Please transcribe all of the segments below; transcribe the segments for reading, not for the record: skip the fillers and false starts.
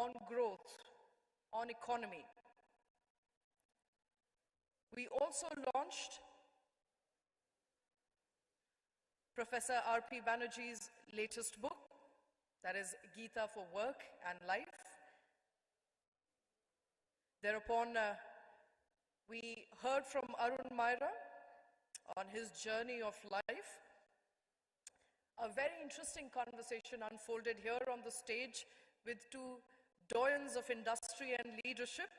on growth, on economy. We also launched Professor R.P. Banerjee's latest book, that is Gita for Work and Life. Thereupon, we heard from Arun Myra on his journey of life. A very interesting conversation unfolded here on the stage with two doyens of industry and leadership.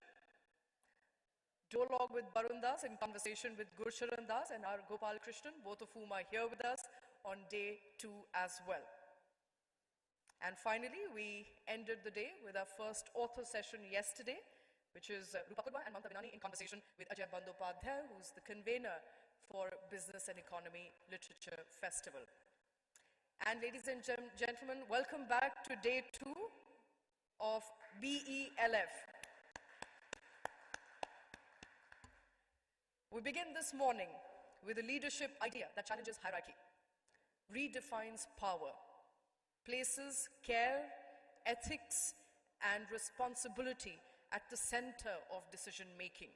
Dialogue with Barun Das in conversation with Gursharan Das and R. Gopal Krishnan, both of whom are here with us on day 2 as well. And finally, we ended the day with our first author session yesterday, which is Rupa Kurwa and Mamta Binani in conversation with Ajay Bandyopadhyay, who's the convener for Business and Economy Literature Festival. And ladies and gentlemen, welcome back to day 2 of BELF. We begin this morning with a leadership idea that challenges hierarchy, redefines power, places care, ethics, and responsibility at the center of decision-making.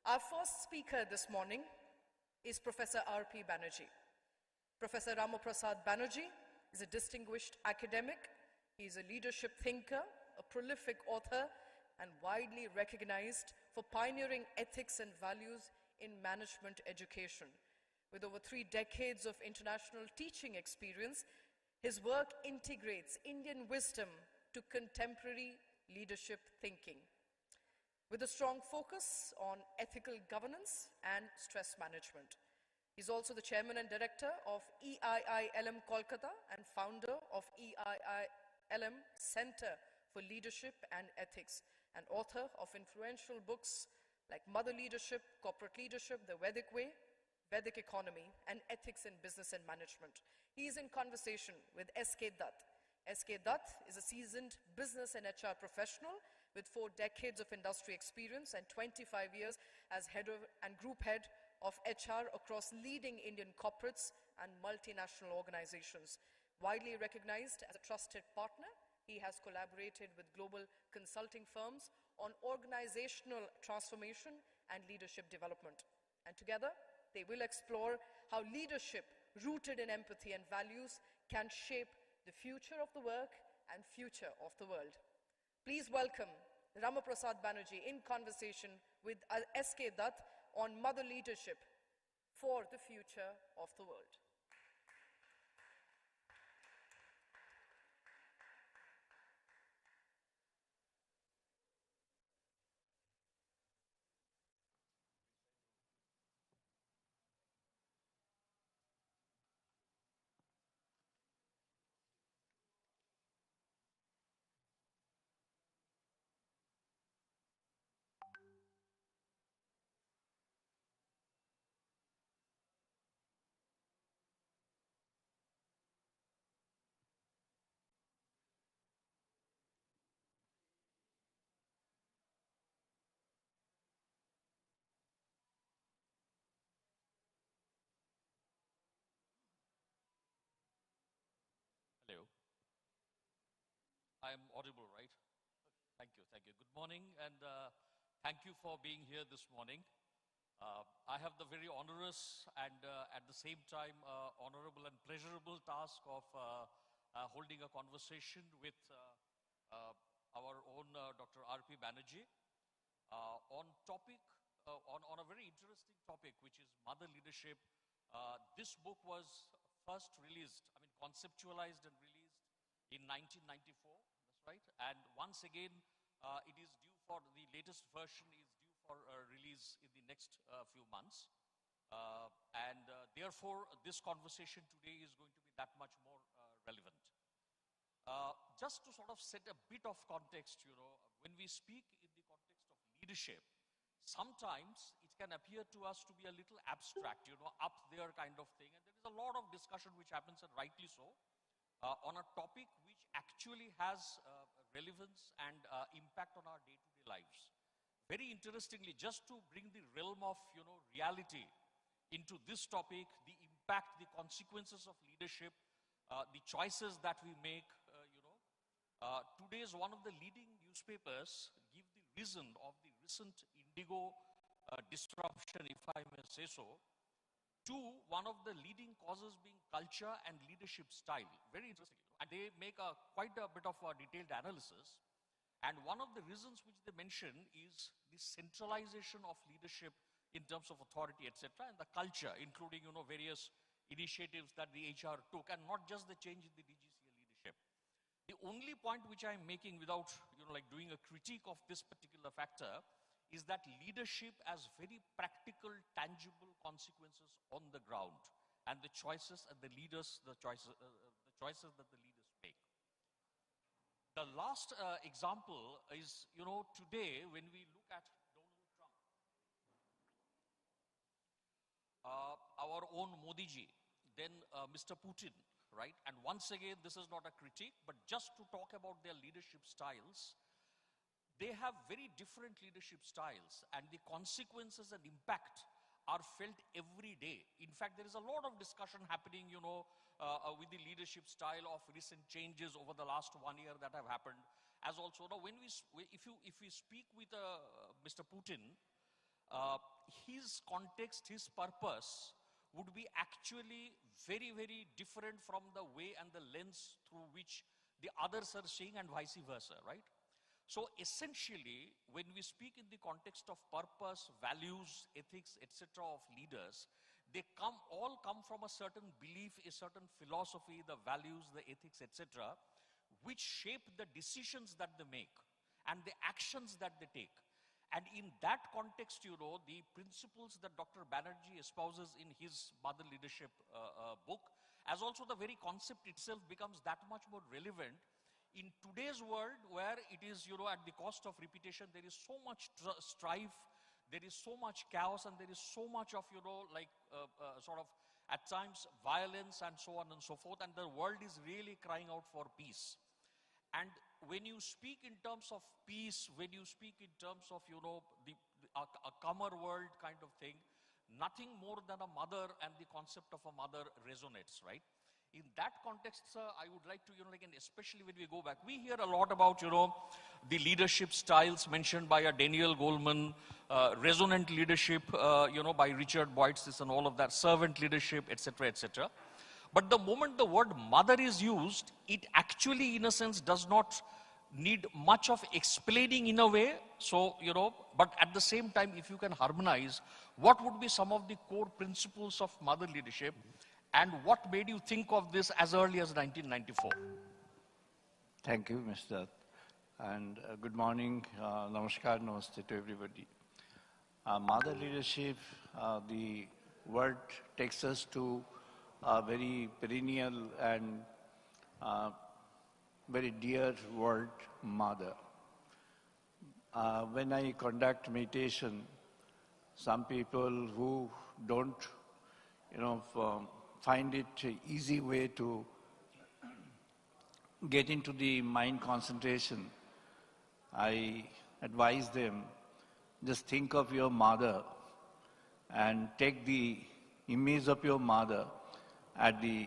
Our first speaker this morning is Professor R.P. Banerjee. Professor Ramaprasad Banerjee is a distinguished academic. He is a leadership thinker, a prolific author, and widely recognized for pioneering ethics and values in management education. With over 3 decades of international teaching experience, his work integrates Indian wisdom to contemporary leadership thinking, with a strong focus on ethical governance and stress management. He's also the chairman and director of EIILM Kolkata and founder of EIILM Center for Leadership and Ethics, and author of influential books like Mother Leadership, Corporate Leadership, The Vedic Way, Vedic Economy, and Ethics in Business and Management. He is in conversation with S.K. Dutt. S.K. Dutt is a seasoned business and HR professional with 4 decades of industry experience and 25 years as head of, and group head of HR across leading Indian corporates and multinational organizations. Widely recognized as a trusted partner, he has collaborated with global consulting firms on organizational transformation and leadership development. And together, they will explore how leadership rooted in empathy and values can shape the future of the work and future of the world. Please welcome Ramaprasad Banerjee in conversation with S.K. Dutt on Mother Leadership for the future of the world. Hello. I am audible, right? Thank you, thank you. Good morning, and thank you for being here this morning. I have the very onerous and at the same time honorable and pleasurable task of holding a conversation with our own Dr. R.P. Banerjee on a very interesting topic, which is mother leadership. This book was first released, conceptualized and released in 1994, that's right. And once again, it is due for, the latest version is due for release in the next few months. Therefore, this conversation today is going to be that much more relevant. Just to sort of set a bit of context, when we speak in the context of leadership, sometimes it can appear to us to be a little abstract, up there kind of thing. And there is a lot of discussion which happens, and rightly so, on a topic which actually has relevance and impact on our day-to-day lives. Very interestingly, just to bring the realm of, reality into this topic, the impact, the consequences of leadership, the choices that we make, Today's one of the leading newspapers give the reason of the recent indigo disruption, if I may say so, to one of the leading causes being culture and leadership style. Very interesting. And they make quite a bit of a detailed analysis. And one of the reasons which they mention is the centralization of leadership in terms of authority, etc., and the culture, including, various initiatives that the HR took, and not just the change in the DGCA leadership. The only point which I'm making without, doing a critique of this particular factor is that leadership has very practical, tangible consequences on the ground, and the choices and the leaders, the choices that the leaders make. The last example is, today when we look at Donald Trump, our own Modi ji, then Mr. Putin, right? And once again, this is not a critique, but just to talk about their leadership styles, they have very different leadership styles, and the consequences and impact are felt every day. In fact, there is a lot of discussion happening, with the leadership style of recent changes over the last 1 year that have happened. As also, now, if we speak with Mr. Putin, his context, his purpose would be actually very, very different from the way and the lens through which the others are seeing, and vice versa, right? So essentially, when we speak in the context of purpose, values, ethics, etc. of leaders, they all come from a certain belief, a certain philosophy, the values, the ethics, etc., which shape the decisions that they make and the actions that they take. And in that context, the principles that Dr. Banerjee espouses in his Mother Leadership book, as also the very concept itself becomes that much more relevant in today's world, where it is, at the cost of repetition, there is so much strife, there is so much chaos, and there is so much of, sort of, at times, violence and so on and so forth, and the world is really crying out for peace. And when you speak in terms of peace, when you speak in terms of, a calmer world kind of thing, nothing more than a mother and the concept of a mother resonates, right? In that context, sir, I would like to, and especially when we go back, we hear a lot about, the leadership styles mentioned by Daniel Goleman, resonant leadership, by Richard Boyce and all of that, servant leadership, etc., etc. But the moment the word mother is used, it actually, in a sense, does not need much of explaining in a way. So, but at the same time, if you can harmonize, what would be some of the core principles of mother leadership, and what made you think of this as early as 1994? Thank you, Mr. And good morning, namaskar, namaste to everybody. Mother leadership, the word takes us to a very perennial and very dear word, mother. When I conduct meditation, some people who don't, find it an easy way to get into the mind concentration, I advise them, just think of your mother and take the image of your mother at the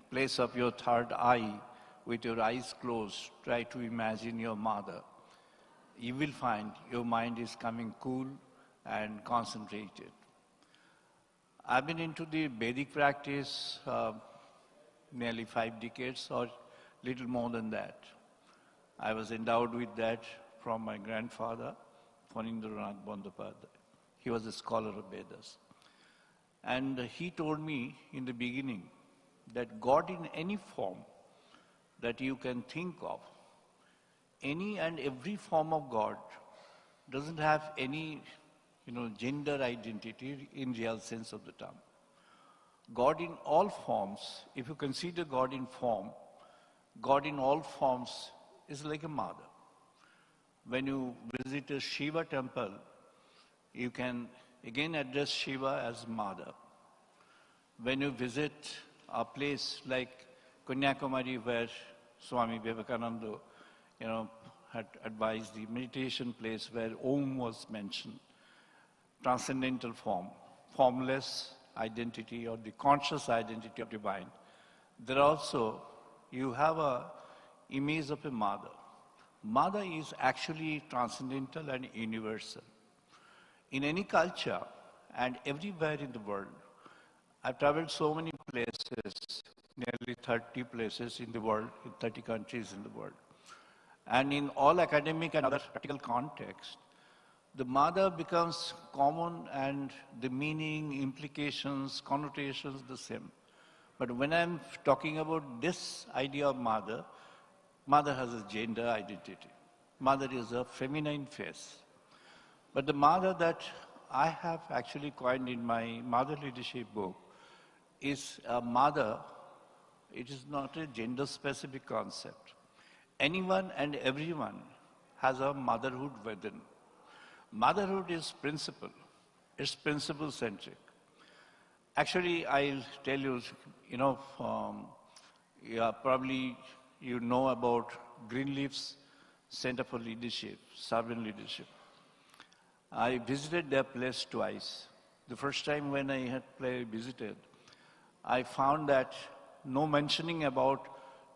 place of your third eye with your eyes closed. Try to imagine your mother. You will find your mind is coming cool and concentrated. I've been into the Vedic practice nearly 5 decades or little more than that. I was endowed with that from my grandfather, Phanindranath Bandyopadhyay. He was a scholar of Vedas. And he told me in the beginning that God in any form that you can think of, any and every form of God doesn't have any gender identity in real sense of the term. God in all forms, if you consider God in form, God in all forms is like a mother. When you visit a Shiva temple, you can again address Shiva as mother. When you visit a place like Kanyakumari, where Swami Vivekananda, had advised the meditation place where Om was mentioned, transcendental form, formless identity or the conscious identity of divine. There also, you have a image of a mother. Mother is actually transcendental and universal. In any culture and everywhere in the world, I've traveled so many places, nearly 30 places in the world, in 30 countries in the world. And in all academic and other practical contexts, the mother becomes common and the meaning, implications, connotations the same. But when I'm talking about this idea of mother, mother has a gender identity. Mother is a feminine face. But the mother that I have actually coined in my mother leadership book is a mother. It is not a gender-specific concept. Anyone and everyone has a motherhood within. Motherhood is principle. It's principle-centric. Actually, I'll tell you, probably you know about Greenleaf's Center for Leadership, Servant Leadership. I visited their place twice. The first time when I had visited, I found that no mentioning about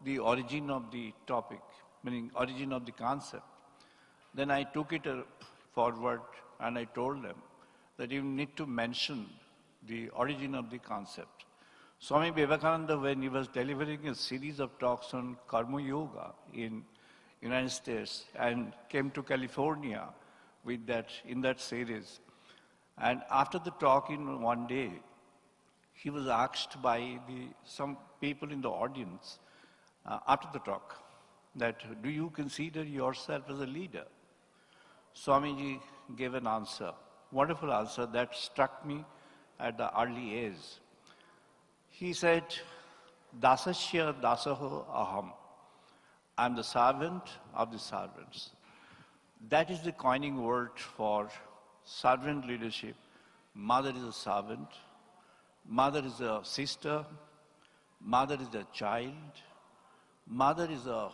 the origin of the topic, meaning origin of the concept. Then I took it forward and I told them that you need to mention the origin of the concept. Swami Vivekananda, when he was delivering a series of talks on Karma Yoga in United States and came to California with in that series. And after the talk in one day, he was asked by some people in the audience after the talk that, do you consider yourself as a leader? Swamiji gave an answer, wonderful answer that struck me at the early age. He said, Dasasya dasaho aham. I'm the servant of the servants. That is the coining word for servant leadership. Mother is a servant. Mother is a sister. Mother is a child. Mother is a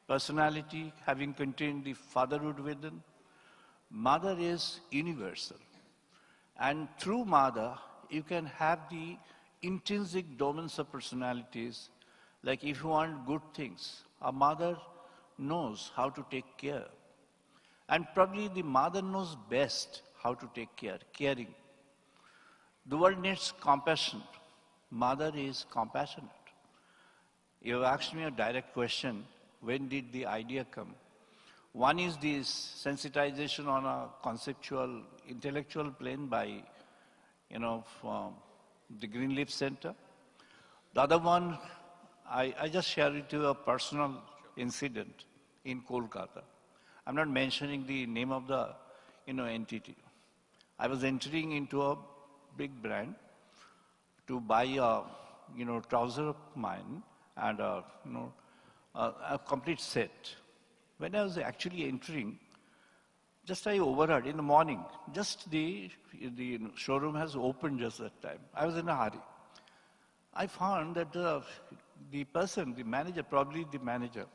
personality having contained the fatherhood within. Mother is universal. And through mother, you can have the intrinsic domains of personalities. Like if you want good things, a mother knows how to take care. And probably the mother knows best how to take care, caring. The world needs compassion. Mother is compassionate. You have asked me a direct question, when did the idea come? One is this sensitization on a conceptual, intellectual plane by, the Greenleaf Center. The other one, I just share with you a personal incident in Kolkata. I'm not mentioning the name of the, entity. I was entering into a big brand to buy a, trouser of mine and a complete set. When I was actually entering, just I overheard in the morning, just the showroom has opened just that time. I was in a hurry. I found that the person, the manager, probably the manager,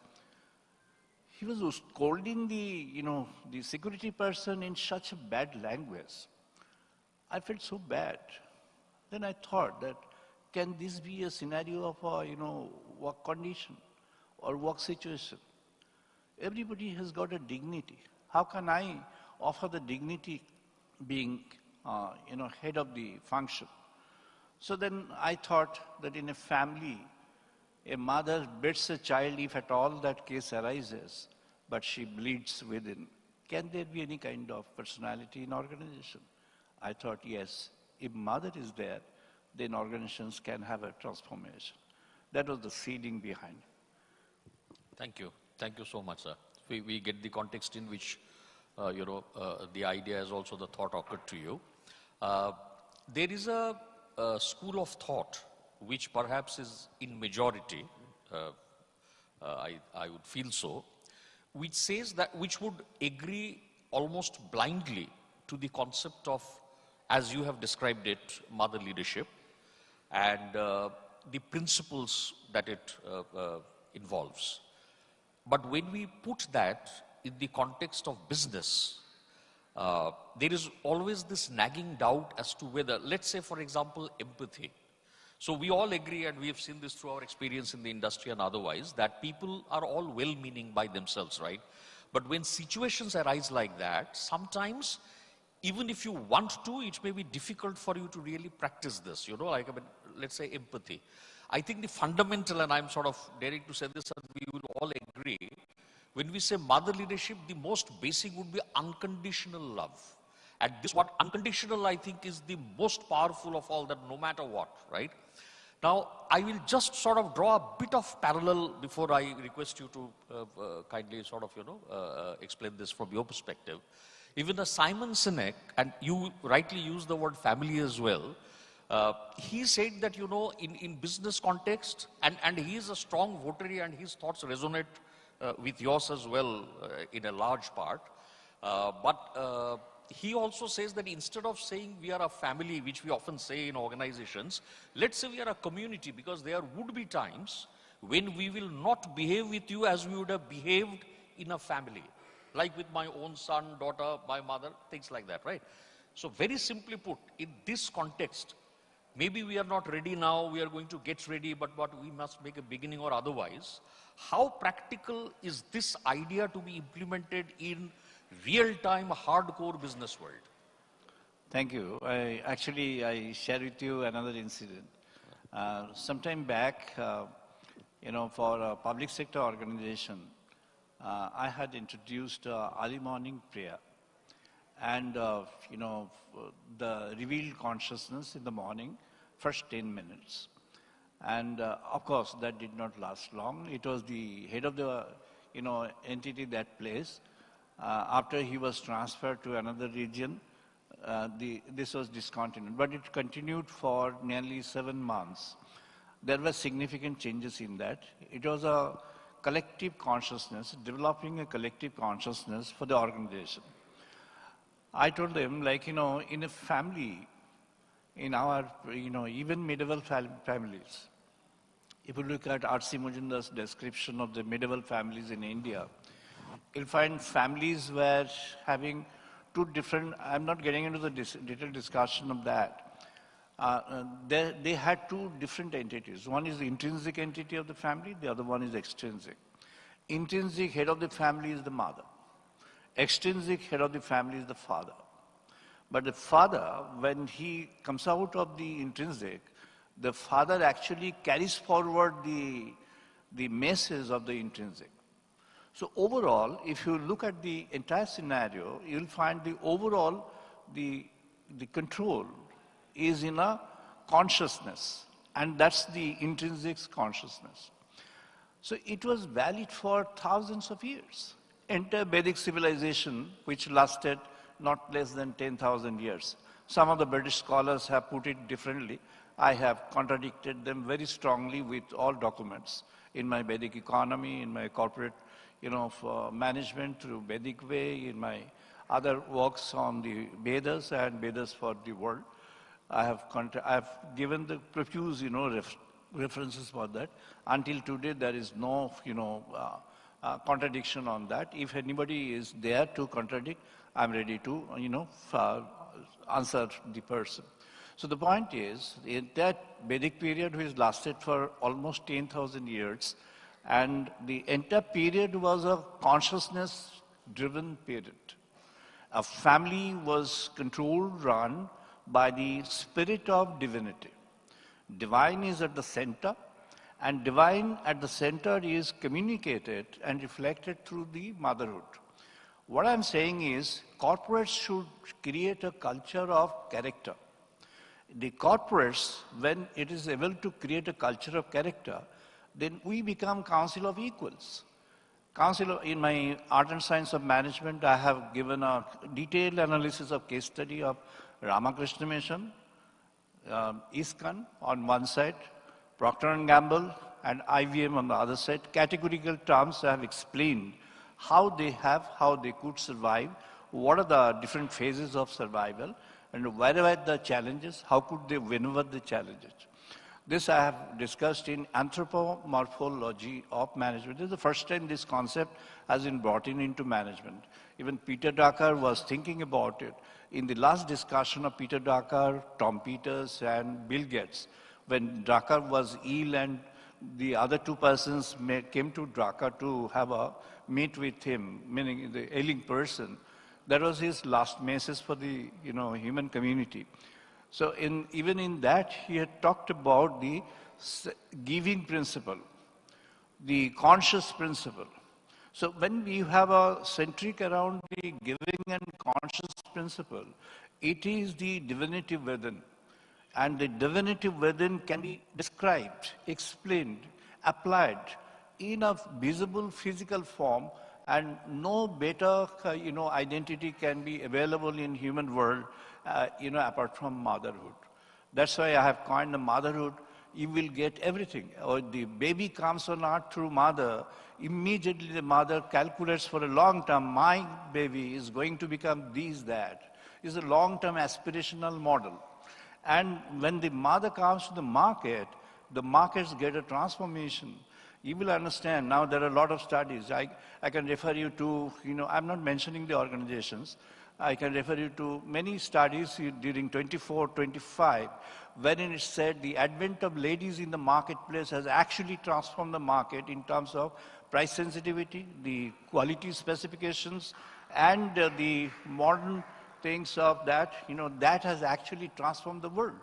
he was scolding the security person in such a bad language. I felt so bad. Then I thought that, can this be a scenario of a, work condition or work situation? Everybody has got a dignity. How can I offer the dignity being, head of the function? So then I thought that in a family, a mother beats a child if at all that case arises, but she bleeds within. Can there be any kind of personality in organization? I thought, yes, if mother is there, then organizations can have a transformation. That was the seeding behind. Thank you. Thank you so much, sir. We get the context in which, the idea as also the thought occurred to you. There is a school of thought which perhaps is in majority, I would feel so, which says that, which would agree almost blindly to the concept of, as you have described it, mother leadership, and the principles that it involves. But when we put that in the context of business, there is always this nagging doubt as to whether, let's say for example, empathy. So we all agree, and we have seen this through our experience in the industry and otherwise, that people are all well-meaning by themselves, right? But when situations arise like that, sometimes, even if you want to, it may be difficult for you to really practice this, you know, like, I mean, let's say empathy. I think the fundamental, and I'm sort of daring to say this, and we will all agree, when we say mother leadership, the most basic would be unconditional love. And this what unconditional, I think, is the most powerful of all, that no matter what, right? Now, I will just sort of draw a bit of parallel before I request you to kindly sort of, explain this from your perspective. Even a Simon Sinek, and you rightly use the word family as well, he said that, you know, in business context, and he is a strong votary and his thoughts resonate with yours as well in a large part. But he also says that instead of saying we are a family, which we often say in organizations, let's say we are a community, because there would be times when we will not behave with you as we would have behaved in a family. Like with my own son, daughter, my mother, things like that, right? So very simply put, in this context, maybe we are not ready now, we are going to get ready, but we must make a beginning or otherwise. How practical is this idea to be implemented in real-time, hardcore business world? Thank you. I share with you another incident. Sometime back, for a public sector organization, I had introduced early morning prayer and, the revealed consciousness in the morning, first 10 minutes. And of course, that did not last long. It was the head of the, entity that place. After he was transferred to another region, this was discontinued. But it continued for nearly 7 months. There were significant changes in that. It was a collective consciousness, developing a collective consciousness for the organization. I told them, like, in a family, in our, even medieval families, if you look at R.C. Mujumdar's description of the medieval families in India, you'll find families were having two different, I'm not getting into the detailed discussion of that. They had two different entities. One is the intrinsic entity of the family, the other one is extrinsic. Intrinsic head of the family is the mother. Extrinsic head of the family is the father. But the father, when he comes out of the intrinsic, the father actually carries forward the message of the intrinsic. So overall, if you look at the entire scenario, you'll find the overall, the control is in a consciousness, and that's the intrinsic consciousness. So it was valid for thousands of years. Entire Vedic civilization, which lasted not less than 10,000 years. Some of the British scholars have put it differently. I have contradicted them very strongly with all documents in my Vedic economy, in my corporate, management through Vedic way, in my other works on the Vedas and Vedas for the world. I have given the profuse, references for that. Until today, there is no, contradiction on that. If anybody is there to contradict, I'm ready to, answer the person. So the point is, in that Vedic period, which lasted for almost 10,000 years, and the entire period was a consciousness-driven period. A family was controlled, run by the spirit of divinity. Divine is at the center, and divine at the center is communicated and reflected through the motherhood. What I'm saying is, corporates should create a culture of character. The corporates, when it is able to create a culture of character, then we become council of equals. In my art and science of management, I have given a detailed analysis of case study of Ramakrishna Mission, ISKCON on one side, Procter & Gamble, and IBM on the other side. Categorical terms I have explained how they could survive, what are the different phases of survival, and wherever the challenges, how could they win over the challenges. This I have discussed in anthropomorphology of management. This is the first time this concept has been brought into management. Even Peter Drucker was thinking about it. In the last discussion of Peter Drucker, Tom Peters, and Bill Gates, When Dhaka was ill and the other two persons came to Dhaka to have a meet with him, meaning the ailing person, that was his last message for the human community. So even in that, he had talked about the giving principle, the conscious principle. So when we have a centric around the giving and conscious principle, it is the divinity within. And the divinity within can be described, explained, applied in a visible physical form, and no better identity can be available in human world apart from motherhood. That's why I have coined the motherhood. You will get everything. Or the baby comes on earth through mother, immediately the mother calculates for a long term, my baby is going to become this, that. It's a long-term aspirational model. And when the mother comes to the markets get a transformation. You will understand, now there are a lot of studies. I can refer you to, I'm not mentioning the organizations. I can refer you to many studies during 24, 25, wherein it said the advent of ladies in the marketplace has actually transformed the market in terms of price sensitivity, the quality specifications, and the modern things of that, that has actually transformed the world.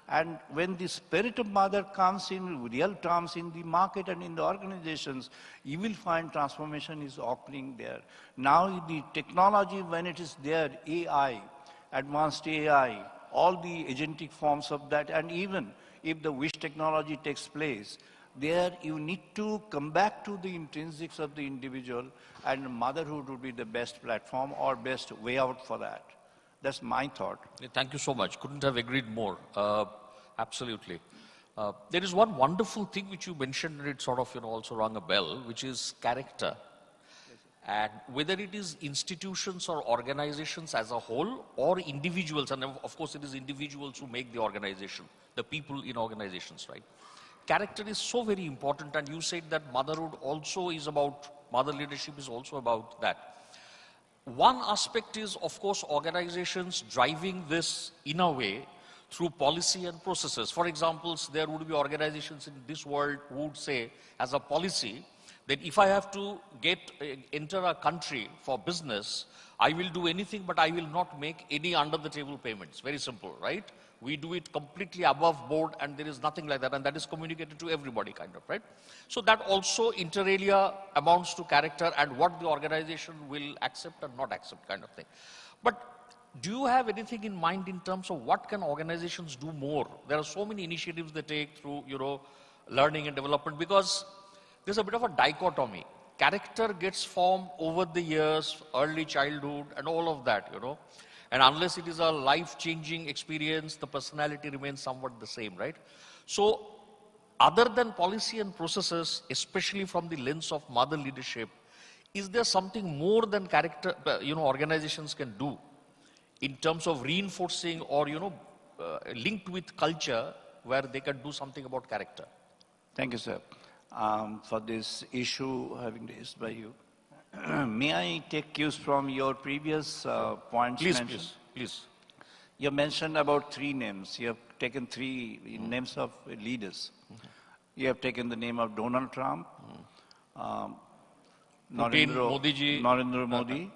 And when the spirit of mother comes in real terms in the market and in the organizations, you will find transformation is occurring there. Now the technology, when it is there, AI, advanced AI, all the agentic forms of that, and even if the wish technology takes place, there you need to come back to the intrinsics of the individual, and motherhood would be the best platform or best way out for that. That's my thought. Thank you so much. Couldn't have agreed more. Absolutely. There is one wonderful thing which you mentioned, and it sort of also rang a bell, which is character. And whether it is institutions or organizations as a whole, or individuals, and of course it is individuals who make the organization, the people in organizations, right? Character is so very important, and you said that motherhood also is about, mother leadership is also about that. One aspect is, of course, organizations driving this in a way through policy and processes. For example, there would be organizations in this world who would say, as a policy, that if I have to enter a country for business, I will do anything, but I will not make any under-the-table payments. Very simple, right? We do it completely above board, and there is nothing like that, and that is communicated to everybody, kind of, right? So that also, inter alia, amounts to character and what the organization will accept and not accept, kind of thing. But do you have anything in mind in terms of what can organizations do more? There are so many initiatives they take through, learning and development, because there's a bit of a dichotomy. Character gets formed over the years, early childhood, and all of that, And unless it is a life-changing experience, the personality remains somewhat the same, right? So, other than policy and processes, especially from the lens of mother leadership, is there something more than character, organizations can do in terms of reinforcing or, linked with culture, where they can do something about character? Thank you, sir, for this issue having raised by you. May I take cues from your previous points? Please. You mentioned about 3 names. You have taken 3 names of leaders. You have taken the name of Donald Trump, Narendra Modi,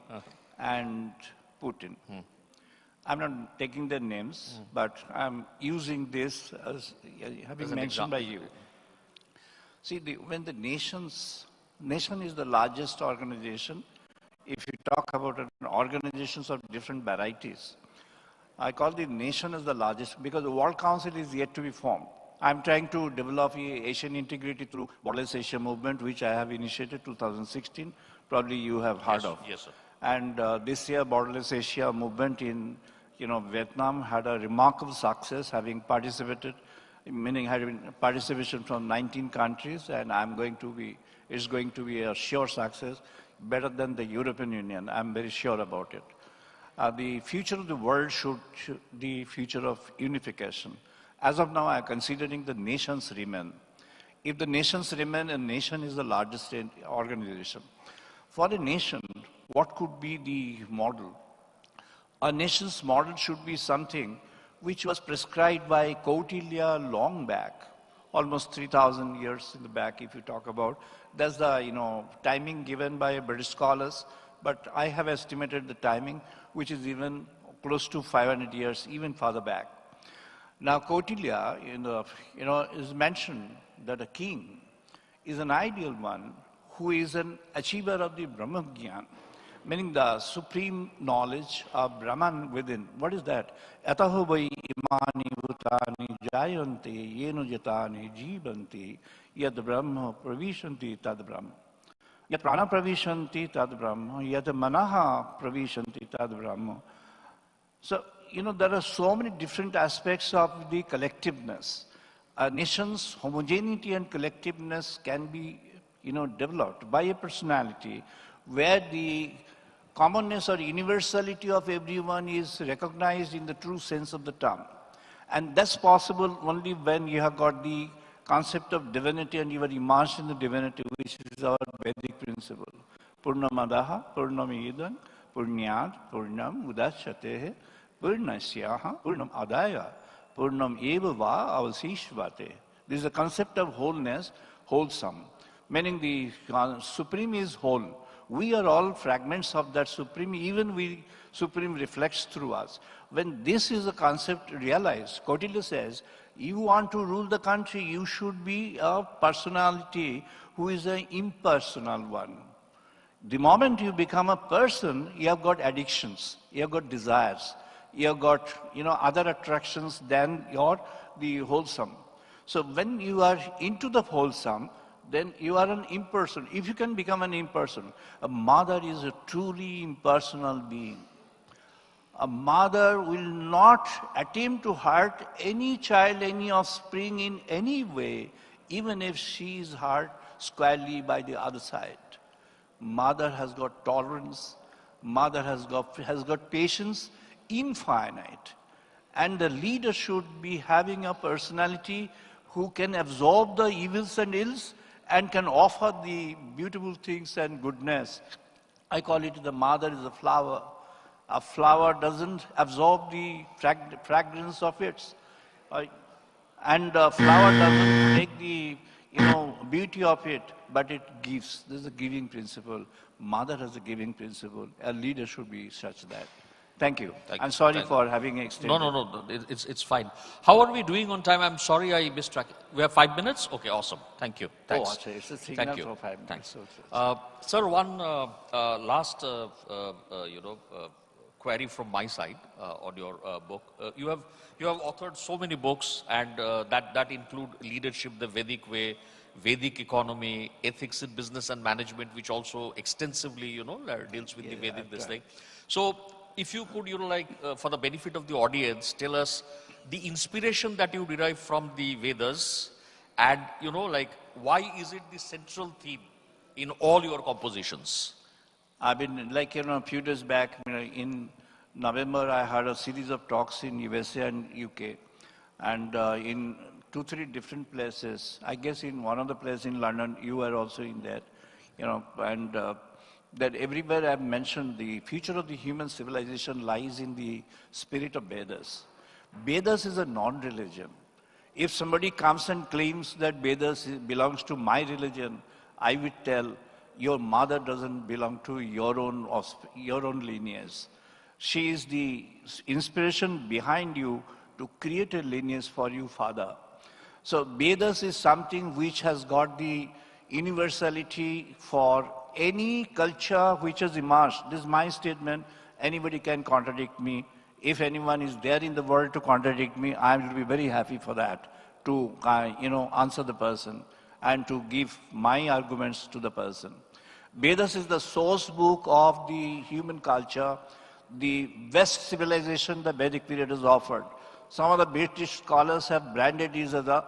and Putin. I'm not taking their names, but I'm using this as having mentioned by you. See, when the nation is the largest organization, if you talk about organizations of different varieties, I call the nation as the largest because the World Council is yet to be formed. I'm trying to develop Asian integrity through Borderless Asia movement, which I have initiated 2016. Probably you have heard of. Yes, sir. And this year, Borderless Asia movement in Vietnam had a remarkable success, having participated, meaning having participation from 19 countries, and it's going to be a sure success, better than the European Union. I'm very sure about it. The future of the world should the future of unification. As of now, I'm considering the nations remain. If the nations remain, a nation is the largest organization. For a nation, what could be the model? A nation's model should be something which was prescribed by Kautilya long back, almost 3,000 years in the back if you talk about. That's the, timing given by British scholars, but I have estimated the timing, which is even close to 500 years, even farther back. Now, Kautilya, is mentioned that a king is an ideal one who is an achiever of the Brahmagyan, meaning the supreme knowledge of Brahman within. What is that? Ataho vai imani bhutani jayanti yenu jatani jivanti yad brahma pravishanti tad brahma. Yad prana pravishanti tad brahma. Yad manaha pravishanti tad brahma. So, there are so many different aspects of the collectiveness. A nation's homogeneity and collectiveness can be, developed by a personality where the commonness or universality of everyone is recognized in the true sense of the term. And that's possible only when you have got the concept of divinity and you are immersed in the divinity, which is our Vedic principle. Purnamadaha, Purnamidam, Purnyad, Purnam, Udachyate, Purnasyaha, Purnam Adaya, Purnam Eva Va Avasishvate. This is a concept of wholeness, wholesome, meaning the Supreme is whole. We are all fragments of that Supreme, even Supreme reflects through us. When this is a concept realized, Kautilya says, you want to rule the country, you should be a personality who is an impersonal one. The moment you become a person, you have got addictions, you have got desires, you have got, other attractions than the wholesome. So when you are into the wholesome, then you are an impersonal. If you can become an impersonal, a mother is a truly impersonal being. A mother will not attempt to hurt any child, any offspring in any way, even if she is hurt squarely by the other side. Mother has got tolerance. Mother has got patience, infinite. And the leader should be having a personality who can absorb the evils and ills and can offer the beautiful things and goodness. I call it the mother is a flower. A flower doesn't absorb the fragrance of its. And a flower doesn't take the beauty of it, but it gives. This is a giving principle. Mother has a giving principle. A leader should be such that. Thank you. I'm sorry for having extended. No. It's fine. How are we doing on time? I'm sorry I missed track. We have 5 minutes? Okay, awesome. Thank you. Thanks. Oh, it's a signal Thank you. for 5 minutes. Thanks. Sir, one last, query from my side on your book. You have authored so many books, and that include leadership the Vedic way, Vedic economy, ethics in business and management, which also extensively, deals with the Vedic this thing. So, if you could, for the benefit of the audience, tell us the inspiration that you derive from the Vedas, and why is it the central theme in all your compositions? I've been, a few days back, in November, I had a series of talks in USA and UK, and in 2-3 different places. I guess in one of the places in London, you were also in there, and that everywhere I've mentioned the future of the human civilization lies in the spirit of Vedas. Vedas is a non-religion. If somebody comes and claims that Vedas belongs to my religion, I would tell, your mother doesn't belong to your own lineage. She is the inspiration behind you to create a lineage for you, father. So Vedas is something which has got the universality for any culture which has emerged. This is my statement. Anybody can contradict me. If anyone is there in the world to contradict me, I will be very happy for that, to answer the person and to give my arguments to the person. Vedas is the source book of the human culture. The West civilization the Vedic period has offered. Some of the British scholars have branded it as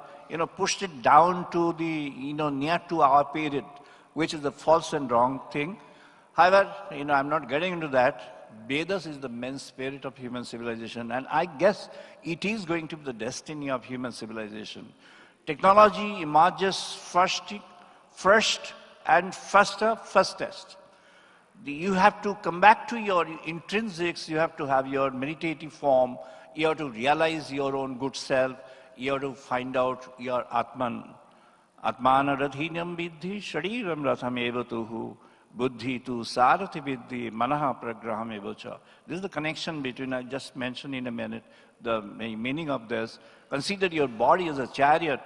pushed it down to the, near to our period, which is a false and wrong thing. However, I'm not getting into that. Vedas is the main spirit of human civilization, and I guess it is going to be the destiny of human civilization. Technology emerges first and fastest. You have to come back to your intrinsics, you have to have your meditative form, you have to realize your own good self, you have to find out your Atman. Atmana radhinyam vidhi shariram ratham evatuhu buddhi tu sarathi vidhi manaha pragraham evacha. This is the connection between, I just mentioned in a minute, the meaning of this. Consider your body as a chariot.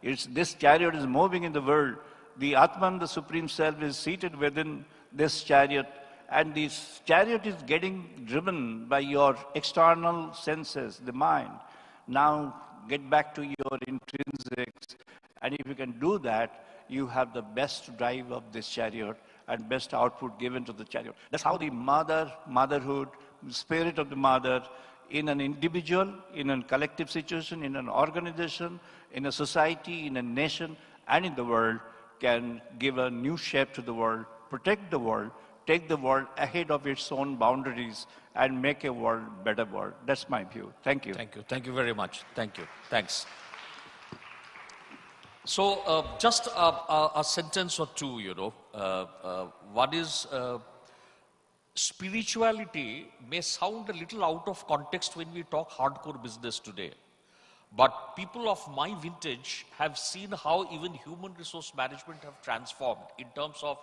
This chariot is moving in the world. The Atman, the Supreme Self, is seated within this chariot, and this chariot is getting driven by your external senses, the mind. Now get back to your intrinsics, and if you can do that, you have the best drive of this chariot and best output given to the chariot. That's how the motherhood, spirit of the mother, in an individual, in a collective situation, in an organization, in a society, in a nation, and in the world, can give a new shape to the world, protect the world, take the world ahead of its own boundaries, and make a world better world. That's my view. Thank you. Thank you. Thank you very much. Thank you. Thanks. So just a sentence or two, one is spirituality may sound a little out of context when we talk hardcore business today. But people of my vintage have seen how even human resource management have transformed in terms of,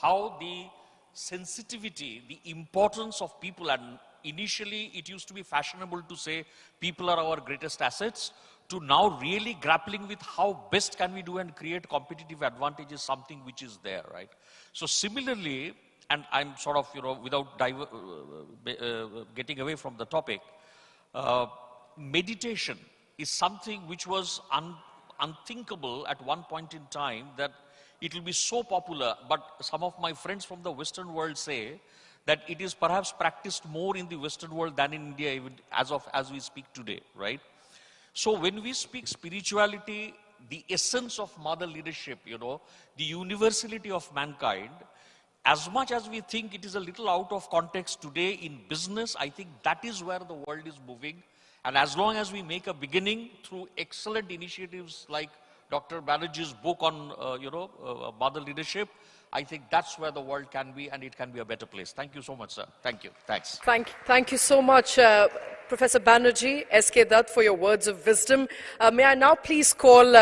how the sensitivity, the importance of people, and initially it used to be fashionable to say people are our greatest assets, to now really grappling with how best can we do and create competitive advantage is something which is there, right? So similarly, and I'm sort of, without getting away from the topic, meditation is something which was unthinkable at one point in time, that it will be so popular. But some of my friends from the Western world say that it is perhaps practiced more in the Western world than in India, even as we speak today, right? So when we speak spirituality, the essence of mother leadership, the universality of mankind, as much as we think it is a little out of context today in business, I think that is where the world is moving. And as long as we make a beginning through excellent initiatives like Dr. Banerjee's book on, mother leadership, I think that's where the world can be, and it can be a better place. Thank you so much, sir. Thank you. Thanks. Thank you so much, Professor Banerjee, S.K. Dutt, for your words of wisdom. May I now please call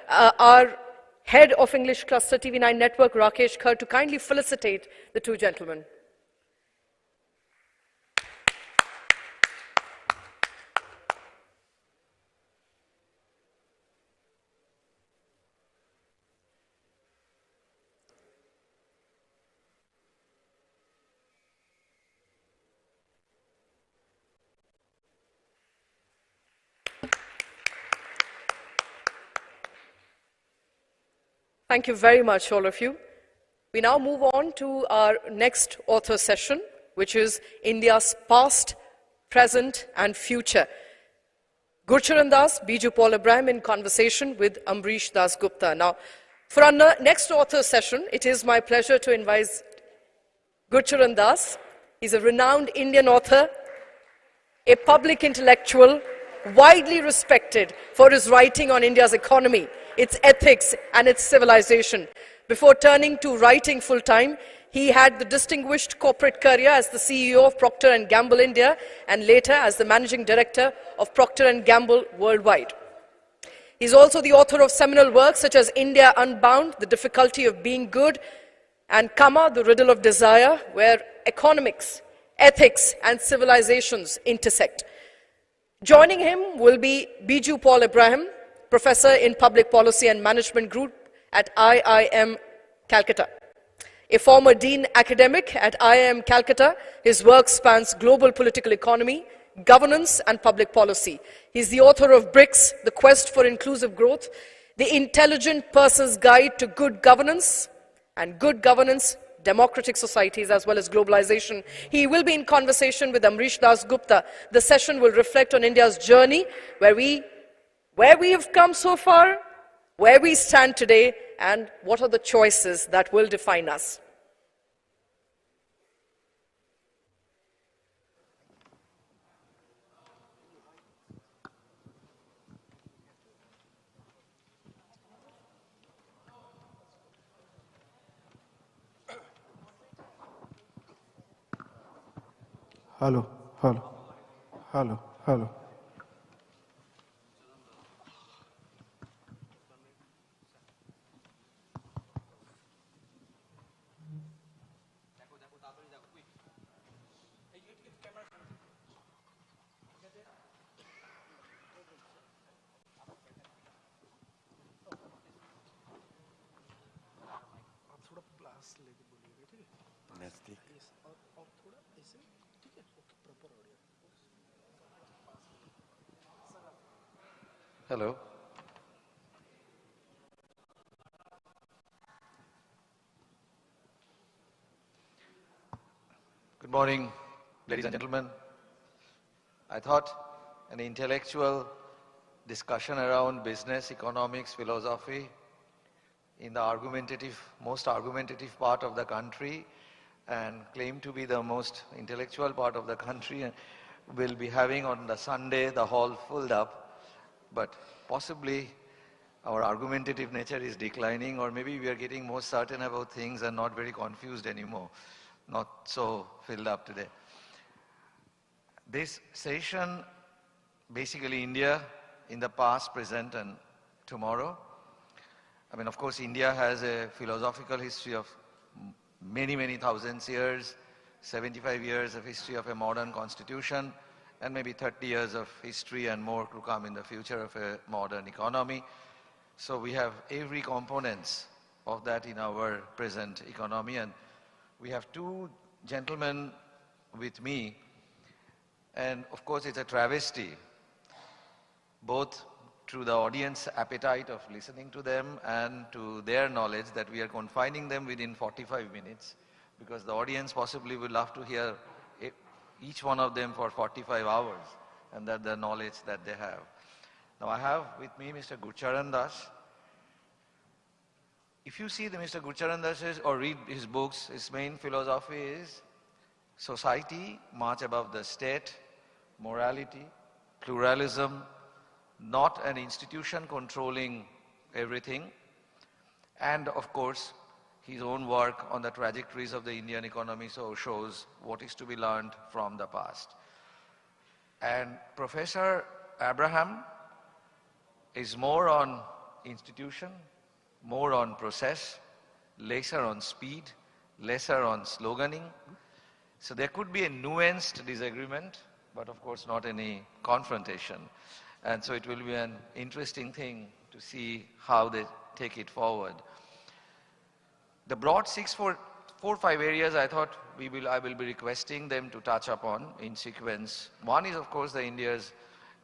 our Head of English Cluster TV9 Network, Rakesh Khar, to kindly felicitate the two gentlemen. Thank you very much, all of you. We now move on to our next author session, which is India's past, present, and future. Gurcharan Das, Biju Paul Abraham in conversation with Amrish Das Gupta. Now, for our next author session, it is my pleasure to invite Gurcharan Das. He's a renowned Indian author, a public intellectual, widely respected for his writing on India's economy, its ethics, and its civilization. Before turning to writing full-time, he had the distinguished corporate career as the CEO of Procter & Gamble India, and later as the managing director of Procter & Gamble Worldwide. He's also the author of seminal works such as India Unbound, The Difficulty of Being Good, and Kama, The Riddle of Desire, where economics, ethics, and civilizations intersect. Joining him will be Biju Paul Abraham, Professor in Public Policy and Management Group at IIM Calcutta. A former Dean Academic at IIM Calcutta, his work spans global political economy, governance, and public policy. He's the author of BRICS, The Quest for Inclusive Growth, The Intelligent Person's Guide to Good Governance, and Good Governance, Democratic Societies, as well as Globalization. He will be in conversation with Amrish Das Gupta. The session will reflect on India's journey, where we have come so far, where we stand today, and what are the choices that will define us. Hello, hello, hello, hello. Hello. Good morning, ladies and gentlemen. I thought an intellectual discussion around business, economics, philosophy in the most argumentative part of the country and claim to be the most intellectual part of the country and will be having on the Sunday the hall filled up, but possibly our argumentative nature is declining, or maybe we are getting more certain about things and not very confused anymore, not so filled up today. This session, basically India in the past, present and tomorrow. I mean, of course, India has a philosophical history of many, many thousands years, 75 years of history of a modern constitution, and maybe 30 years of history and more to come in the future of a modern economy. So we have every components of that in our present economy, and we have two gentlemen with me, and of course it's a travesty, both through the audience appetite of listening to them and to their knowledge, that we are confining them within 45 minutes, because the audience possibly would love to hear each one of them for 45 hours, and that the knowledge that they have. Now I have with me Mr. Gurcharan Das. If you see the Mr. Gurcharan Das or read his books, his main philosophy is society much above the state, morality, pluralism, not an institution controlling everything, and of course his own work on the trajectories of the Indian economy so shows what is to be learned from the past. And Professor Abraham is more on institution, more on process, lesser on speed, lesser on sloganing. So there could be a nuanced disagreement, but of course not any confrontation. And so it will be an interesting thing to see how they take it forward. The broad 5 areas I thought I will be requesting them to touch upon in sequence. One is of course the India's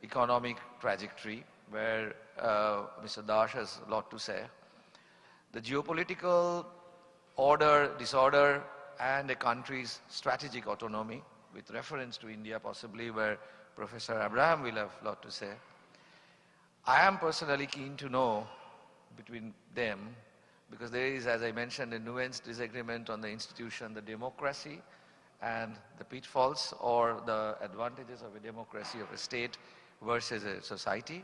economic trajectory, where Mr. Dash has a lot to say. The geopolitical order, disorder, and a country's strategic autonomy, with reference to India possibly, where Professor Abraham will have a lot to say. I am personally keen to know between them, because there is, as I mentioned, a nuanced disagreement on the institution, the democracy, and the pitfalls or the advantages of a democracy, of a state versus a society.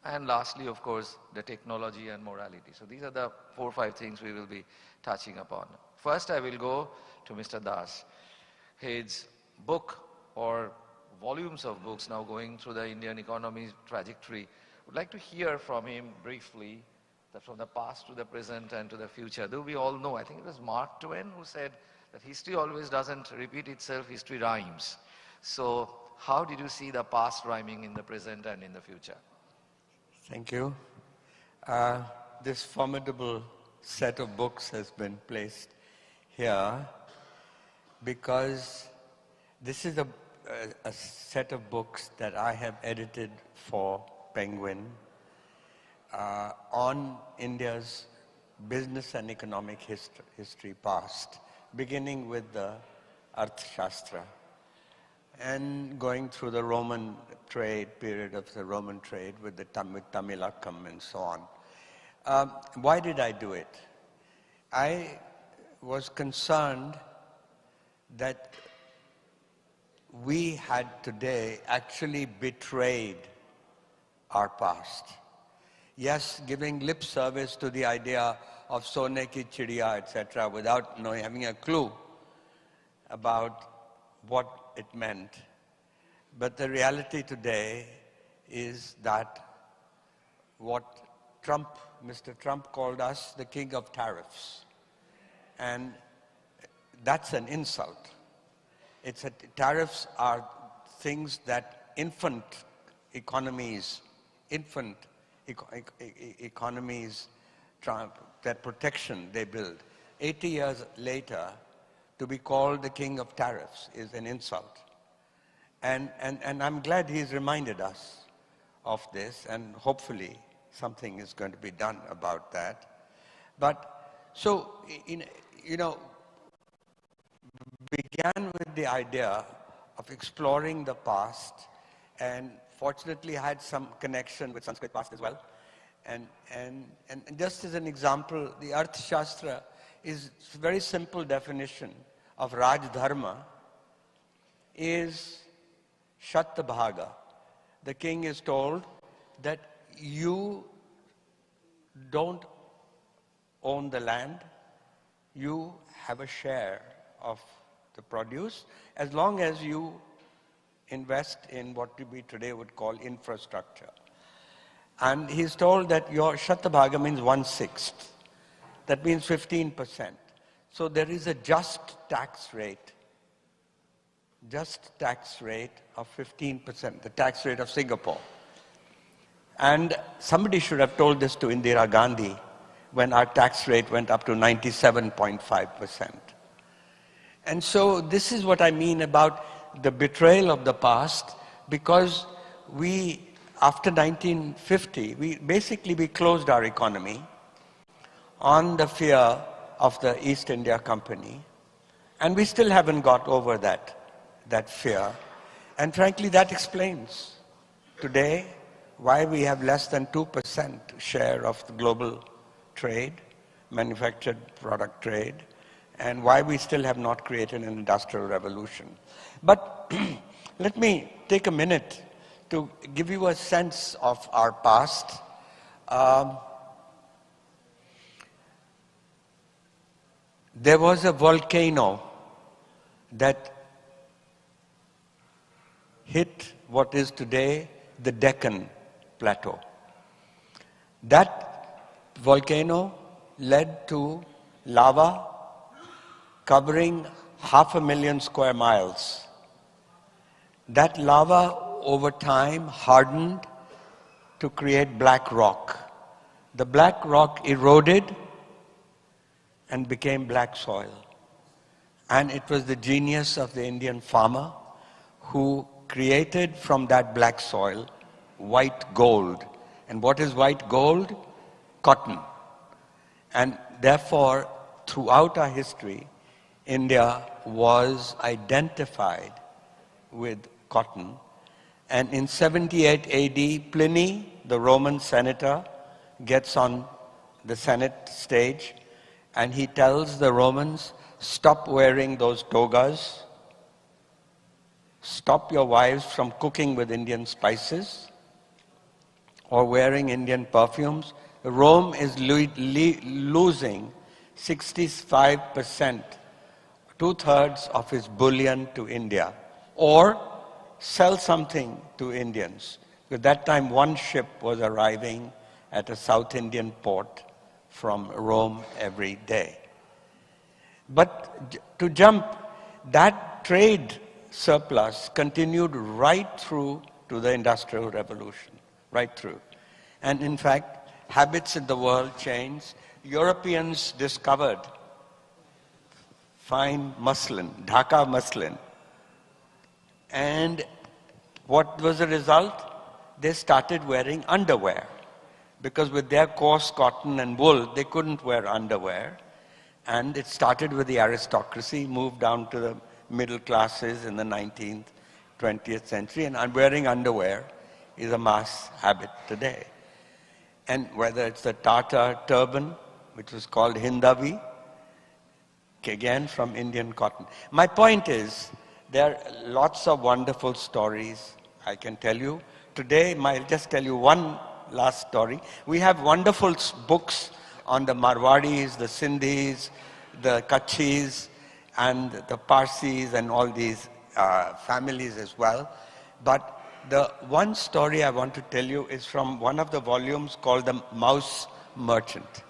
And lastly, of course, the technology and morality. So these are the 4 or 5 things we will be touching upon. First, I will go to Mr. Das. His book, or volumes of books now going through the Indian economy's trajectory. Would like to hear from him briefly, that from the past to the present and to the future. Though we all know, I think it was Mark Twain who said that history always doesn't repeat itself, history rhymes. So how did you see the past rhyming in the present and in the future? Thank you. This formidable set of books has been placed here because this is a set of books that I have edited for Penguin on India's business and economic history past, beginning with the Arthashastra and going through the Roman trade, period of the Roman trade with the Tamilakam and so on. Why did I do it? I was concerned that we had today actually betrayed our past. Yes, giving lip service to the idea of Sone ki chidiya, etc., without having a clue about what it meant. But the reality today is that what Mr. Trump called us the king of tariffs. And that's an insult. Tariffs are things that infant economies, that protection they build. 80 years later, to be called the king of tariffs is an insult. And I'm glad he's reminded us of this, and hopefully something is going to be done about that. But, so, began with the idea of exploring the past, and fortunately I had some connection with Sanskrit past as well. And just as an example, the Arthashastra is a very simple definition of Raj Dharma is Shatabhaga. The king is told that you don't own the land, you have a share of the produce as long as you invest in what we today would call infrastructure. And he's told that your Shatabhaga means 1/6. That means 15%. So there is a just tax rate of 15%, the tax rate of Singapore. And somebody should have told this to Indira Gandhi when our tax rate went up to 97.5%. And so this is what I mean about the betrayal of the past, because after 1950, we closed our economy on the fear of the East India Company, and we still haven't got over that fear. And frankly, that explains today why we have less than 2% share of the global trade, manufactured product trade, and why we still have not created an industrial revolution. But let me take a minute to give you a sense of our past. There was a volcano that hit what is today the Deccan Plateau. That volcano led to lava covering 500,000 square miles. That lava over time hardened to create black rock. The black rock eroded and became black soil. And it was the genius of the Indian farmer who created from that black soil white gold. And what is white gold? Cotton. And therefore, throughout our history, India was identified with cotton. And in 78 AD, Pliny, the Roman senator, gets on the Senate stage and he tells the Romans, stop wearing those togas, stop your wives from cooking with Indian spices or wearing Indian perfumes. Rome is losing 65%, 2/3 of its bullion to India, or sell something to Indians. At that time, one ship was arriving at a South Indian port from Rome every day. But to jump, that trade surplus continued right through to the Industrial Revolution, right through. And in fact, habits in the world changed. Europeans discovered fine muslin, Dhaka muslin. And what was the result? They started wearing underwear. Because with their coarse cotton and wool, they couldn't wear underwear. And it started with the aristocracy, moved down to the middle classes in the 19th, 20th century. And wearing underwear is a mass habit today. And whether it's the Tata turban, which was called Hindavi, again from Indian cotton. My point is, there are lots of wonderful stories I can tell you. Today, I'll just tell you one last story. We have wonderful books on the Marwadis, the Sindhis, the Kachis, and the Parsis, and all these families as well. But the one story I want to tell you is from one of the volumes called The Mouse Merchant.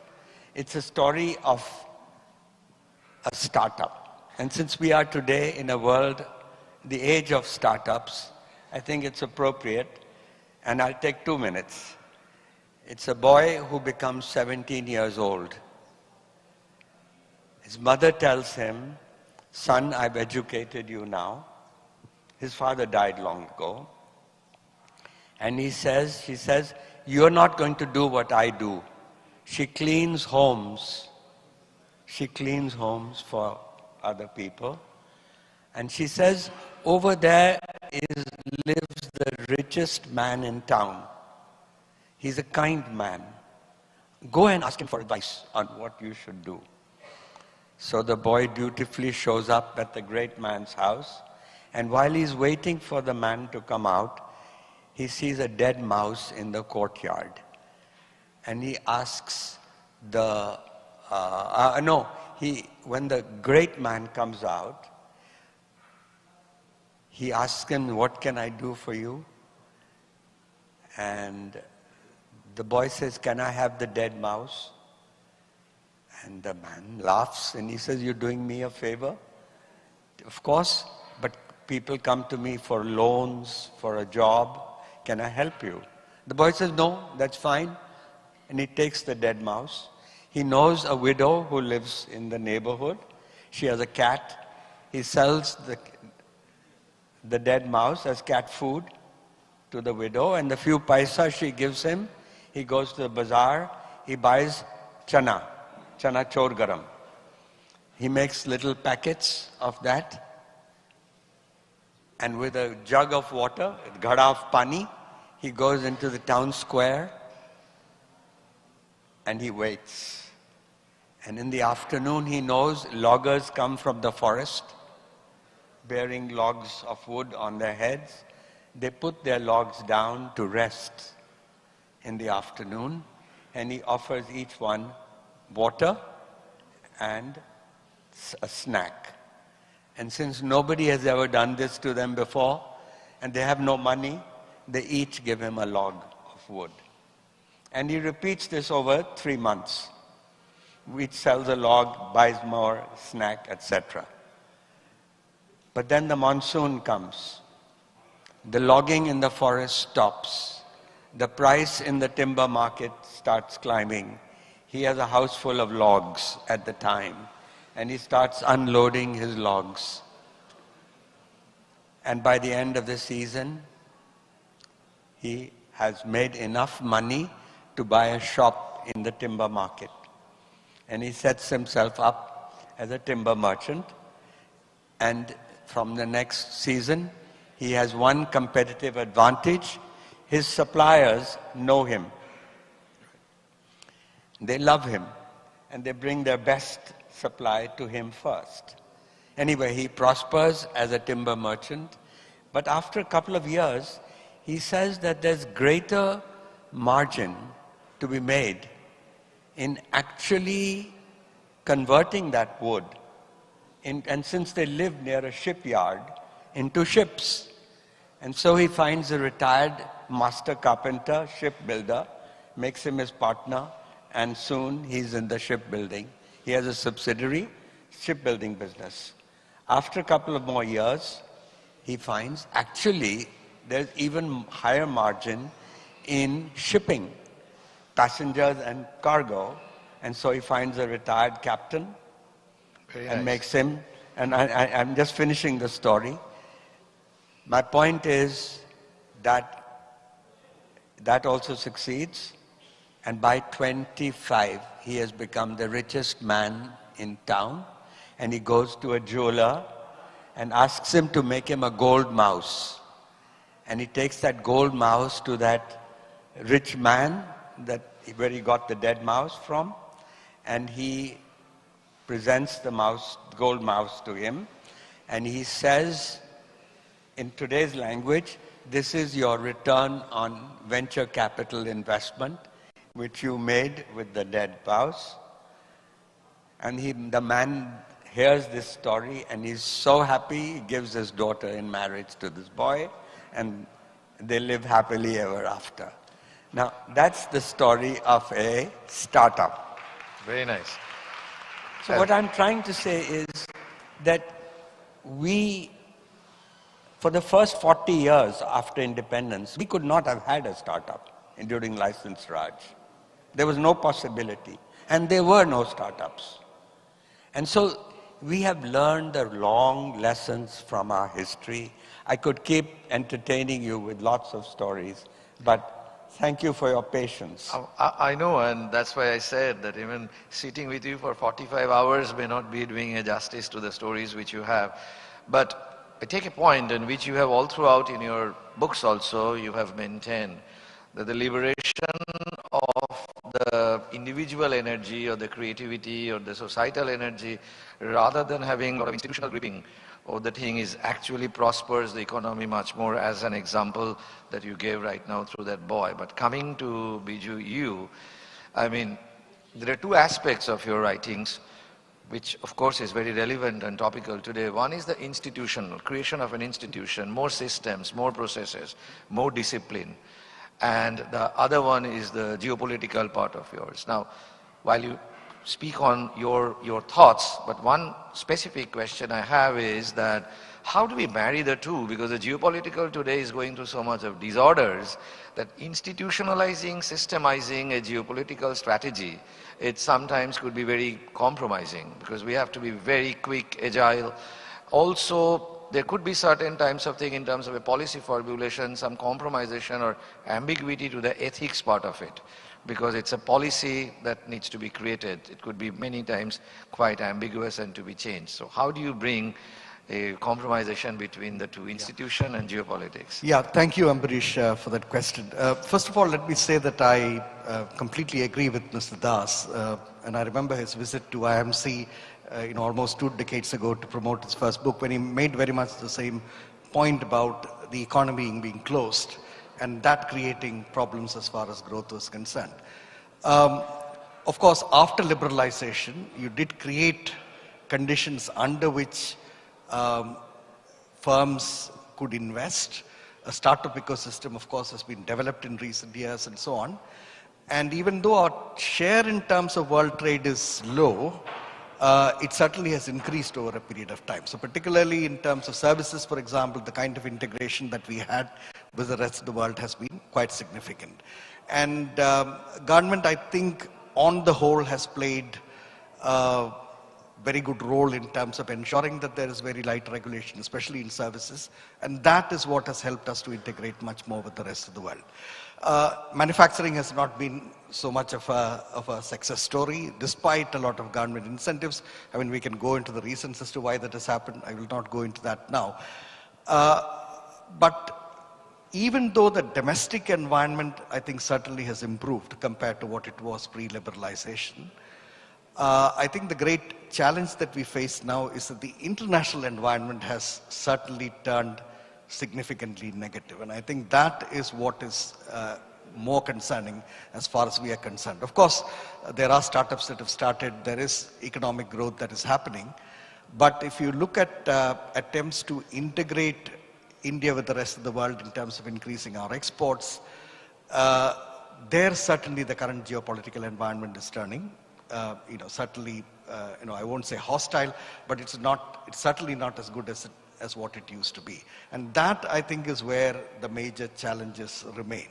It's a story of a startup. And since we are today in a world, the age of startups, I think it's appropriate, and I'll take 2 minutes. It's a boy who becomes 17 years old. His mother tells him, "Son, I've educated you now." His father died long ago. And she says, "You're not going to do what I do." She cleans homes. She cleans homes for other people. And she says, over there lives the richest man in town. He's a kind man. Go and ask him for advice on what you should do. So the boy dutifully shows up at the great man's house. And while he's waiting for the man to come out, he sees a dead mouse in the courtyard. And he asks when the great man comes out, he asks him, "What can I do for you?" And the boy says, "Can I have the dead mouse?" And the man laughs and he says, "You're doing me a favor?" "Of course, but people come to me for loans, for a job. Can I help you?" The boy says, "No, that's fine." And he takes the dead mouse. He knows a widow who lives in the neighborhood. She has a cat. He sells the dead mouse as cat food to the widow, and the few paisa she gives him, he goes to the bazaar, he buys chana chor garam. He makes little packets of that, and with a jug of water, a ghada of pani, he goes into the town square and he waits. And in the afternoon, he knows loggers come from the forest, bearing logs of wood on their heads. They put their logs down to rest in the afternoon, and he offers each one water and a snack. And since nobody has ever done this to them before, and they have no money, they each give him a log of wood. And he repeats this over 3 months. Each sells a log, buys more, snack, etc. But then the monsoon comes. The logging in the forest stops. The price in the timber market starts climbing. He has a house full of logs at the time, and he starts unloading his logs. And by the end of the season, he has made enough money to buy a shop in the timber market. And he sets himself up as a timber merchant. And from the next season, he has one competitive advantage. His suppliers know him. They love him. And they bring their best supply to him first. Anyway, he prospers as a timber merchant. But after a couple of years, he says that there's greater margin to be made in actually converting that wood, and since they live near a shipyard, into ships. And so he finds a retired master carpenter, shipbuilder, makes him his partner, and soon he's in the shipbuilding. He has a subsidiary, shipbuilding business. After a couple of more years, he finds actually there's even higher margin in shipping passengers and cargo. And so he finds a retired captain and makes him, and I'm just finishing the story. My point is that also succeeds. And by 25, he has become the richest man in town. And he goes to a jeweler and asks him to make him a gold mouse. And he takes that gold mouse to that rich man where he got the dead mouse from. And he presents the gold mouse to him. And he says, in today's language, this is your return on venture capital investment, which you made with the dead mouse. And the man hears this story and he's so happy, he gives his daughter in marriage to this boy, and they live happily ever after. Now, that's the story of a startup. Very nice. So what I'm trying to say is that we, for the first 40 years after independence, we could not have had a startup during License Raj. There was no possibility. And there were no startups. And so we have learned the long lessons from our history. I could keep entertaining you with lots of stories, but thank you for your patience. I know, and that's why I said that even sitting with you for 45 hours may not be doing a justice to the stories which you have. But I take a point in which you have all throughout in your books also, you have maintained that the liberation of the individual energy or the creativity or the societal energy, rather than having a lot of institutional gripping or the thing is actually prospers the economy much more, as an example that you gave right now through that boy. But coming to Biju, you, I mean, there are two aspects of your writings which of course is very relevant and topical today. One is the institutional, creation of an institution, more systems, more processes, more discipline. And the other one is the geopolitical part of yours. Now, while you speak on your thoughts, but one specific question I have is that how do we marry the two? Because the geopolitical today is going through so much of disorders that institutionalizing, systemizing a geopolitical strategy, it sometimes could be very compromising because we have to be very quick, agile. Also, there could be certain times of thing in terms of a policy formulation, some compromisation or ambiguity to the ethics part of it, because it's a policy that needs to be created. It could be many times quite ambiguous and to be changed. So how do you bring a compromisation between the two, institution and geopolitics? Yeah, thank you, Ambarish, for that question. First of all, let me say that I completely agree with Mr. Das, and I remember his visit to IMC almost 2 decades ago to promote his first book, when he made very much the same point about the economy being closed and that creating problems as far as growth was concerned. Of course, after liberalization, you did create conditions under which firms could invest. A startup ecosystem, of course, has been developed in recent years and so on. And even though our share in terms of world trade is low, it certainly has increased over a period of time. So particularly in terms of services, for example, the kind of integration that we had with the rest of the world has been quite significant. And government, I think, on the whole has played a very good role in terms of ensuring that there is very light regulation, especially in services. And that is what has helped us to integrate much more with the rest of the world. Manufacturing has not been so much of a success story, despite a lot of government incentives. I mean, we can go into the reasons as to why that has happened. I will not go into that now. But even though the domestic environment, I think, certainly has improved compared to what it was pre-liberalization, I think the great challenge that we face now is that the international environment has certainly turned significantly negative. And I think that is what is more concerning as far as we are concerned. Of course, there are startups that have started, there is economic growth that is happening. But if you look at attempts to integrate India with the rest of the world in terms of increasing our exports, there certainly the current geopolitical environment is turning. Certainly, I won't say hostile, but it's certainly not as good as what it used to be. And that, I think, is where the major challenges remain.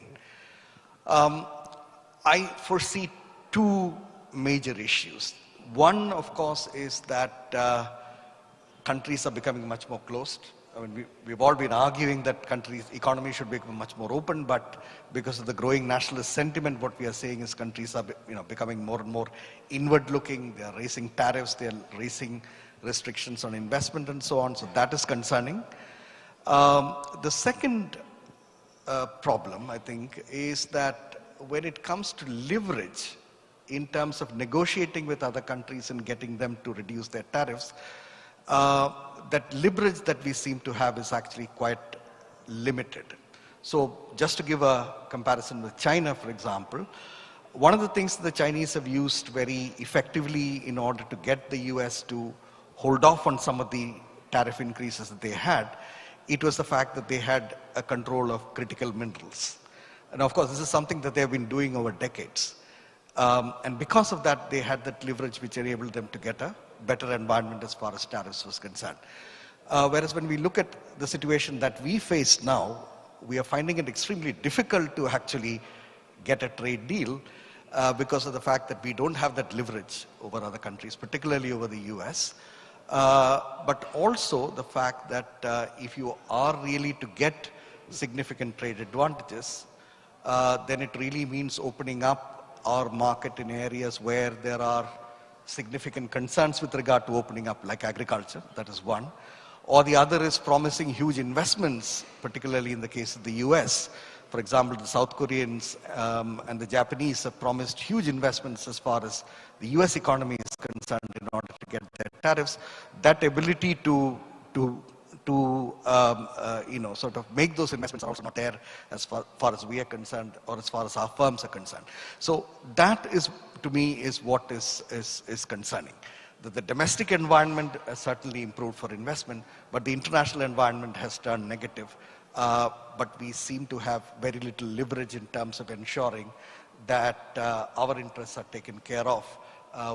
I foresee 2 major issues. One, of course, is that countries are becoming much more closed. I mean, we've all been arguing that economies should become much more open, but because of the growing nationalist sentiment, what we are saying is countries are becoming more and more inward-looking. They are raising tariffs, they are raising restrictions on investment and so on, so that is concerning. The second problem, I think, is that when it comes to leverage in terms of negotiating with other countries and getting them to reduce their tariffs, that leverage that we seem to have is actually quite limited. So just to give a comparison with China, for example, one of the things that the Chinese have used very effectively in order to get the US to hold off on some of the tariff increases that they had, it was the fact that they had a control of critical minerals. And of course, this is something that they've been doing over decades. And because of that, they had that leverage which enabled them to get a better environment as far as tariffs was concerned. Whereas when we look at the situation that we face now, we are finding it extremely difficult to actually get a trade deal because of the fact that we don't have that leverage over other countries, particularly over the US. But also the fact that if you are really to get significant trade advantages, then it really means opening up our market in areas where there are significant concerns with regard to opening up, like agriculture, that is one. Or the other is promising huge investments, particularly in the case of the US. For example, the South Koreans and the Japanese have promised huge investments as far as the US economy is concerned in order to get their tariffs. That ability to sort of make those investments are also not there as far as we are concerned or as far as our firms are concerned. So that is, to me, is what is concerning. That the domestic environment has certainly improved for investment, but the international environment has turned negative. But we seem to have very little leverage in terms of ensuring that our interests are taken care of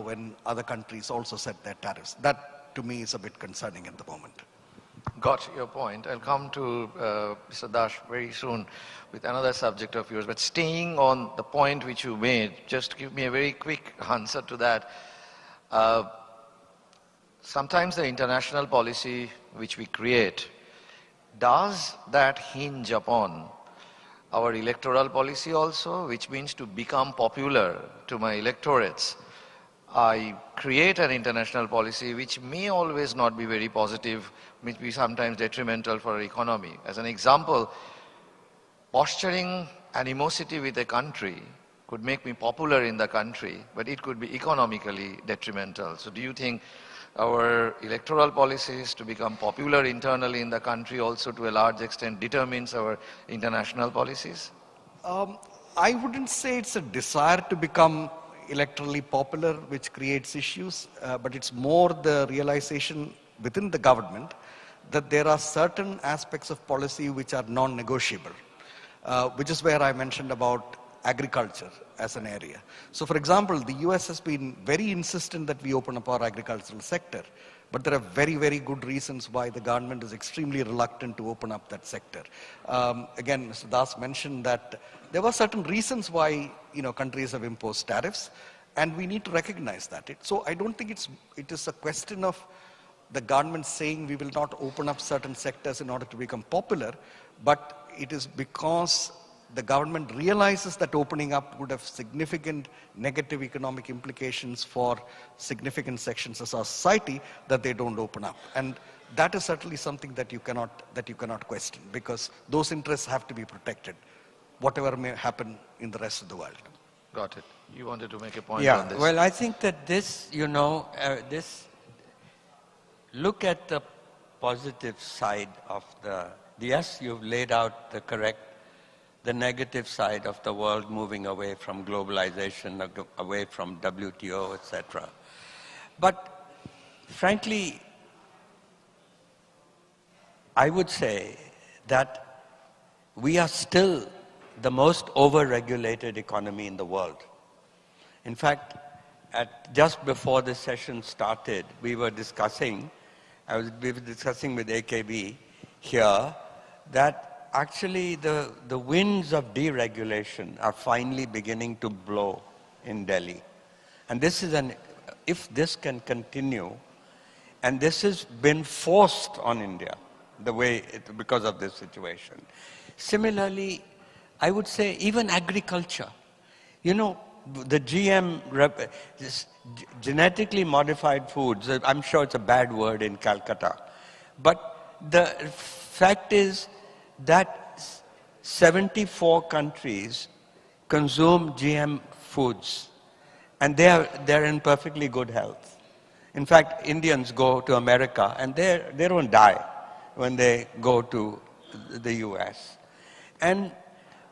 when other countries also set their tariffs. That, to me, is a bit concerning at the moment. Got your point. I'll come to Mr. Dash very soon with another subject of yours. But staying on the point which you made, just give me a very quick answer to that. Sometimes the international policy which we create, does that hinge upon our electoral policy also, which means to become popular to my electorates? I create an international policy which may always not be very positive, may be sometimes detrimental for our economy. As an example, posturing animosity with a country could make me popular in the country, but it could be economically detrimental. So do you think our electoral policies to become popular internally in the country also to a large extent determines our international policies? I wouldn't say it's a desire to become electorally popular which creates issues, but it's more the realization within the government that there are certain aspects of policy which are non-negotiable, which is where I mentioned about agriculture as an area. So for example, the US has been very insistent that we open up our agricultural sector, but there are very, very good reasons why the government is extremely reluctant to open up that sector. Again, Mr. Das mentioned that there were certain reasons why countries have imposed tariffs, and we need to recognize that. So I don't think it is a question of the government saying we will not open up certain sectors in order to become popular, but it is because the government realizes that opening up would have significant negative economic implications for significant sections of our society that they don't open up. And that is certainly something that you cannot question, because those interests have to be protected, whatever may happen in the rest of the world. Got it. You wanted to make a point on this. Well, I think that this, look at the positive side of yes, you've laid out the negative side of the world moving away from globalization, away from WTO, etc. But frankly, I would say that we are still the most over-regulated economy in the world. In fact, just before this session started, we were discussing with AKB here that actually the winds of deregulation are finally beginning to blow in Delhi. And this is if this can continue, and this has been forced on India, because of this situation. Similarly, I would say even agriculture. The genetically modified foods, I'm sure it's a bad word in Calcutta, but the fact is that 74 countries consume GM foods, and they're in perfectly good health. In fact, Indians go to America and they don't die when they go to the US. And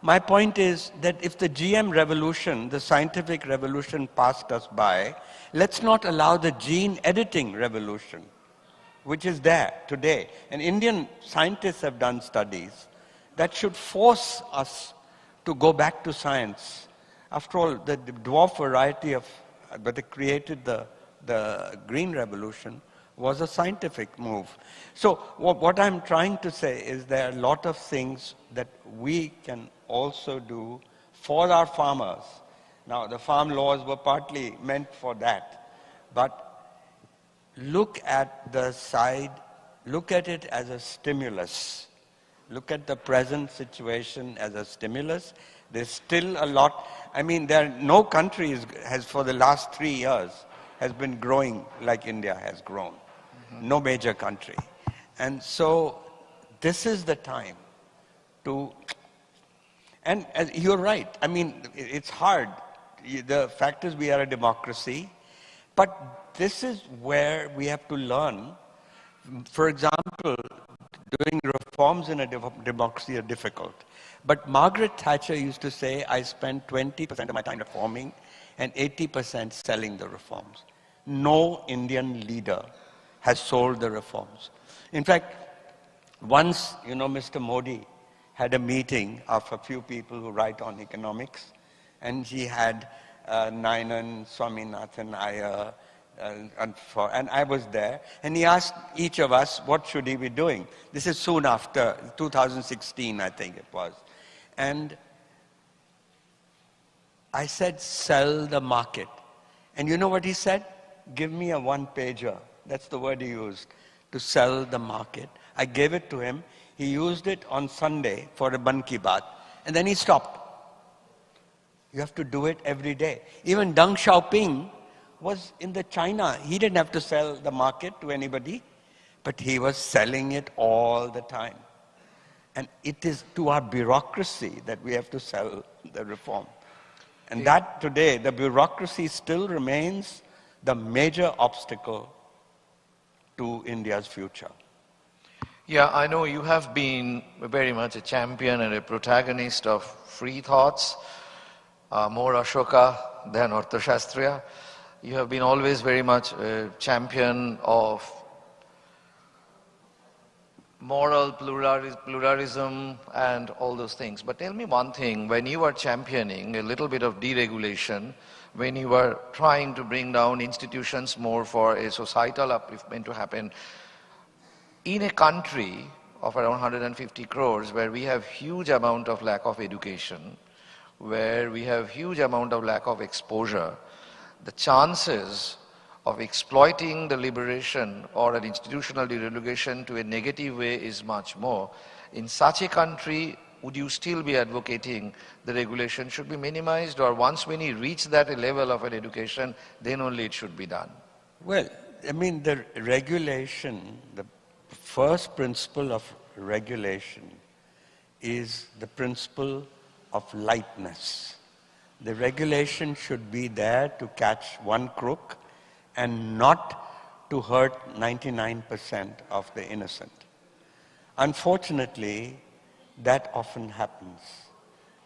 my point is that if the GM revolution, the scientific revolution passed us by, let's not allow the gene editing revolution which is there today. And Indian scientists have done studies that should force us to go back to science. After all, the dwarf variety of, that created the Green Revolution was a scientific move. So what I'm trying to say is there are a lot of things that we can also do for our farmers. Now, the farm laws were partly meant for that. But look at the side, look at it as a stimulus. Look at the present situation as a stimulus. There's still a lot. I mean, no country has for the last 3 years has been growing like India has grown. No major country. And so this is the time to, and you're right, I mean, it's hard. The fact is we are a democracy, but this is where we have to learn. For example, doing reforms in a democracy are difficult. But Margaret Thatcher used to say, I spend 20% of my time reforming and 80% selling the reforms. No Indian leader has sold the reforms. In fact, once, Mr. Modi had a meeting of a few people who write on economics, and he had Nainan, Swaminathan, Iyer, and I was there, and he asked each of us, what should he be doing? This is soon after, 2016, I think it was. And I said, sell the market. And you know what he said? Give me a one-pager. That's the word he used, to sell the market. I gave it to him. He used it on Sunday for a Ban Ki Baat, and then he stopped. You have to do it every day. Even Deng Xiaoping was in the China. He didn't have to sell the market to anybody, but he was selling it all the time. And it is to our bureaucracy that we have to sell the reform. And that today, the bureaucracy still remains the major obstacle to India's future. Yeah, I know you have been very much a champion and a protagonist of free thoughts, more Ashoka than Arthashastriya. You have been always very much a champion of moral pluralism and all those things. But tell me one thing, when you are championing a little bit of deregulation, when you are trying to bring down institutions more for a societal upliftment to happen, in a country of around 150 crores where we have huge amount of lack of education, where we have huge amount of lack of exposure, the chances of exploiting the liberation or an institutional deregulation to a negative way is much more. In such a country, would you still be advocating the regulation should be minimized, or once when you reach that level of an education, then only it should be done? Well, I mean, the regulation, the first principle of regulation is the principle of lightness. The regulation should be there to catch one crook and not to hurt 99% of the innocent. Unfortunately, that often happens.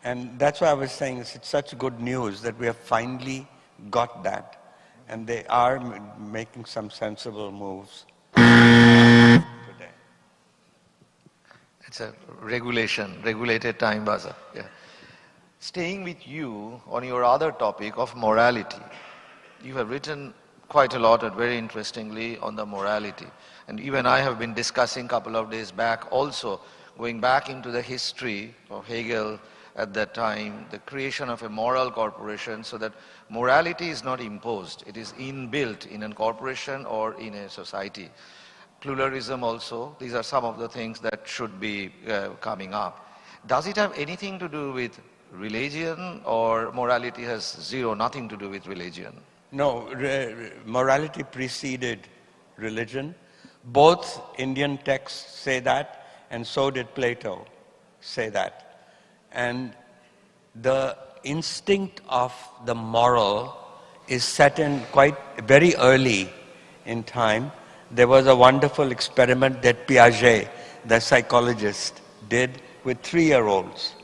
And that's why I was saying it's such good news that we have finally got that. And they are making some sensible moves today. It's a regulated time buzzer. Yeah. Staying with you on your other topic of morality, you have written quite a lot and very interestingly on the morality. And even I have been discussing a couple of days back also, going back into the history of Hegel at that time, the creation of a moral corporation so that morality is not imposed, it is inbuilt in a corporation or in a society. Pluralism also, these are some of the things that should be coming up. Does it have anything to do with religion, or morality has nothing to do with religion? No, morality preceded religion. Both Indian texts say that, and so did Plato say that. And the instinct of the moral is set in quite very early in time. There was a wonderful experiment that Piaget, the psychologist, did with 3-year-olds.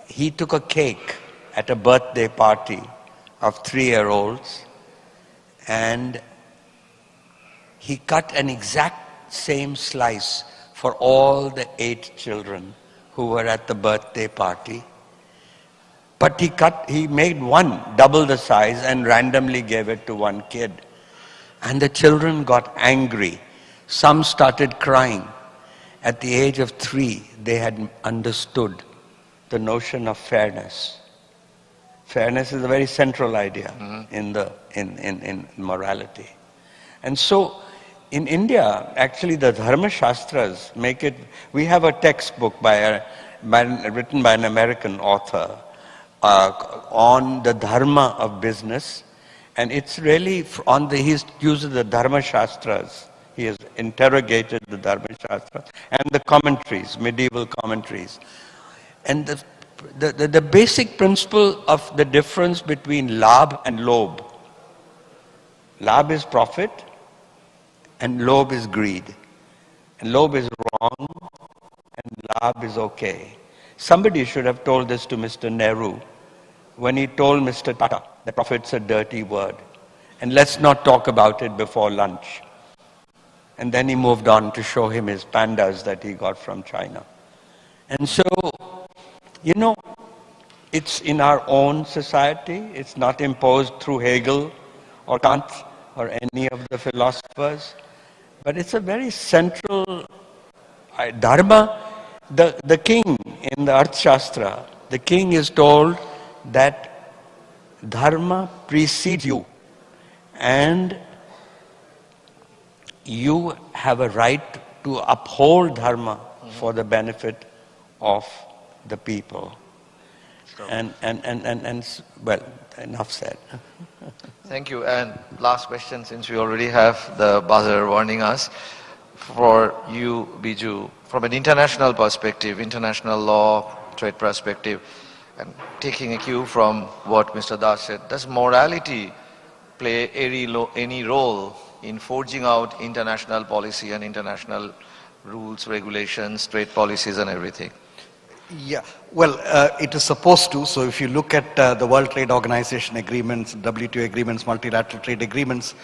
He took a cake at a birthday party of 3-year-olds, and he cut an exact same slice for all the 8 children who were at the birthday party. But he made one double the size and randomly gave it to one kid. And the children got angry. Some started crying. At the age of 3, they had understood the notion of fairness. Fairness is a very central idea in morality. And so in India, actually the Dharma Shastras make it, we have a textbook written by an American author on the Dharma of business. And it's really he uses the Dharma Shastras. He has interrogated the Dharma Shastras and the commentaries, medieval commentaries. And the basic principle of the difference between labh and lobh. Labh is profit and lobh is greed. And lobh is wrong and labh is okay. Somebody should have told this to Mr. Nehru when he told Mr. Tata that profit's a dirty word. And let's not talk about it before lunch. And then he moved on to show him his pandas that he got from China. And so, you know, it's in our own society. It's not imposed through Hegel or Kant or any of the philosophers. But it's a very central dharma. The king in the Arthashastra, the king is told that dharma precedes you. And you have a right to uphold dharma for the benefit of the people. Sure. And well, enough said. Thank you. And last question, since we already have the buzzer warning us. For you, Biju, from an international perspective, international law, trade perspective, and taking a cue from what Mr. Das said, does morality play any role in forging out international policy and international rules, regulations, trade policies and everything? Yeah, well, it is supposed to. So if you look at the World Trade Organization agreements, WTO agreements, multilateral trade agreements,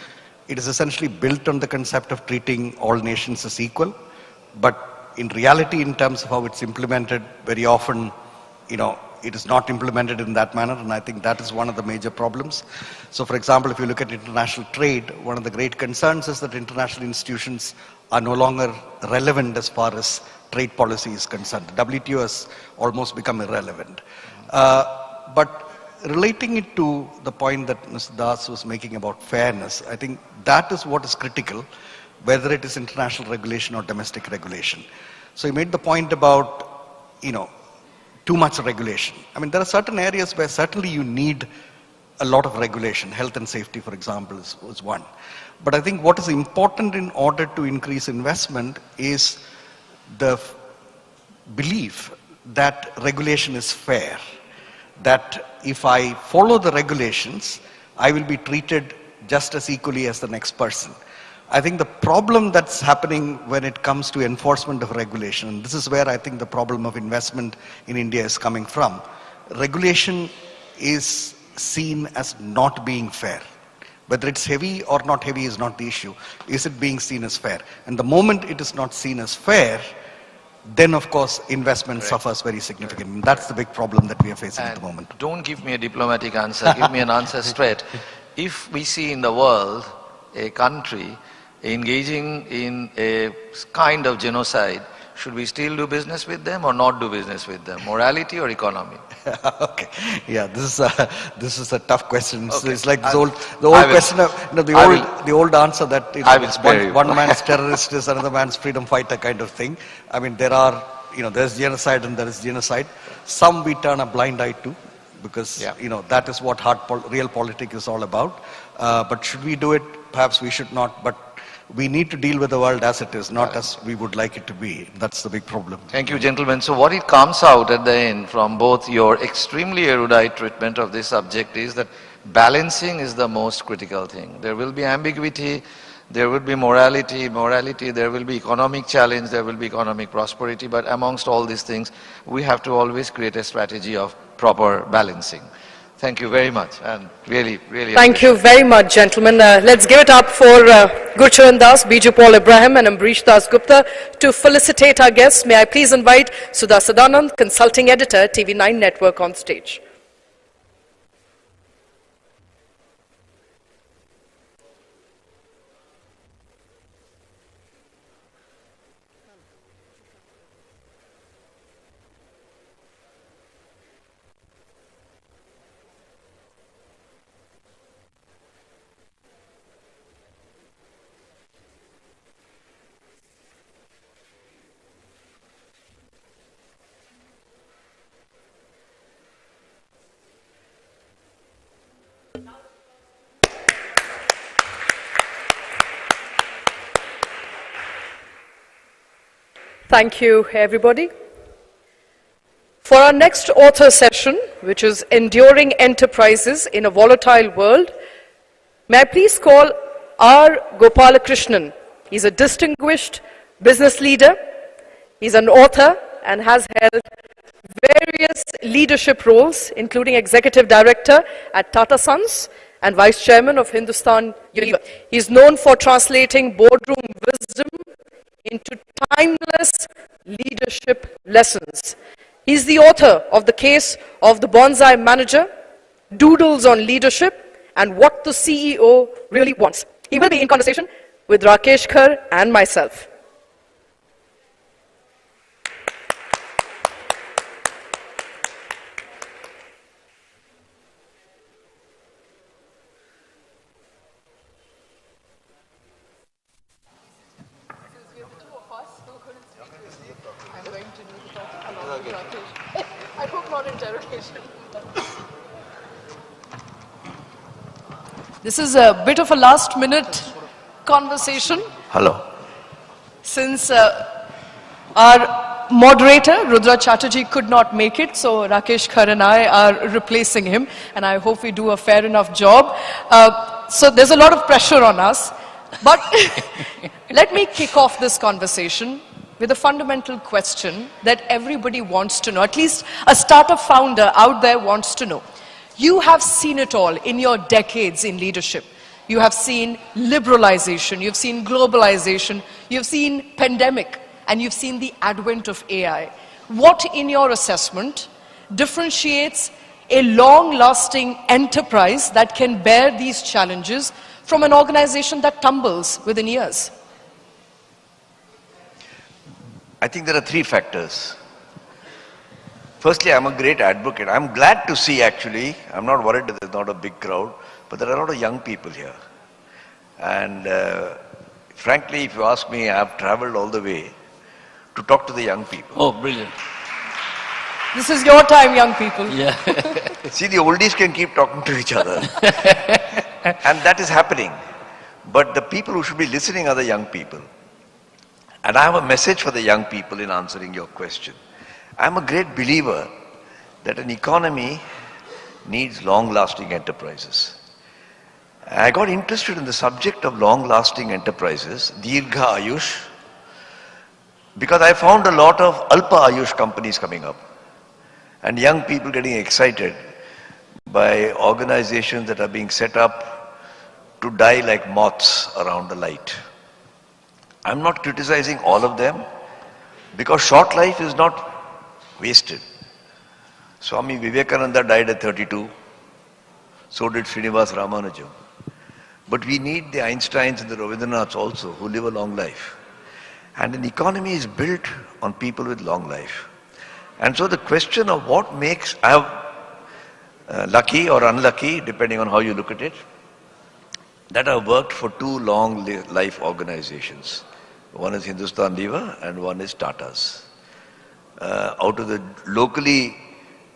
it is essentially built on the concept of treating all nations as equal. But in reality, in terms of how it's implemented, very often, you know, it is not implemented in that manner, and I think that is one of the major problems. So for example, if you look at international trade, one of the great concerns is that international institutions are no longer relevant as far as trade policy is concerned. The WTO has almost become irrelevant. But relating it to the point that Mr. Das was making about fairness, I think that is what is critical, whether it is international regulation or domestic regulation. So he made the point about, you know, too much regulation. I mean, there are certain areas where certainly you need a lot of regulation. Health and safety, for example, is one. But I think what is important in order to increase investment is the belief that regulation is fair. That if I follow the regulations, I will be treated just as equally as the next person. I think the problem that's happening when it comes to enforcement of regulation, and this is where I think the problem of investment in India is coming from, regulation is seen as not being fair. Whether it's heavy or not heavy is not the issue. Is it being seen as fair? And the moment it is not seen as fair, then of course investment suffers very significantly. And that's the big problem that we are facing at the moment. Don't give me a diplomatic answer, give me an answer straight. If we see in the world a country engaging in a kind of genocide, should we still do business with them or not do business with them? Morality or economy? Okay, yeah, this is a tough question. Okay. It's like the old question of, you know, the old answer that, you know, one man's terrorist is another man's freedom fighter kind of thing. I mean, there are, you know, there's genocide and there is genocide. Some we turn a blind eye to because, you know, that is what real politics is all about. But should we do it? Perhaps we should not. But we need to deal with the world as it is, not as we would like it to be. That's the big problem. Thank you, gentlemen. So what it comes out at the end from both your extremely erudite treatment of this subject is that balancing is the most critical thing. There will be ambiguity, there will be morality, there will be economic challenge, there will be economic prosperity, but amongst all these things, we have to always create a strategy of proper balancing. Thank you very much, and really, really Thank you appreciate it. very much, gentlemen. Let's give it up for Gurcharan Das, Biju Paul Ibrahim, and Ambrish Das Gupta to felicitate our guests. May I please invite Sudha Sadanand, Consulting Editor, TV9 Network, on stage. Thank you, everybody. For our next author session, which is Enduring Enterprises in a Volatile World, may I please call R. Gopalakrishnan. He's a distinguished business leader. He's an author and has held various leadership roles, including Executive Director at Tata Sons and Vice Chairman of Hindustan Unilever. He's known for translating boardroom wisdom into timeless leadership lessons. He's the author of The Case of the Bonsai Manager, Doodles on Leadership, and What the CEO Really Wants. He will be in conversation with Rakesh Khar and myself. I hope not interrogation. This is a bit of a last-minute conversation. Hello. Since our moderator, Rudra Chatterjee, could not make it, so Rakesh Khar and I are replacing him, and I hope we do a fair enough job. So there's a lot of pressure on us, but let me kick off this conversation with a fundamental question that everybody wants to know, at least a startup founder out there wants to know. You have seen it all in your decades in leadership. You have seen liberalization, you've seen globalization, you've seen pandemic, and you've seen the advent of AI. What, in your assessment, differentiates a long-lasting enterprise that can bear these challenges from an organization that tumbles within years? I think there are three factors. Firstly, I'm a great advocate. I'm glad to see, actually, I'm not worried that there's not a big crowd, but there are a lot of young people here. And frankly, if you ask me, I've traveled all the way to talk to the young people. Oh, brilliant. This is your time, young people. Yeah. See, the oldies can keep talking to each other. And that is happening. But the people who should be listening are the young people. And I have a message for the young people in answering your question. I'm a great believer that an economy needs long-lasting enterprises. I got interested in the subject of long-lasting enterprises, Dirgha Ayush, because I found a lot of Alpa Ayush companies coming up and young people getting excited by organizations that are being set up to die like moths around the light. I'm not criticizing all of them because short life is not wasted. Swami Vivekananda died at 32. So did Srinivas Ramanujam. But we need the Einsteins and the Rabindranaths also who live a long life. And an economy is built on people with long life. And so the question of what makes, I have lucky or unlucky, depending on how you look at it, that I've worked for two long life organizations. One is Hindustan Lever and one is Tata's. Out of the locally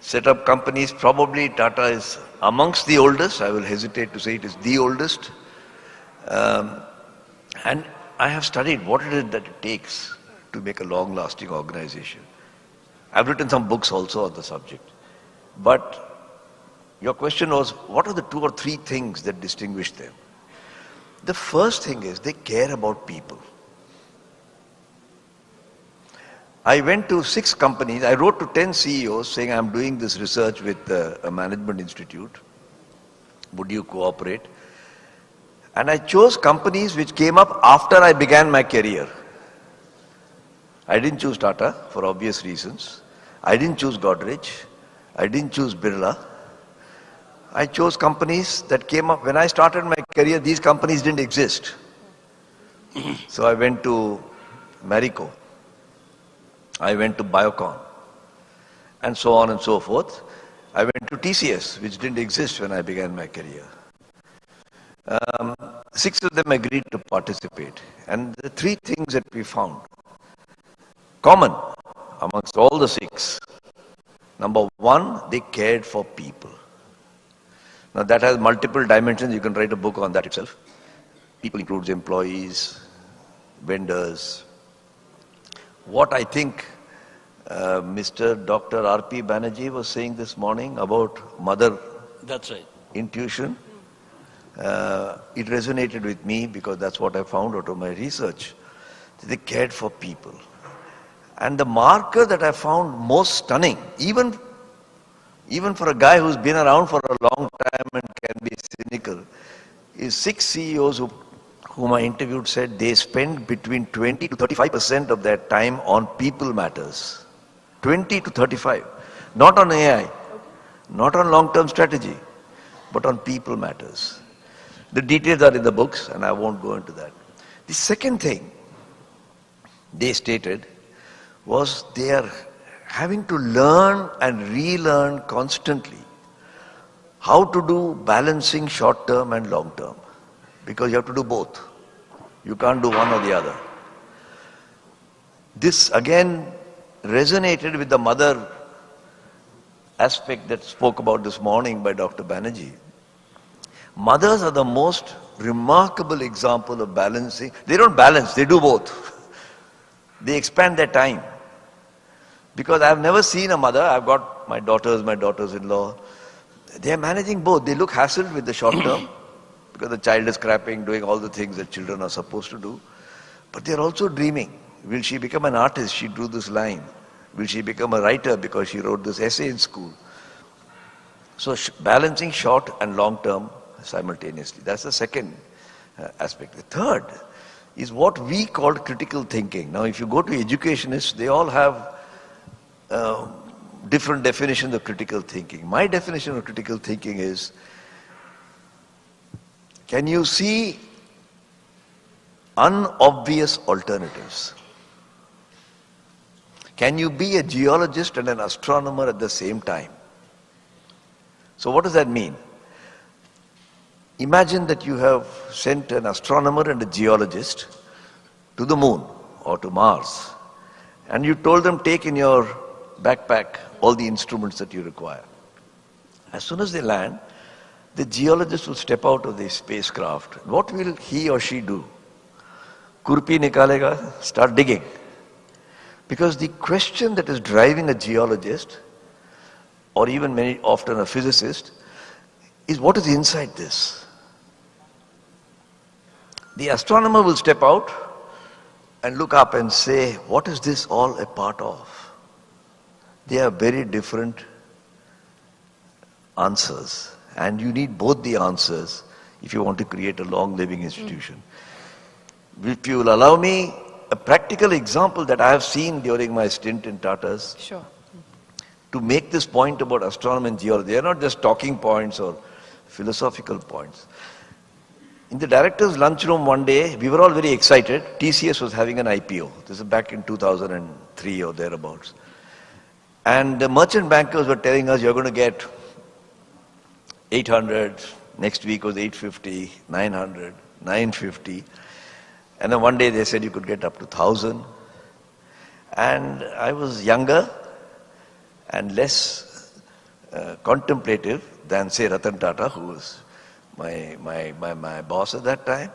set up companies, probably Tata is amongst the oldest. I will hesitate to say it is the oldest. And I have studied what it is that it takes to make a long-lasting organization. I've written some books also on the subject. But your question was, what are the 2 or 3 things that distinguish them? The first thing is they care about people. I went to 6 companies. I wrote to 10 CEOs saying, I'm doing this research with a management institute. Would you cooperate? And I chose companies which came up after I began my career. I didn't choose Tata for obvious reasons. I didn't choose Godrej. I didn't choose Birla. I chose companies that came up. When I started my career, these companies didn't exist. So I went to Marico. I went to Biocon. And so on and so forth. I went to TCS, which didn't exist when I began my career. 6 of them agreed to participate. And the 3 things that we found common amongst all the 6. Number 1, they cared for people. Now that has multiple dimensions. You can write a book on that itself. People includes employees, vendors. What I think Mr. Dr. R.P. Banerjee was saying this morning about mother That's right. intuition, it resonated with me because that's what I found out of my research. They cared for people. And the marker that I found most stunning, even for a guy who's been around for a long time and can be cynical, is 6 CEOs whom I interviewed said they spend between 20 to 35% of their time on people matters. 20 to 35. Not on AI, not on long-term strategy, but on people matters. The details are in the books and I won't go into that. The second thing they stated was they are having to learn and relearn constantly how to do balancing short-term and long-term. Because you have to do both. You can't do one or the other. This again resonated with the mother aspect that spoke about this morning by Dr. Banerjee. Mothers are the most remarkable example of balancing. They don't balance, they do both. They expand their time. Because I've never seen a mother, I've got my daughters-in-law, they're managing both. They look hassled with the short term, because the child is crapping, doing all the things that children are supposed to do. But they're also dreaming. Will she become an artist? She drew this line. Will she become a writer because she wrote this essay in school? So balancing short and long term simultaneously. That's the second aspect. The third is what we call critical thinking. Now, if you go to educationists, they all have different definitions of critical thinking. My definition of critical thinking is, can you see unobvious alternatives? Can you be a geologist and an astronomer at the same time? So what does that mean? Imagine that you have sent an astronomer and a geologist to the moon or to Mars, and you told them, take in your backpack all the instruments that you require. As soon as they land, the geologist will step out of the spacecraft. What will he or she do? Kurpi nikalega, start digging. Because the question that is driving a geologist, or even often a physicist, is what is inside this? The astronomer will step out and look up and say, what is this all a part of? They are very different answers. And you need both the answers if you want to create a long-living institution. If you will allow me a practical example that I have seen during my stint in Tata's, Sure. to make this point about astronomy and geology. They are not just talking points or philosophical points. In the director's lunchroom one day, we were all very excited. TCS was having an IPO. This is back in 2003 or thereabouts. And the merchant bankers were telling us, you're going to get 800, next week was 850, 900, 950. And then one day they said you could get up to 1,000. And I was younger and less contemplative than, say, Ratan Tata, who was my boss at that time.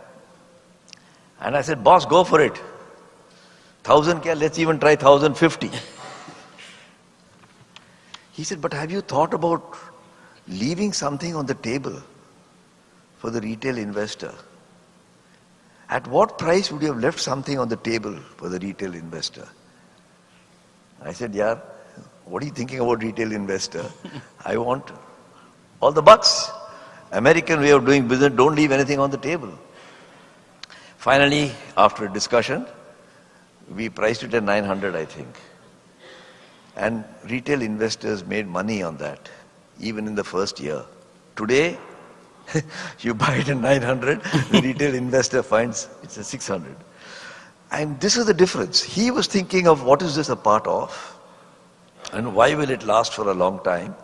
And I said, boss, go for it. 1,000 kya, let's even try 1,050. He said, but have you thought about leaving something on the table for the retail investor? At what price would you have left something on the table for the retail investor? I said, yeah, what are you thinking about retail investor? I want all the bucks. American way of doing business, don't leave anything on the table. Finally, after a discussion, we priced it at 900, I think. And retail investors made money on that, even in the first year. Today, you buy it at 900, the retail investor finds it's at 600. And this is the difference. He was thinking of what is this a part of? And why will it last for a long time?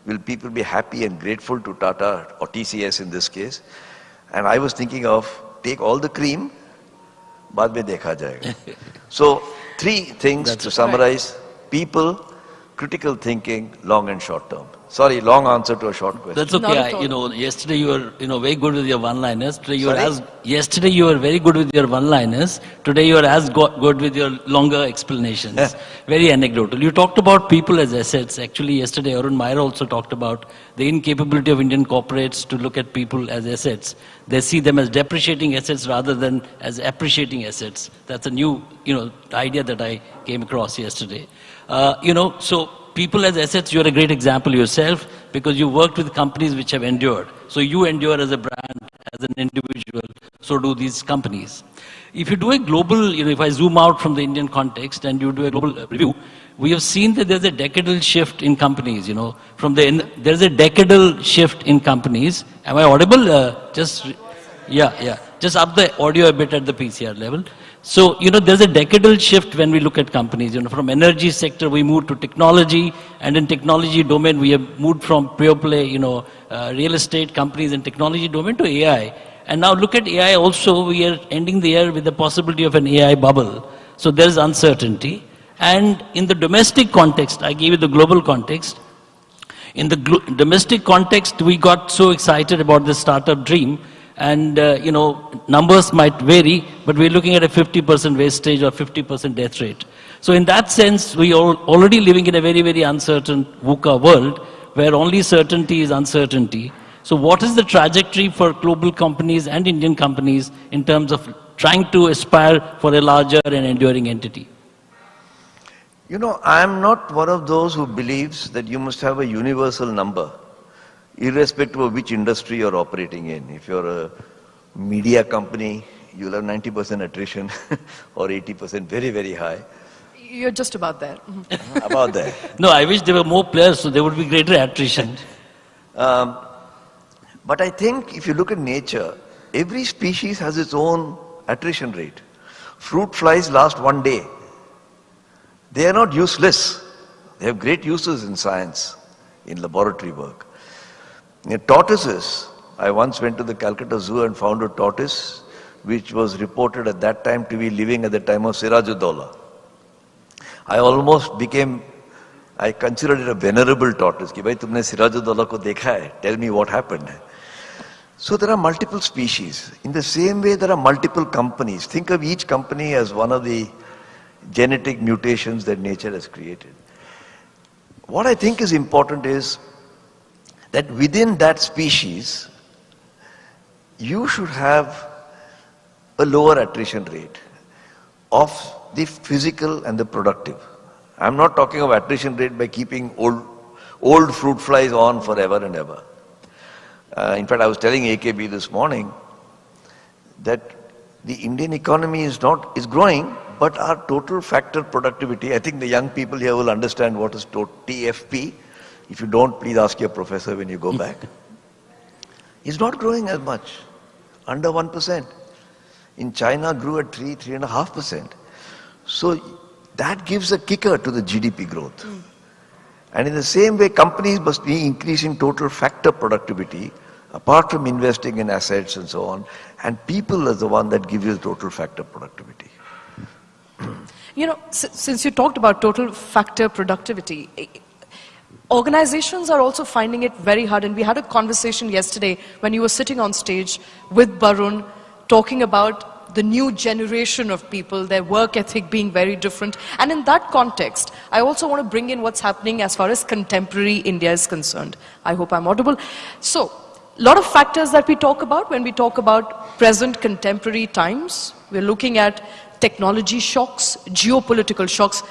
Will people be happy and grateful to Tata or TCS in this case? And I was thinking of take all the cream, baad mein dekha jayega. So 3 things to summarize. People, critical thinking, long and short term. Sorry, long answer to a short question. That's okay. Yesterday you were, very good with your one-liners. Today you were yesterday you were very good with your one-liners. Today you are as good with your longer explanations. Very anecdotal. You talked about people as assets. Actually, yesterday Arun Mayer also talked about the incapability of Indian corporates to look at people as assets. They see them as depreciating assets rather than as appreciating assets. That's a new, idea that I came across yesterday. So people as assets, you're a great example yourself because you worked with companies which have endured. So you endure as a brand, as an individual, so do these companies. If you do a global, if I zoom out from the Indian context and you do a global review, we have seen that there's a decadal shift in companies, there's a decadal shift in companies. Am I audible? Just up the audio a bit at the PCR level. So, there's a decadal shift when we look at companies. From energy sector, we moved to technology, and in technology domain, we have moved from pure play, real estate companies and technology domain to AI. And now look at AI also, we are ending the year with the possibility of an AI bubble. So there's uncertainty. And in the domestic context, I gave you the global context. In the domestic context, we got so excited about the startup dream. And, numbers might vary, but we're looking at a 50% wastage or 50% death rate. So in that sense, we are already living in a very, very uncertain VUCA world where only certainty is uncertainty. So what is the trajectory for global companies and Indian companies in terms of trying to aspire for a larger and enduring entity? I'm not one of those who believes that you must have a universal number, irrespective of which industry you're operating in. If you're a media company, you'll have 90% attrition or 80%, very, very high. You're just about there. About there. No, I wish there were more players, so there would be greater attrition. But I think if you look at nature, every species has its own attrition rate. Fruit flies last 1 day. They are not useless. They have great uses in science, in laboratory work. Tortoises, I once went to the Calcutta Zoo and found a tortoise which was reported at that time to be living at the time of Siraj-ud-Dawla. I considered it a venerable tortoise. Ki bhai, tumne Siraj-ud-Dawla ko dekha hai. Tell me what happened. So there are multiple species. In the same way, there are multiple companies. Think of each company as one of the genetic mutations that nature has created. What I think is important is that within that species, you should have a lower attrition rate of the physical and the productive. I'm not talking of attrition rate by keeping old fruit flies on forever and ever. In fact, I was telling AKB this morning that the Indian economy is growing, but our total factor productivity, I think the young people here will understand what is TFP. If you don't, please ask your professor when you go back. Is not growing as much, under 1%. In China, grew at 3.5%. So that gives a kicker to the GDP growth. And in the same way, companies must be increasing total factor productivity, apart from investing in assets and so on. And people is the one that gives you the total factor productivity. Since you talked about total factor productivity, organizations are also finding it very hard. And we had a conversation yesterday when you were sitting on stage with Barun, talking about the new generation of people, their work ethic being very different. And in that context, I also want to bring in what's happening as far as contemporary India is concerned. I hope I'm audible. So, a lot of factors that we talk about when we talk about present contemporary times. We're looking at technology shocks, geopolitical shocks.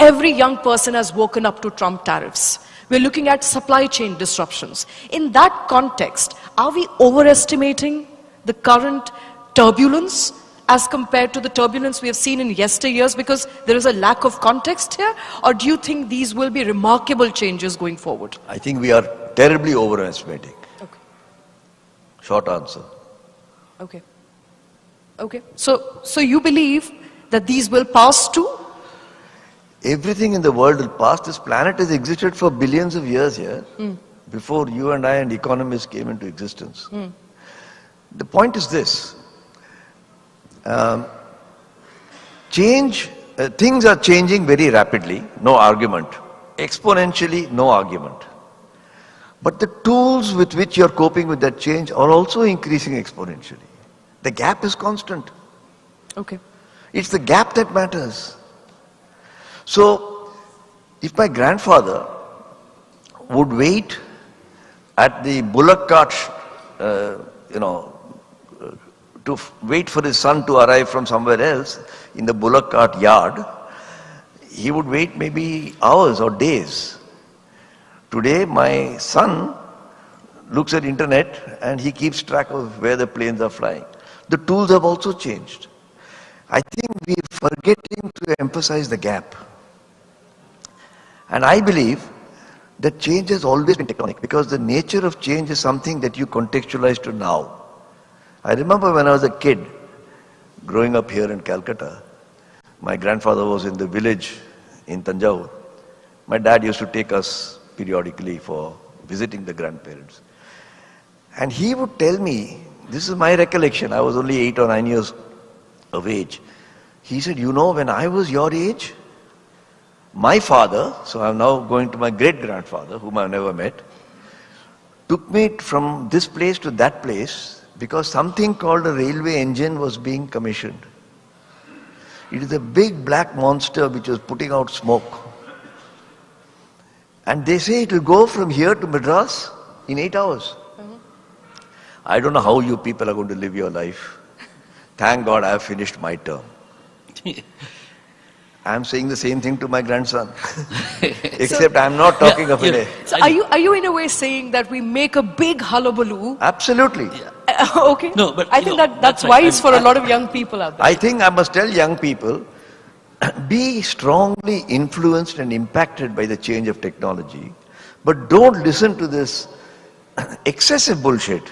Every young person has woken up to Trump tariffs. We're looking at supply chain disruptions. In that context, are we overestimating the current turbulence as compared to the turbulence we have seen in yesteryears because there is a lack of context here? Or do you think these will be remarkable changes going forward? I think we are terribly overestimating. Okay. Short answer. Okay. Okay. So you believe that these will pass too? Everything in the world will pass. This planet has existed for billions of years here, before you and I and economists came into existence. The point is this. Things are changing very rapidly, no argument. Exponentially, no argument. But the tools with which you're coping with that change are also increasing exponentially. The gap is constant. Okay. It's the gap that matters. So, if my grandfather would wait at the bullock cart, to wait for his son to arrive from somewhere else in the bullock cart yard, he would wait maybe hours or days. Today, my son looks at internet and he keeps track of where the planes are flying. The tools have also changed. I think we're forgetting to emphasize the gap. And I believe that change has always been tectonic because the nature of change is something that you contextualize to now. I remember when I was a kid, growing up here in Calcutta, my grandfather was in the village in Tanjore. My dad used to take us periodically for visiting the grandparents. And he would tell me, this is my recollection, I was only 8 or 9 years of age. He said, you know, when I was your age, my father, so I'm now going to my great-grandfather, whom I've never met, took me from this place to that place because something called a railway engine was being commissioned. It is a big black monster which was putting out smoke. And they say it will go from here to Madras in 8 hours. I don't know how you people are going to live your life. Thank God I have finished my term. I'm saying the same thing to my grandson. Except I'm not talking of it. So are you in a way saying that we make a big hullabaloo? Absolutely. Okay. No, but I think that's wise for a lot of young people out there. I think I must tell young people, be strongly influenced and impacted by the change of technology, but don't listen to this excessive bullshit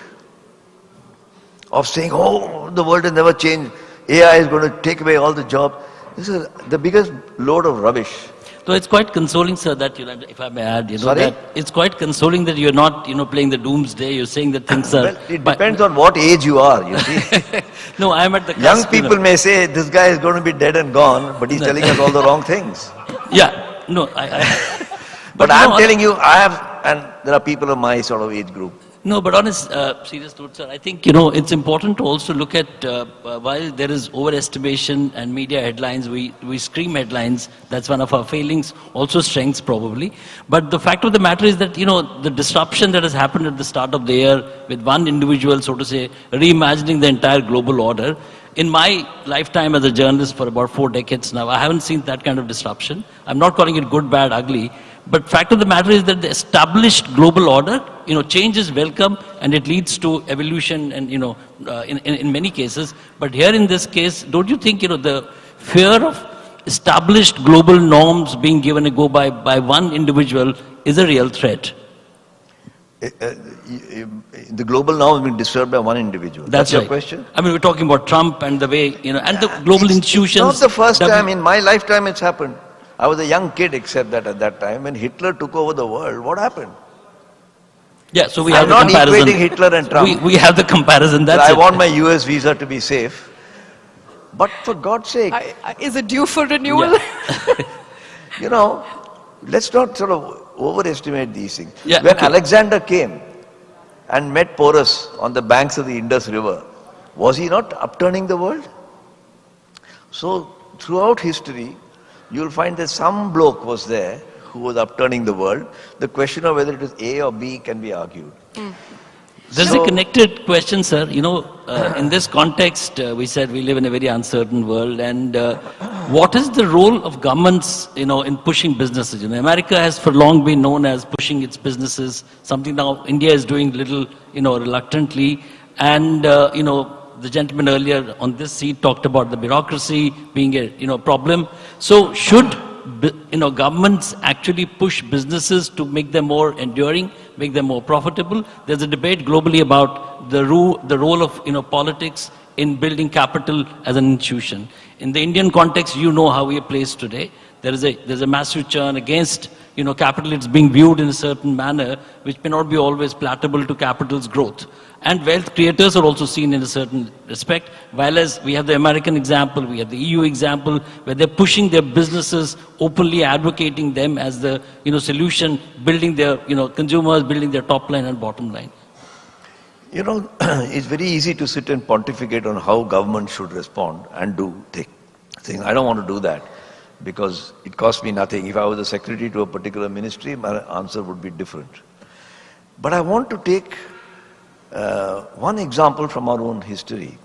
of saying, oh, the world has never changed, AI is going to take away all the jobs. This is the biggest load of rubbish. So it's quite consoling, sir, that, if I may add, Sorry? that it's quite consoling that you're not, playing the doomsday. You're saying that things are... Well, it depends on what age you are, you see. No, I'm at the cusp, Young people may say, this guy is going to be dead and gone, but he's telling us all the wrong things. Yeah, no, but I'm telling you, I have, and there are people of my sort of age group. No, but on a serious note, sir, I think, it's important to also look at, while there is overestimation and media headlines, we scream headlines, that's one of our failings, also strengths probably. But the fact of the matter is that, the disruption that has happened at the start of the year with one individual, so to say, reimagining the entire global order, in my lifetime as a journalist for about 4 decades now, I haven't seen that kind of disruption. I'm not calling it good, bad, ugly. But fact of the matter is that the established global order, change is welcome and it leads to evolution and, in many cases. But here in this case, don't you think, the fear of established global norms being given a go by one individual is a real threat? The global norm has been disturbed by one individual. That's your right. question? I mean, we're talking about Trump and the way, and the global institutions. It's not the first time in my lifetime it's happened. I was a young kid, except that at that time, when Hitler took over the world, what happened? Yeah, so we have the I'm not comparison. equating Hitler and Trump. We have the comparison, that's I it. want my US visa to be safe. But for God's sake... Is it due for renewal? Yeah. Let's not sort of overestimate these things. Yeah, when Alexander came and met Porus on the banks of the Indus River, was he not upturning the world? So, throughout history, you'll find that some bloke was there who was upturning the world. The question of whether it is A or B can be argued. There's a connected question, sir. In this context, we said we live in a very uncertain world, and what is the role of governments, in pushing businesses? America has for long been known as pushing its businesses, something now India is doing little, reluctantly. And, the gentleman earlier on this seat talked about the bureaucracy being a, problem. So should, governments actually push businesses to make them more enduring, make them more profitable? There's a debate globally about the role of, politics in building capital as an institution. In the Indian context, how we are placed today. There's a massive churn against, capital. It's being viewed in a certain manner, which may not be always palatable to capital's growth. And wealth creators are also seen in a certain respect, while as we have the American example, we have the EU example, where they're pushing their businesses, openly advocating them as the, solution, building their, consumers, building their top line and bottom line. It's very easy to sit and pontificate on how government should respond and do things. I don't want to do that because it costs me nothing. If I was a secretary to a particular ministry, my answer would be different. But I want to take one example from our own history.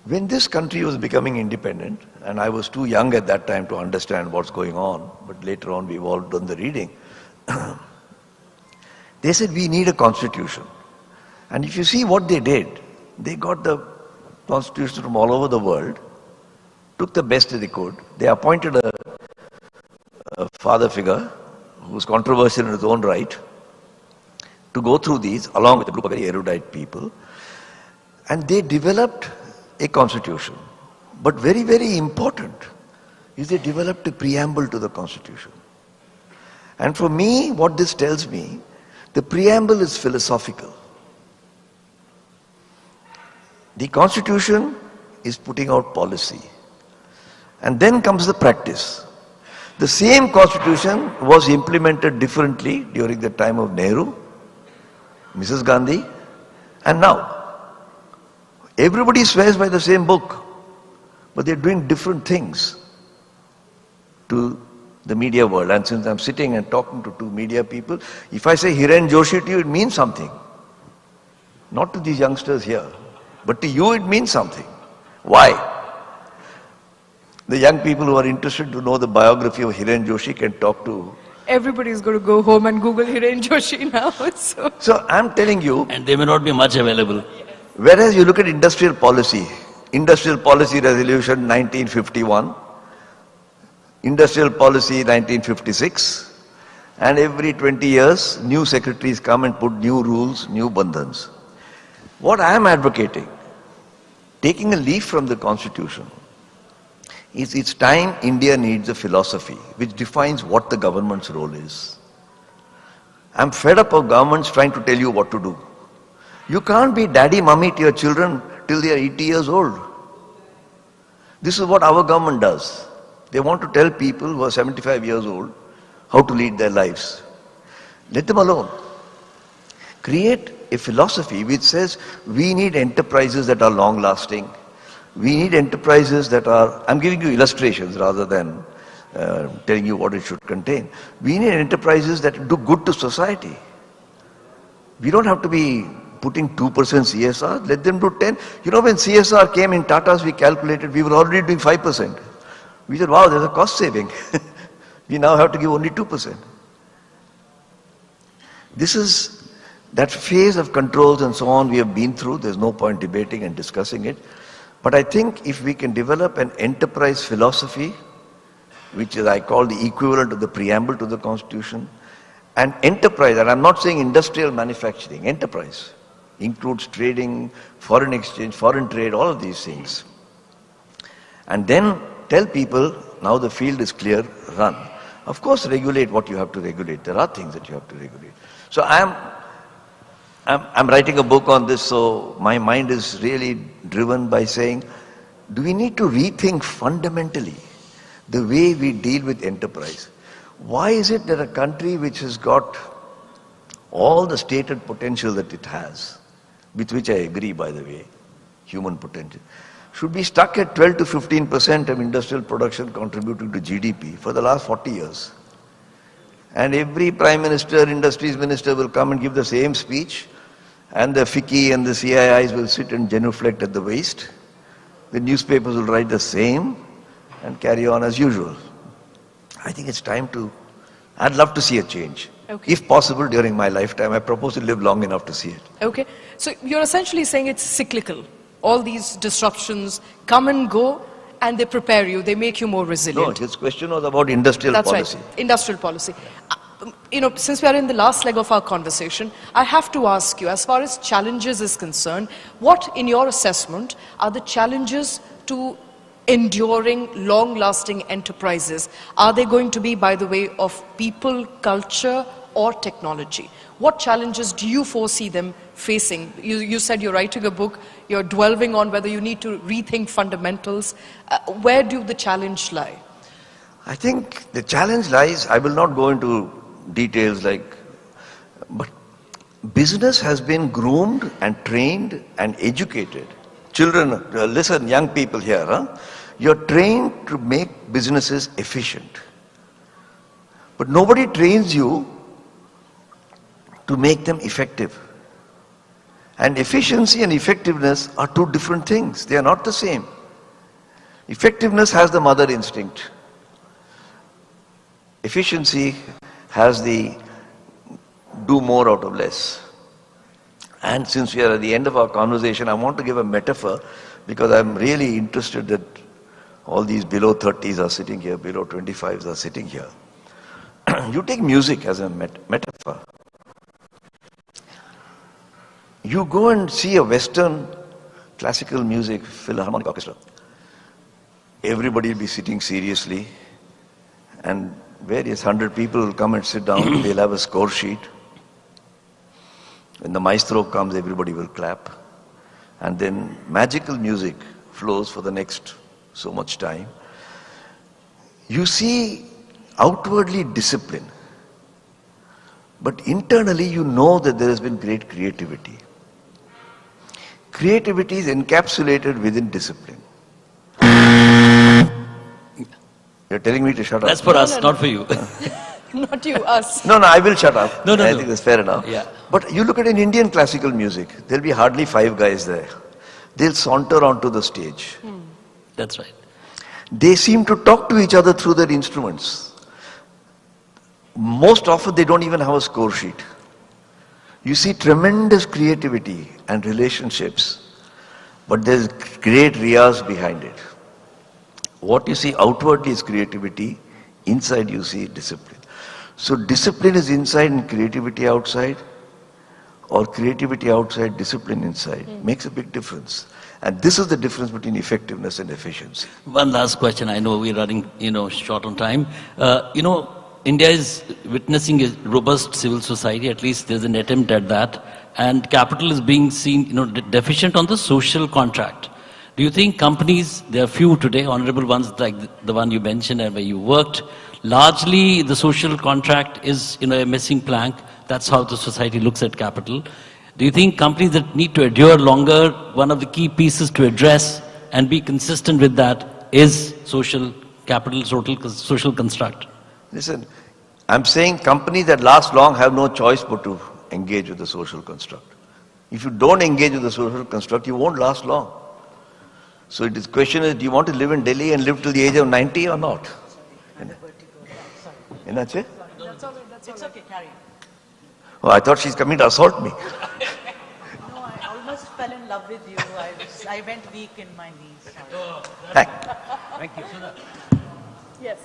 When this country was becoming independent, and I was too young at that time to understand what's going on, but later on we've all done the reading, they said we need a constitution. And if you see what they did, they got the constitution from all over the world, took the best they could. They appointed a father figure who was controversial in his own right to go through these along with a group of very erudite people. And they developed a constitution. But very, very important is they developed a preamble to the constitution. And for me, what this tells me, the preamble is philosophical. The constitution is putting out policy. And then comes the practice. The same constitution was implemented differently during the time of Nehru, Mrs. Gandhi, and now. Everybody swears by the same book, but they're doing different things to the media world. And since I'm sitting and talking to two media people, if I say Hiren Joshi to you, it means something. Not to these youngsters here, but to you it means something. Why? The young people who are interested to know the biography of Hiren Joshi can talk to... Everybody's going to go home and Google Hiren Joshi now. So I'm telling you... And they may not be much available. Whereas you look at industrial policy resolution 1951, industrial policy 1956, and every 20 years new secretaries come and put new rules, new bandhans. What I am advocating, taking a leaf from the constitution, is it's time India needs a philosophy which defines what the government's role is. I'm fed up of governments trying to tell you what to do. You can't be daddy, mummy to your children till they are 80 years old. This is what our government does. They want to tell people who are 75 years old how to lead their lives. Let them alone. Create a philosophy which says we need enterprises that are long lasting. We need enterprises that are, I'm giving you illustrations rather than telling you what it should contain. We need enterprises that do good to society. We don't have to be putting 2% CSR, let them do 10. When CSR came in Tata's, we calculated, we were already doing 5%. We said, wow, there's a cost saving. We now have to give only 2%. This is that phase of controls and so on we have been through. There's no point debating and discussing it. But I think if we can develop an enterprise philosophy, which is I call the equivalent of the preamble to the Constitution, and enterprise, and I'm not saying industrial manufacturing, enterprise, includes trading, foreign exchange, foreign trade, all of these things. And then tell people, now the field is clear, run. Of course, regulate what you have to regulate. There are things that you have to regulate. So I'm writing a book on this, so my mind is really driven by saying, do we need to rethink fundamentally the way we deal with enterprise? Why is it that a country which has got all the stated potential that it has, with which I agree, by the way, human potential, should be stuck at 12 to 15% of industrial production contributing to GDP for the last 40 years? And every prime minister, industries minister will come and give the same speech, and the FICCI and the CIIs will sit and genuflect at the waist. The newspapers will write the same, and carry on as usual. I think it's time to, I'd love to see a change. Okay. If possible, during my lifetime, I propose to live long enough to see it. Okay, so you're essentially saying it's cyclical. All these disruptions come and go, and they prepare you, they make you more resilient. No, his question was about industrial policy. That's right, industrial policy. Since we are in the last leg of our conversation, I have to ask you, as far as challenges is concerned, what, in your assessment, are the challenges to enduring, long-lasting enterprises? Are they going to be by the way of people, culture, or technology? What challenges do you foresee them facing? You said you're writing a book, you're dwelling on whether you need to rethink fundamentals. Where do the challenge lie? I think the challenge lies, I will not go into details but business has been groomed and trained and educated. Children, listen, young people here, you're trained to make businesses efficient. But nobody trains you to make them effective. And efficiency and effectiveness are two different things. They are not the same. Effectiveness has the mother instinct. Efficiency has the do more out of less. And since we are at the end of our conversation, I want to give a metaphor because I'm really interested that all these below 30s are sitting here, below 25s are sitting here. You take music as a metaphor. You go and see a Western classical music philharmonic orchestra. Everybody will be sitting seriously and various 100 people will come and sit down. They'll have a score sheet. When the maestro comes, everybody will clap. And then magical music flows for the next so much time. You see outwardly discipline. But internally you know that there has been great creativity. Creativity is encapsulated within discipline. You're telling me to shut up? That's for us, not for you. Not you, us. No, I will shut up. No. I think that's fair enough. Yeah. But you look at in Indian classical music, there'll be hardly 5 guys there. They'll saunter onto the stage. That's right. They seem to talk to each other through their instruments. Most often they don't even have a score sheet. You see tremendous creativity and relationships, but there's great riyaz behind it. What you see outwardly is creativity, inside you see discipline. So discipline is inside and creativity outside, or creativity outside, discipline inside. Makes a big difference. And this is the difference between effectiveness and efficiency. One last question. I know we're running, short on time. India is witnessing a robust civil society. At least there's an attempt at that. And capital is being seen, deficient on the social contract. Do you think companies, there are few today, honorable ones like the one you mentioned and where you worked, largely the social contract is, a missing plank. That's how the society looks at capital. Do you think companies that need to endure longer, one of the key pieces to address and be consistent with that is social capital, social construct? Listen, I'm saying companies that last long have no choice but to engage with the social construct. If you don't engage with the social construct, you won't last long. So the question is, do you want to live in Delhi and live till the age of 90 or not? That's it? It's okay, carry on. Oh, I thought she's coming to assault me. No, I almost fell in love with you. I went weak in my knees. Thank you. Yes.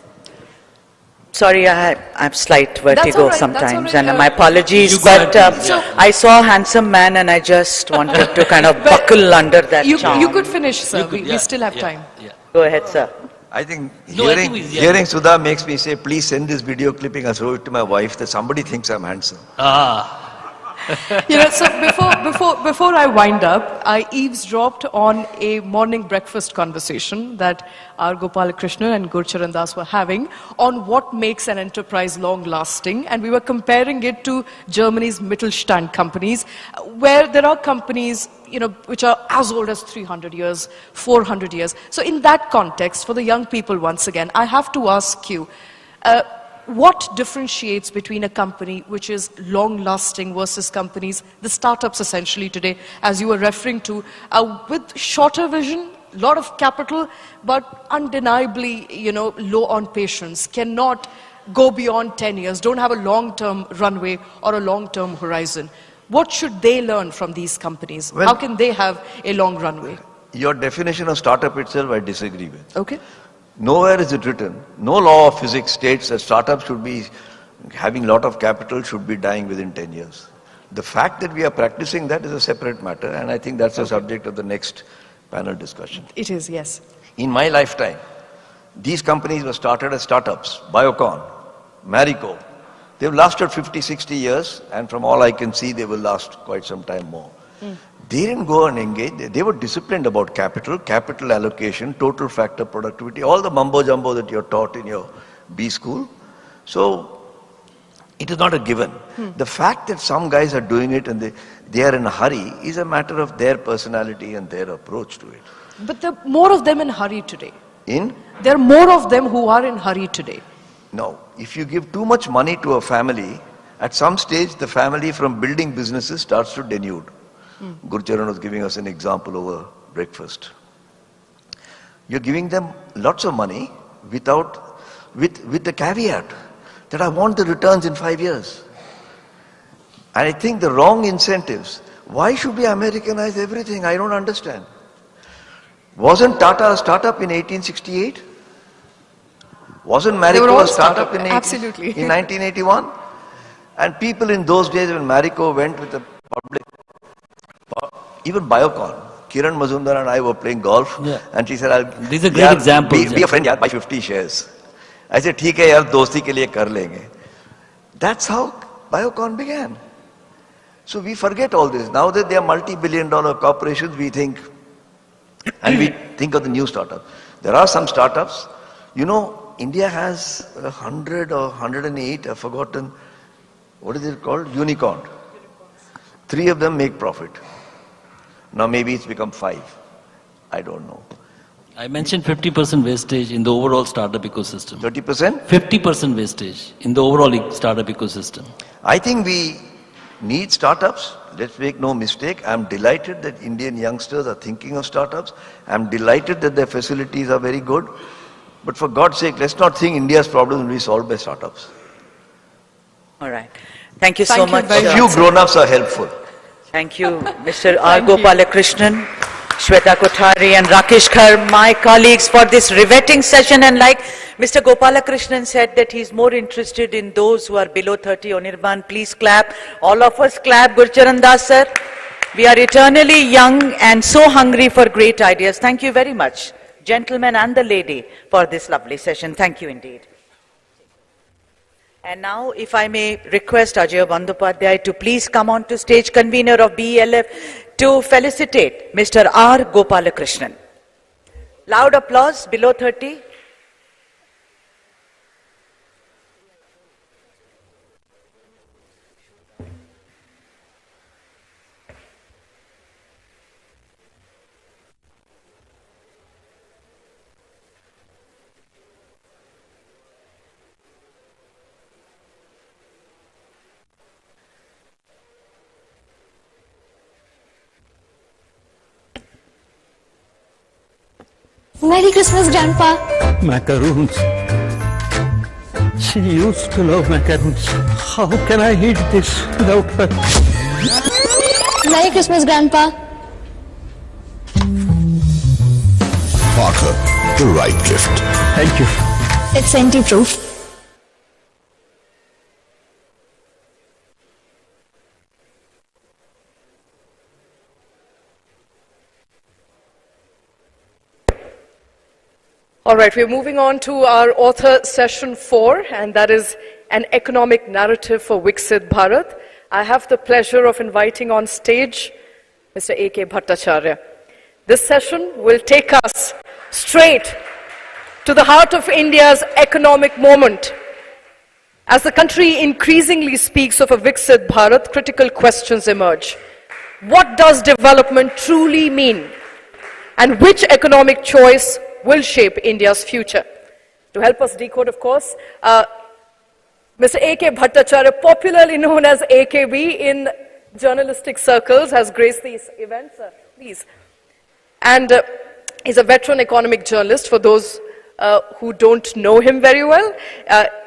Sorry, I have slight vertigo sometimes, and right. my apologies, but I saw a handsome man and I just wanted to kind of buckle under that charm. You could finish, sir. We still have time. Yeah. Go ahead, sir. I think hearing Sudha makes me say, please send this video clipping and show it to my wife that somebody thinks I'm handsome. So before I wind up, I eavesdropped on a morning breakfast conversation that our Gopalakrishnan and Gurcharan Das were having on what makes an enterprise long-lasting, and we were comparing it to Germany's Mittelstand companies, where there are companies, which are as old as 300 years, 400 years. So in that context, for the young people, once again, I have to ask you, what differentiates between a company which is long-lasting versus companies, the startups essentially today, as you were referring to, with shorter vision, lot of capital, but undeniably, low on patience, cannot go beyond 10 years, don't have a long-term runway or a long-term horizon. What should they learn from these companies? Well, how can they have a long runway? Your definition of startup itself, I disagree with. Okay. Nowhere is it written. No law of physics states that startups should be having a lot of capital, should be dying within 10 years. The fact that we are practicing that is a separate matter, and I think that's the subject of the next panel discussion. It is, yes. In my lifetime, these companies were started as startups. Biocon, Marico. They've lasted 50, 60 years, and from all I can see, they will last quite some time more. They didn't go and engage. They were disciplined about capital, capital allocation, total factor productivity, all the mumbo-jumbo that you're taught in your B school. So it is not a given. The fact that some guys are doing it and they are in a hurry is a matter of their personality and their approach to it. But there are more of them in hurry today. There are more of them who are in hurry today. No. If you give too much money to a family, at some stage the family from building businesses starts to denude. Gurcharan was giving us an example over breakfast. You're giving them lots of money with the caveat that I want the returns in 5 years. And I think the wrong incentives. Why should we Americanize everything? I don't understand. Wasn't Tata a startup in 1868? Wasn't Marico a startup in 1981? And people in those days when Marico went with the public, even Biocon, Kiran Mazumdar and I were playing golf, and she said, these are great examples. Be a friend, buy 50 shares. I said, "Theek hai yaar, dosti ke liye kar lenge." That's how Biocon began. So we forget all this. Now that they are multi-billion-dollar corporations, we think, and we think of the new startup. There are some startups. India has 100 or 108, I've forgotten, what is it called? Unicorn. 3 of them make profit. Now maybe it's become 5. I don't know. I mentioned 50% wastage in the overall startup ecosystem. 30%? 50% wastage in the overall startup ecosystem. I think we need startups. Let's make no mistake. I'm delighted that Indian youngsters are thinking of startups. I'm delighted that their facilities are very good. But for God's sake, let's not think India's problems will be solved by startups. All right. Thank you so much. A few grown-ups are helpful. Thank you, Mr. R. Gopalakrishnan, Shweta Kothari and Rakesh Khar, my colleagues, for this riveting session. And like Mr. Gopalakrishnan said that he's more interested in those who are below 30. Onirban, please clap. All of us clap. Gurcharan Das sir. We are eternally young and so hungry for great ideas. Thank you very much, gentlemen and the lady, for this lovely session. Thank you indeed. And now, if I may request Ajay Bandyopadhyay to please come on to stage, convener of BELF, to felicitate Mr. R. Gopalakrishnan. Loud applause, below 30. Merry Christmas, Grandpa. Macaroons. She used to love macaroons. How can I eat this without her? Merry Christmas, Grandpa. Parker, the right gift. Thank you. It's senti-proof. All right, we're moving on to our author session 4, and that is an economic narrative for Viksit Bharat. I have the pleasure of inviting on stage Mr. A.K. Bhattacharya. This session will take us straight to the heart of India's economic moment. As the country increasingly speaks of a Viksit Bharat, critical questions emerge. What does development truly mean? And which economic choice will shape India's future? To help us decode, of course, Mr. A.K. Bhattacharya, popularly known as AKB in journalistic circles, has graced these events. Please. And He's a veteran economic journalist, for those who don't know him very well.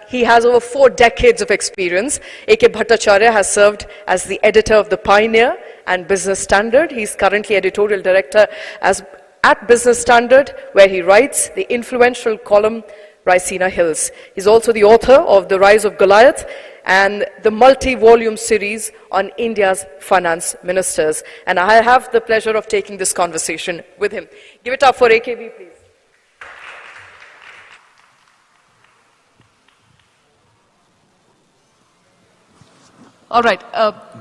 He has over 4 decades of experience. A.K. Bhattacharya has served as the editor of The Pioneer and Business Standard. He's currently editorial director at Business Standard, where he writes the influential column Raisina Hills. He's also the author of The Rise of Goliath and the multi-volume series on India's finance ministers. And I have the pleasure of taking this conversation with him. Give it up for AKB, please. All right.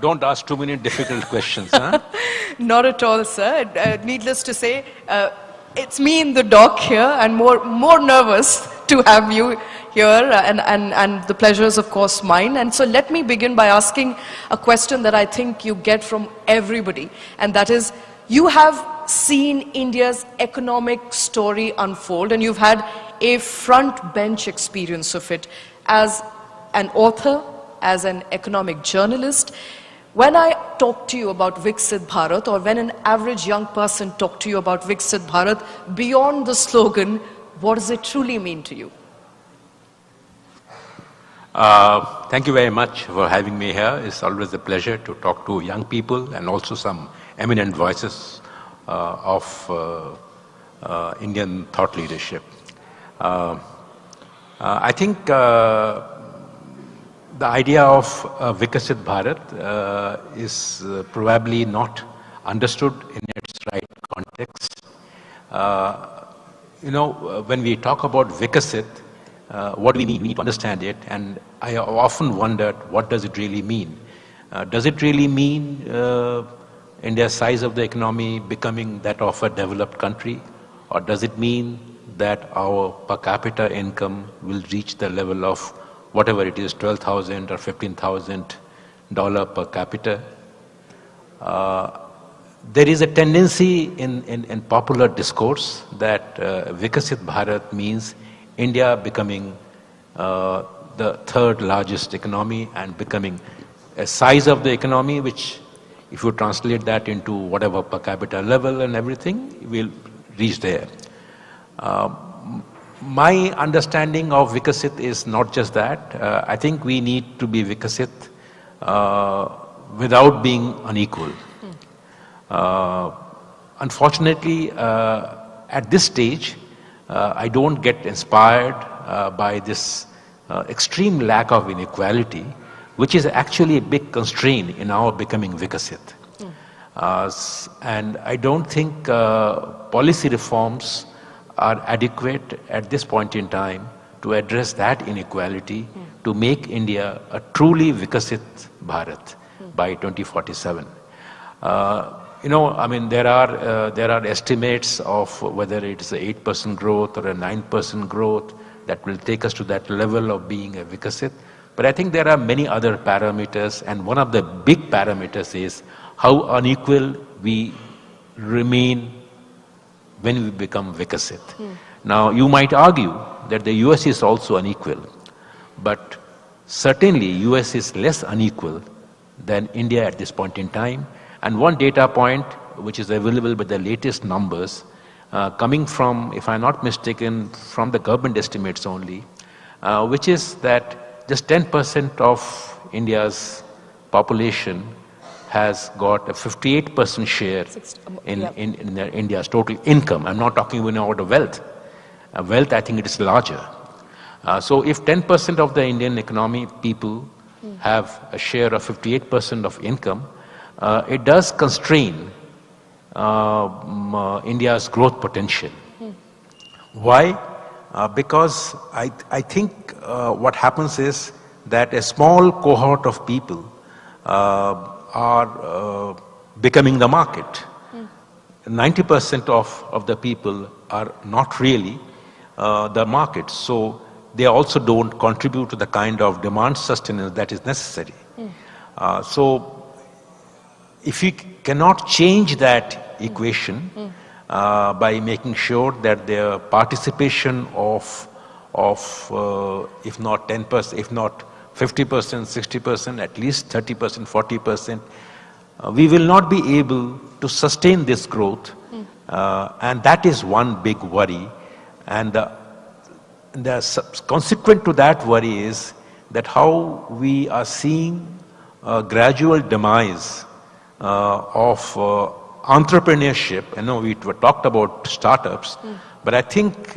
Don't ask too many difficult questions, huh? Not at all, sir. Needless to say, it's me in the dock here, and more nervous to have you here, and the pleasure is, of course, mine. And so let me begin by asking a question that I think you get from everybody, and that is, you have seen India's economic story unfold, and you've had a front bench experience of it as an author, as an economic journalist. When I talk to you about Viksit Bharat, or when an average young person talks to you about Viksit Bharat, beyond the slogan, what does it truly mean to you? Thank you very much for having me here. It's always a pleasure to talk to young people and also some eminent voices of Indian thought leadership. I think the idea of Viksit Bharat is probably not understood in its right context. When we talk about Viksit, what do we mean? We need to understand it, and I have often wondered, what does it really mean? Does it really mean India's size of the economy becoming that of a developed country? Or does it mean that our per capita income will reach the level of whatever it is, $12,000 or $15,000 per capita? There is a tendency in popular discourse that Viksit Bharat means India becoming the 3rd largest economy and becoming a size of the economy which, if you translate that into whatever per capita level and everything, will reach there. My understanding of Vikasit is not just that. I think we need to be Vikasit without being unequal. Unfortunately, at this stage, I don't get inspired by this extreme lack of inequality, which is actually a big constraint in our becoming Vikasit. And I don't think policy reforms are adequate at this point in time to address that inequality, to make India a truly Vikasit Bharat by 2047. There are estimates of whether it's an 8% growth or a 9% growth that will take us to that level of being a Vikasit. But I think there are many other parameters, and one of the big parameters is how unequal we remain when we become Vikasit. Now, you might argue that the US is also unequal, but certainly US is less unequal than India at this point in time. And one data point, which is available by the latest numbers, coming from, if I'm not mistaken, from the government estimates only, which is that just 10% of India's population has got a 58% share in India's total income. I'm not talking even about the wealth. Wealth, I think it is larger. So if 10% of the Indian economy people have a share of 58% of income, it does constrain India's growth potential. Why? Because I think what happens is that a small cohort of people are becoming the market. 90% of the people are not really the market. So they also don't contribute to the kind of demand sustenance that is necessary. So if we cannot change that equation by making sure that their participation of if not 10%, if not 50%, 60%, at least 30%, 40%, we will not be able to sustain this growth And that is one big worry. And consequent to that worry is that how we are seeing a gradual demise of entrepreneurship. I know we talked about startups, but I think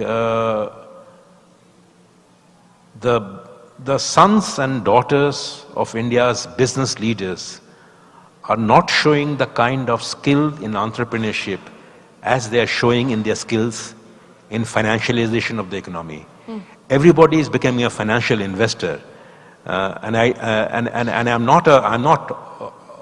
the sons and daughters of India's business leaders are not showing the kind of skill in entrepreneurship as they are showing in their skills in financialization of the economy. Everybody is becoming a financial investor, and I'm not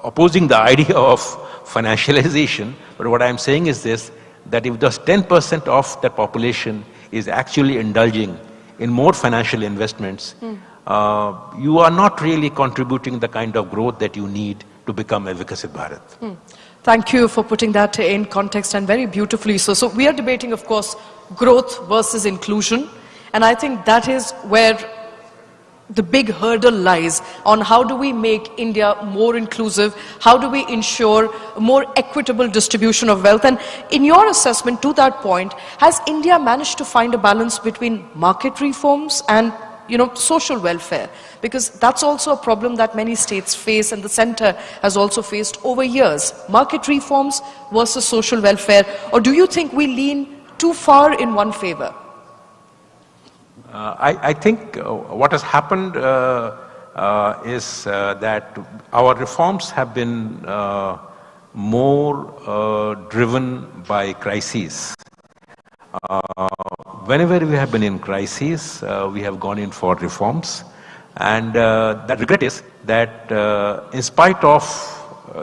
opposing the idea of financialization, but what I'm saying is this: that if just 10% of the population is actually indulging in more financial investments, you are not really contributing the kind of growth that you need to become a Vikasit Bharat. Thank you for putting that in context, and very beautifully so. So we are debating, of course, growth versus inclusion, and I think that is where the big hurdle lies on how do we make India more inclusive, how do we ensure a more equitable distribution of wealth. And in your assessment to that point, has India managed to find a balance between market reforms and social welfare? Because that's also a problem that many states face, and the center has also faced over years. Market reforms versus social welfare, or do you think we lean too far in one favor? I think what has happened is that our reforms have been more driven by crises. Whenever we have been in crises, we have gone in for reforms. And the regret is that in spite of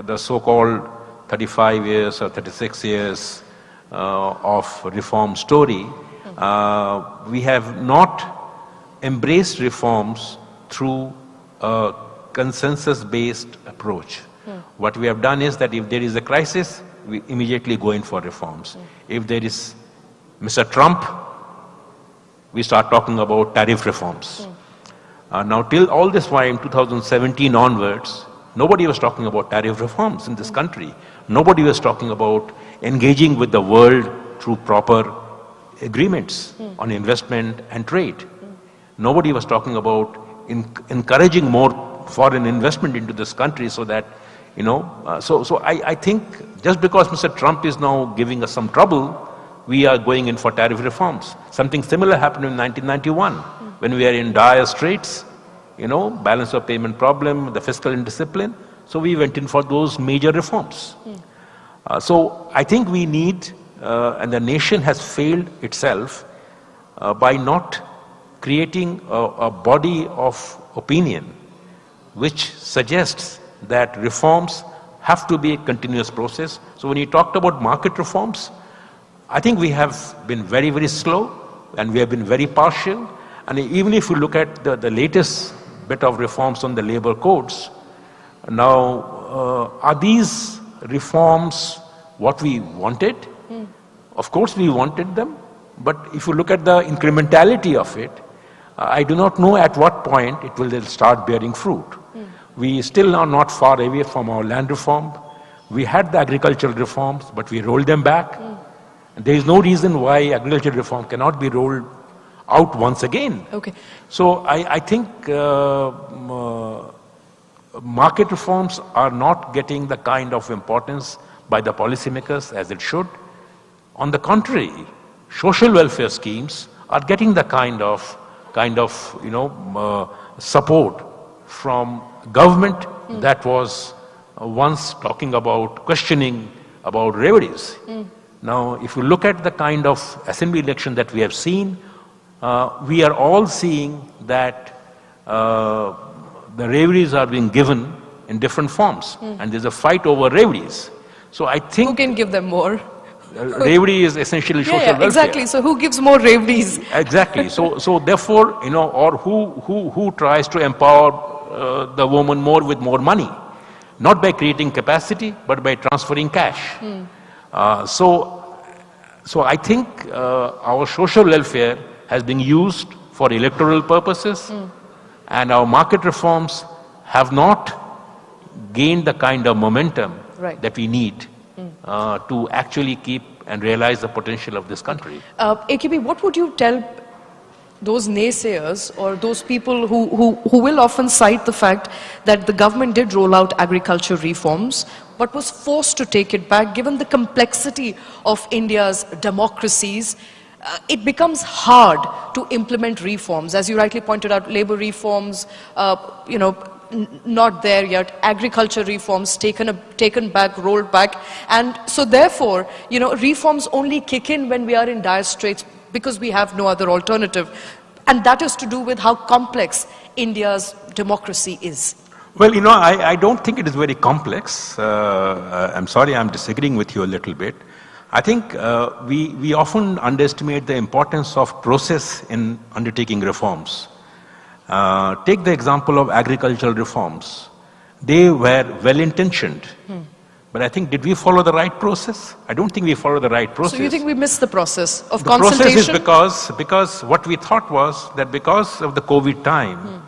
the so-called 35 years or 36 years of reform story, we have not embraced reforms through a consensus-based approach. What we have done is that if there is a crisis, we immediately go in for reforms. If there is Mr. Trump, we start talking about tariff reforms. Now, till all this time, 2017 onwards, nobody was talking about tariff reforms in this country. Nobody was talking about engaging with the world through proper agreements on investment and trade. Nobody was talking about encouraging more foreign investment into this country so that, so I think just because Mr. Trump is now giving us some trouble, we are going in for tariff reforms. Something similar happened in 1991 when we are in dire straits, balance of payment problem, the fiscal indiscipline. So we went in for those major reforms. So I think we need, and the nation has failed itself by not creating a body of opinion which suggests that reforms have to be a continuous process. So when you talked about market reforms, I think we have been very, very slow, and we have been very partial. And even if you look at the latest bit of reforms on the labor codes, now are these reforms what we wanted? Of course we wanted them, but if you look at the incrementality of it, I do not know at what point it will start bearing fruit. We still are not far away from our land reform. We had the agricultural reforms, but we rolled them back. There is no reason why agricultural reform cannot be rolled out once again. Okay. So I think market reforms are not getting the kind of importance by the policymakers as it should. On the contrary, social welfare schemes are getting the kind of support from government that was once talking about questioning about revenues. Now, if you look at the kind of assembly election that we have seen, we are all seeing that the revenues are being given in different forms, and there's a fight over revenues. So I think... Who can give them more? Revenue is essentially social welfare. Exactly. So who gives more revenues? Exactly. So therefore, or who tries to empower the woman more with more money, not by creating capacity, but by transferring cash. So I think our social welfare has been used for electoral purposes, and our market reforms have not gained the kind of momentum that we need to actually keep and realize the potential of this country. AKB, what would you tell those naysayers or those people who will often cite the fact that the government did roll out agriculture reforms but was forced to take it back given the complexity of India's democracies? It becomes hard to implement reforms. As you rightly pointed out, labor reforms, not there yet, agriculture reforms taken back, rolled back, and so therefore, reforms only kick in when we are in dire straits because we have no other alternative. And that is to do with how complex India's democracy is. Well, I don't think it is very complex. I'm sorry, I'm disagreeing with you a little bit. I think we often underestimate the importance of process in undertaking reforms. Take the example of agricultural reforms. They were well-intentioned. But I think, did we follow the right process? I don't think we followed the right process. So you think we missed the process of the consultation? The process is because what we thought was that because of the COVID time,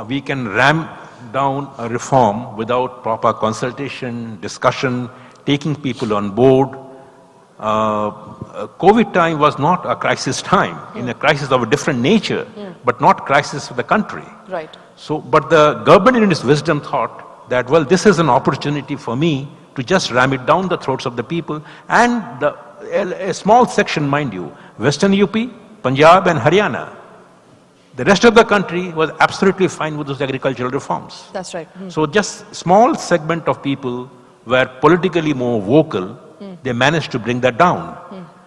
we can ram down a reform without proper consultation, discussion, taking people on board. COVID time was not a crisis time, in a crisis of a different nature, but not crisis of the country. Right. So, but the government in its wisdom thought that, well, this is an opportunity for me to just ram it down the throats of the people. And a small section, mind you, Western UP, Punjab and Haryana. The rest of the country was absolutely fine with those agricultural reforms. That's right. So just small segment of people were politically more vocal. They managed to bring that down.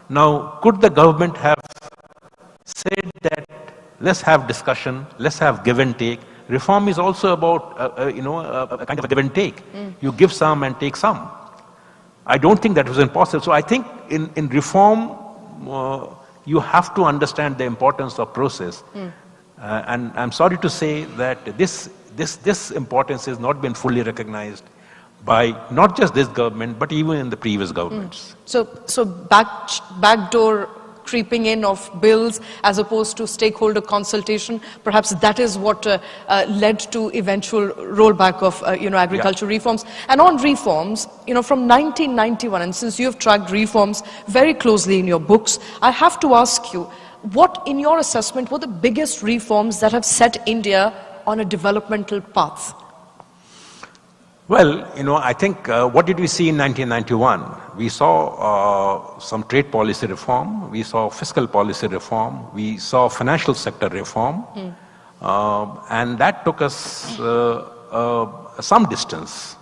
Now, could the government have said that, let's have discussion, let's have give and take? Reform is also about, a kind of a give and take. You give some and take some. I don't think that was impossible. So I think in reform, you have to understand the importance of process. And I'm sorry to say that this importance has not been fully recognized by not just this government, but even in the previous governments. So backdoor creeping in of bills as opposed to stakeholder consultation, perhaps that is what led to eventual rollback of agricultural reforms. And on reforms, from 1991, and since you have tracked reforms very closely in your books, I have to ask you, what in your assessment were the biggest reforms that have set India on a developmental path? Well, I think what did we see in 1991? We saw some trade policy reform, we saw fiscal policy reform, we saw financial sector reform, and that took us some distance.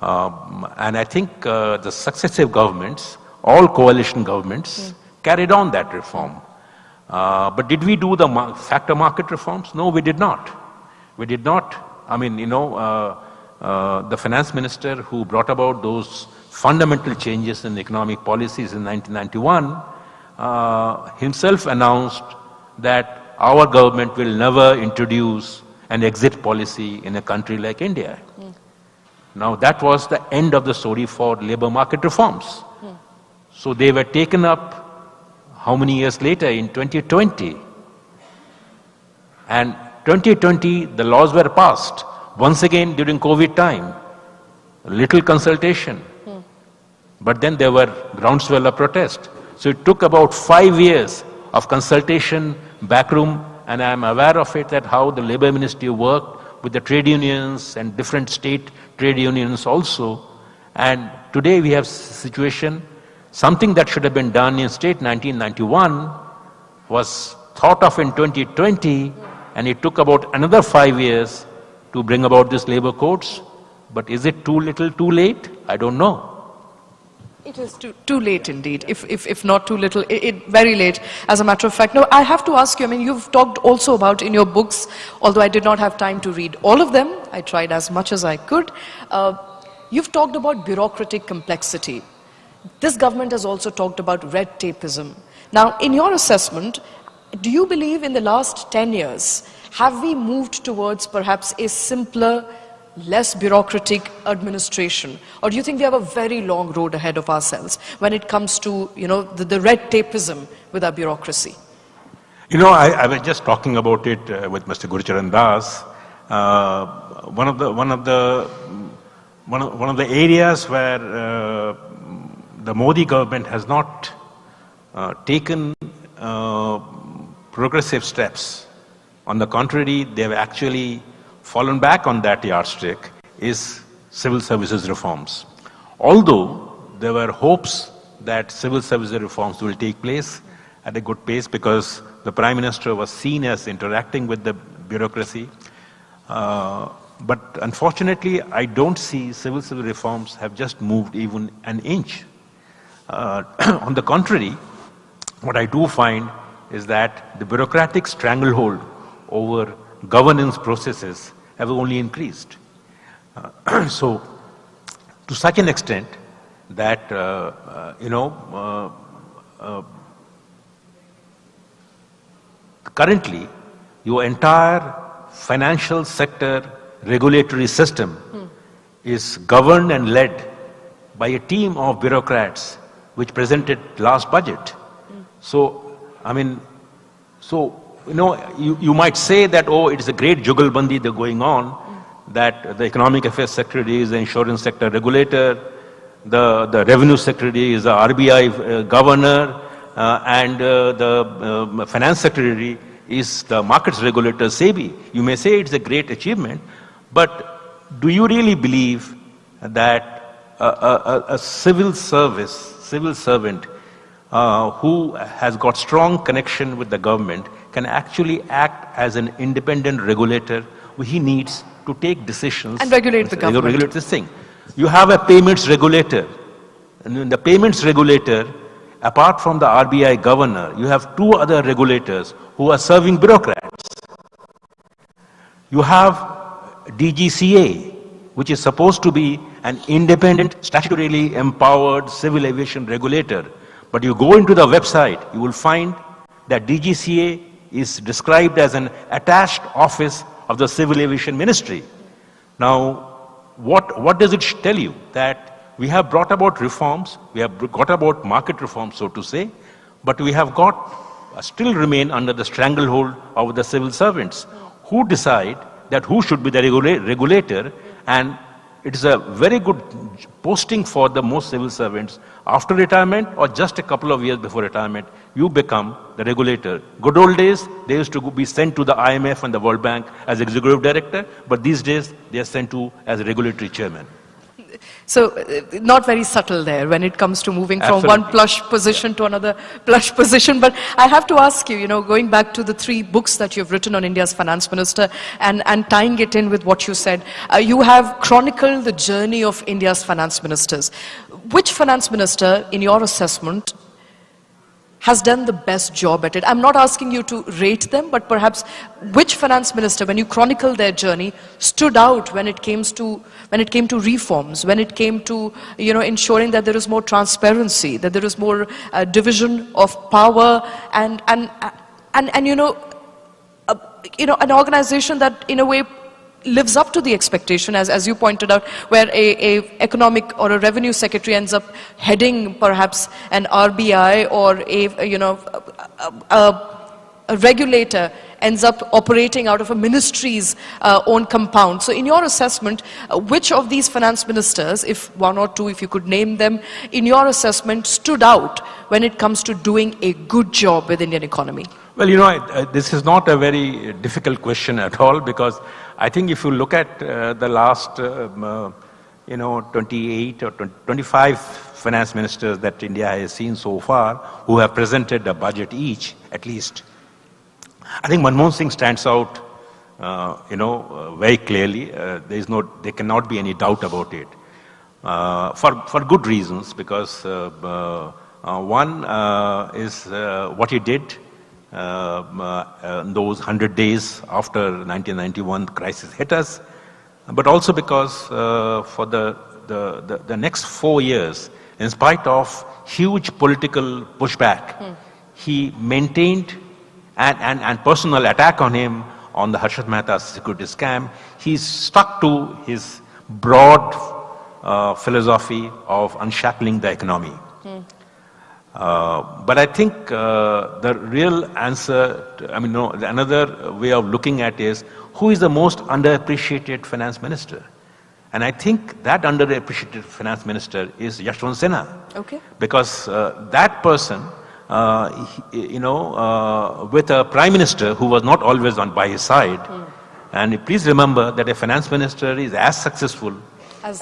And I think the successive governments, all coalition governments, carried on that reform. But did we do the factor market reforms? No, we did not. We did not. I mean, the finance minister who brought about those fundamental changes in economic policies in 1991 himself announced that our government will never introduce an exit policy in a country like India. Now that was the end of the story for labor market reforms. So they were taken up how many years later, in 2020. And 2020, the laws were passed. Once again, during COVID time, little consultation. But then there were groundswell of protest. So it took about 5 years of consultation, backroom, and I am aware of it, that how the Labour Ministry worked with the trade unions and different state trade unions also. And today we have situation, something that should have been done in state 1991 was thought of in 2020, and it took about another 5 years to bring about this labor codes. But is it too little, too late? I don't know. It is too late indeed, if not too little, very late, as a matter of fact. Now, I have to ask you, I mean, you've talked also about in your books, although I did not have time to read all of them, I tried as much as I could. You've talked about bureaucratic complexity. This government has also talked about red tapeism. Now, in your assessment, do you believe in the last 10 years, have we moved towards perhaps a simpler, less bureaucratic administration? Or do you think we have a very long road ahead of ourselves when it comes to, the red tapeism with our bureaucracy? I was just talking about it with Mr. Gurucharan Das. One of the areas where the Modi government has not taken progressive steps. On the contrary, they have actually fallen back on that yardstick, is civil services reforms. Although there were hopes that civil services reforms will take place at a good pace because the Prime Minister was seen as interacting with the bureaucracy. But unfortunately, I don't see civil reforms have just moved even an inch. On the contrary, what I do find is that the bureaucratic stranglehold over governance processes have only increased. So, to such an extent that, currently, your entire financial sector regulatory system is governed and led by a team of bureaucrats which presented last budget. So, you might say that, oh, it's a great jugalbandi that's going on, that the Economic Affairs Secretary is the Insurance Sector Regulator, the Revenue Secretary is the RBI Governor, and the Finance Secretary is the Markets Regulator, SEBI. You may say it's a great achievement, but do you really believe that a civil servant who has got strong connection with the government can actually act as an independent regulator? He needs to take decisions and regulate the government. Regulate this thing. You have a payments regulator, and in the payments regulator, apart from the RBI governor, you have two other regulators who are serving bureaucrats. You have DGCA, which is supposed to be an independent, statutorily empowered civil aviation regulator. But you go into the website, you will find that DGCA is described as an attached office of the Civil Aviation Ministry. Now, what does it tell you? That we have brought about reforms, we have got about market reforms, so to say, but we have still remain under the stranglehold of the civil servants who decide that who should be the regulator, and it is a very good posting for the most civil servants. After retirement or just a couple of years before retirement, you become the regulator. Good old days, they used to be sent to the IMF and the World Bank as executive director, but these days they are sent to as a regulatory chairman. So, not very subtle there when it comes to moving from Absolutely. one plush position to another plush position. But I have to ask you, going back to the 3 books that you've written on India's finance minister and tying it in with what you said, you have chronicled the journey of India's finance ministers. Which finance minister, in your assessment, has done the best job at it? I'm not asking you to rate them, but perhaps which finance minister, when you chronicle their journey, stood out when it came to reforms, when it came to ensuring that there is more transparency, that there is more division of power, and an organization that in a way lives up to the expectation, as you pointed out, where a economic or a revenue secretary ends up heading perhaps an RBI, or a regulator ends up operating out of a ministry's own compound. So in your assessment, which of these finance ministers, if one or two, if you could name them, in your assessment stood out when it comes to doing a good job with Indian economy? Well, this is not a very difficult question at all, because I think if you look at the last, 28 or 25 finance ministers that India has seen so far, who have presented a budget each, at least, I think Manmohan Singh stands out, very clearly. There cannot be any doubt about it, for good reasons, because one is what he did. Those 100 days after 1991 crisis hit us, but also because for the next 4 years, in spite of huge political pushback, he maintained and personal attack on him on the Harshad Mehta security scam. He stuck to his broad philosophy of unshackling the economy. But I think the real answer, another way of looking at is, who is the most underappreciated finance minister? And I think that underappreciated finance minister is Yashwant Sinha. Okay. Because that person, with a prime minister who was not always by his side, and please remember that a finance minister is as successful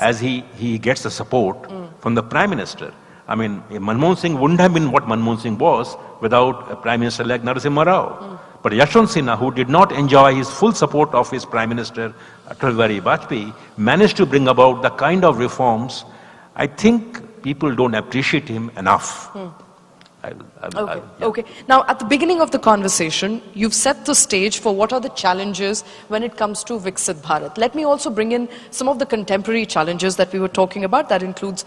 as he gets the support from the prime minister. I mean, Manmohan Singh wouldn't have been what Manmohan Singh was without a prime minister like Narasimha Rao. But Yashwant Sinha, who did not enjoy his full support of his prime minister, Atal Bihari Vajpayee, managed to bring about the kind of reforms. I think people don't appreciate him enough. Okay. Now, at the beginning of the conversation, you've set the stage for what are the challenges when it comes to Viksit Bharat. Let me also bring in some of the contemporary challenges that we were talking about. That includes,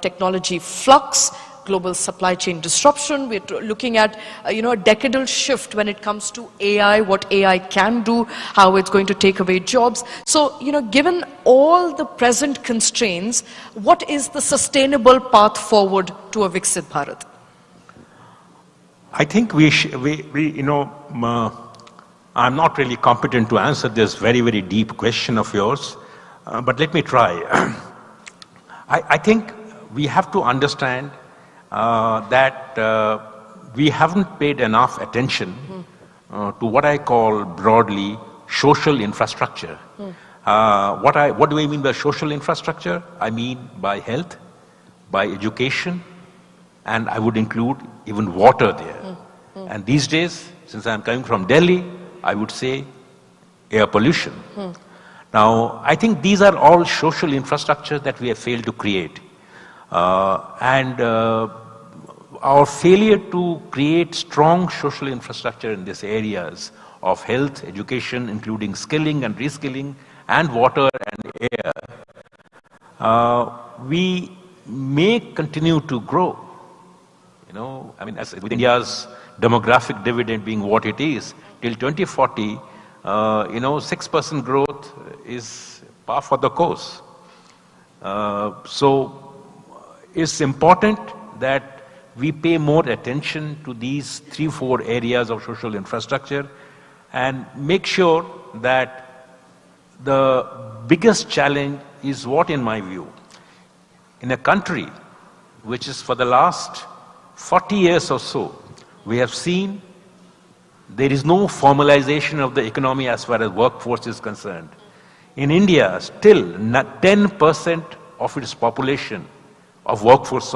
technology flux, global supply chain disruption. We're looking at, a decadal shift when it comes to AI, what AI can do, how it's going to take away jobs. So, given all the present constraints, what is the sustainable path forward to a Viksit Bharat? I think I'm not really competent to answer this very, very deep question of yours, but let me try. I think we have to understand that we haven't paid enough attention to what I call broadly social infrastructure. What do I mean by social infrastructure? I mean by health, by education, and I would include even water there. And these days, since I'm coming from Delhi, I would say air pollution. Now, I think these are all social infrastructure that we have failed to create. Our failure to create strong social infrastructure in these areas of health, education, including skilling and reskilling, and water and air, we may continue to grow. With India's demographic dividend being what it is, till 2040, 6% growth is par for the course. So it's important that we pay more attention to these 3-4 areas of social infrastructure and make sure that the biggest challenge is what, in my view, in a country which is for the last 40 years or so, we have seen there is no formalization of the economy as far as workforce is concerned. In India, still 10% of its population of workforce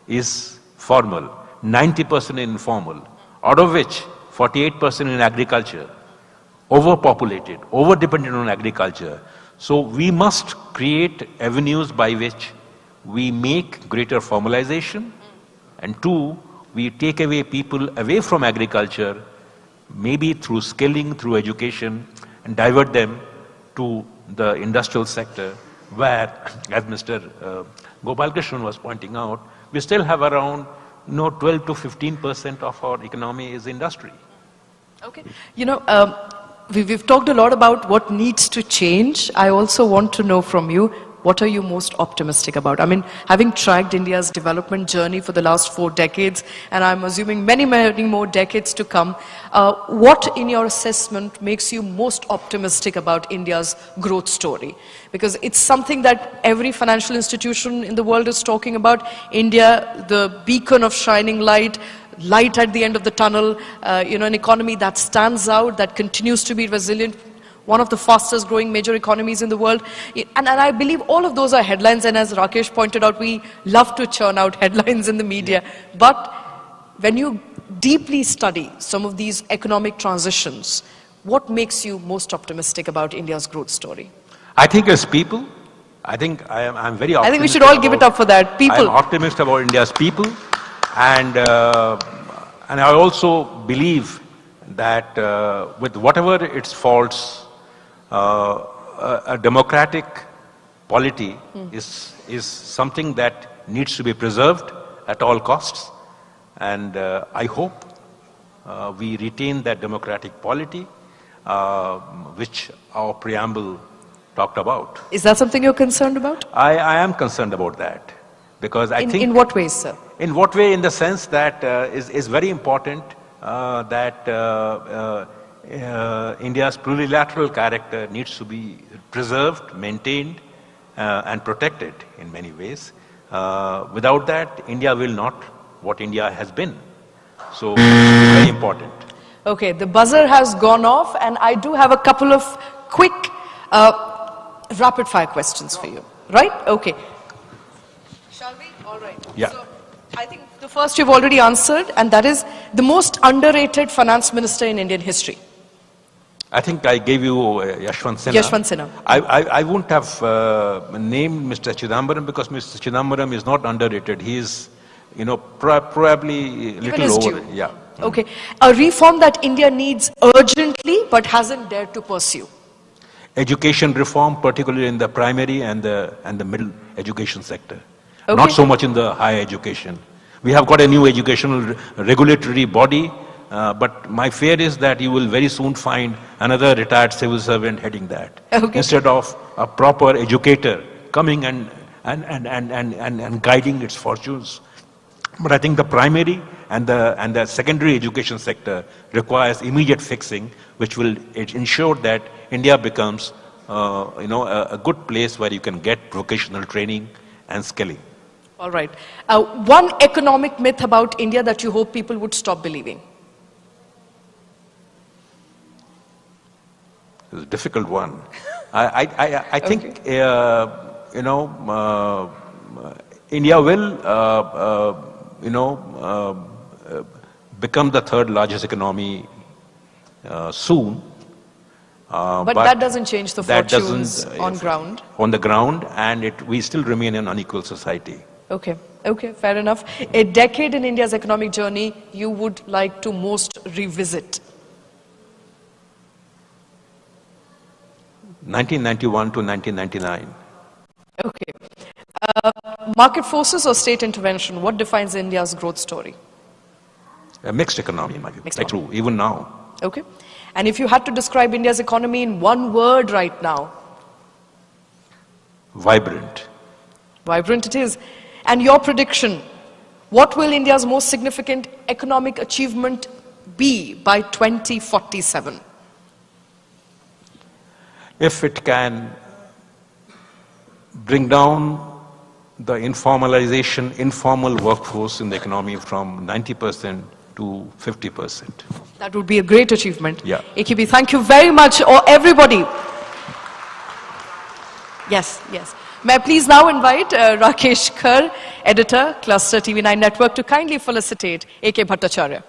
is formal, 90% informal, out of which 48% in agriculture, overpopulated, overdependent on agriculture. So we must create avenues by which we make greater formalization, and 2, we take away people away from agriculture, maybe through skilling, through education, and divert them to the industrial sector, where, as Mr. Gopalakrishnan was pointing out, we still have around 12 to 15% of our economy is industry. Okay. We've talked a lot about what needs to change. I also want to know from you, what are you most optimistic about? I mean, having tracked India's development journey for the last 4 decades, and I'm assuming many, many more decades to come, what in your assessment makes you most optimistic about India's growth story? Because it's something that every financial institution in the world is talking about. India, the beacon of shining light at the end of the tunnel, an economy that stands out, that continues to be resilient, one of the fastest growing major economies in the world. And I believe all of those are headlines, and as Rakesh pointed out, we love to churn out headlines in the media. But when you deeply study some of these economic transitions, what makes you most optimistic about India's growth story? I think as people, I'm very optimistic. I think we should all give it up for that. People. I'm optimistic about India's people, and I also believe that with whatever its faults, a democratic polity is something that needs to be preserved at all costs, and I hope we retain that democratic polity which our preamble talked about. Is that something you're concerned about? I am concerned about that, because I think... In what ways, sir? In what way? In the sense that is very important that India's plurilateral character needs to be preserved, maintained, and protected in many ways. Without that, India will not what India has been. So it's very important. Okay, the buzzer has gone off, and I do have a couple of quick rapid fire questions for you. Right? Okay. Shall we? All right. Yeah. So, I think the first you've already answered, and that is the most underrated finance minister in Indian history. I think I gave you Yashwant Sinha. Yashwant Sinha. I wouldn't have named Mr. Chidambaram because Mr. Chidambaram is not underrated. He is, probably a little over. Due. Yeah. Okay. A reform that India needs urgently but hasn't dared to pursue. Education reform, particularly in the primary and the middle education sector. Okay. Not so much in the higher education. We have got a new educational regulatory body, but my fear is that you will very soon find another retired civil servant heading that. Okay. Instead of a proper educator coming and guiding its fortunes. But I think the primary and the secondary education sector requires immediate fixing, which will ensure that India becomes a good place where you can get vocational training and skilling. All right. One economic myth about India that you hope people would stop believing. It's a difficult one. I think, India will, become the third largest economy soon. But that doesn't change the fortunes on ground. On the ground, and we still remain an unequal society. Okay, fair enough. A decade in India's economic journey you would like to most revisit? 1991 to 1999. Okay. Market forces or state intervention, what defines India's growth story? A mixed economy, true, even now. Okay. And if you had to describe India's economy in one word right now? Vibrant. Vibrant it is. And your prediction, what will India's most significant economic achievement be by 2047? If it can bring down the informal workforce in the economy from 90% to 50%. That would be a great achievement. Yeah. AKB, thank you very much, everybody. Yes. May I please now invite Rakesh Khar, editor, Cluster TV9 Network, to kindly felicitate A.K. Bhattacharya.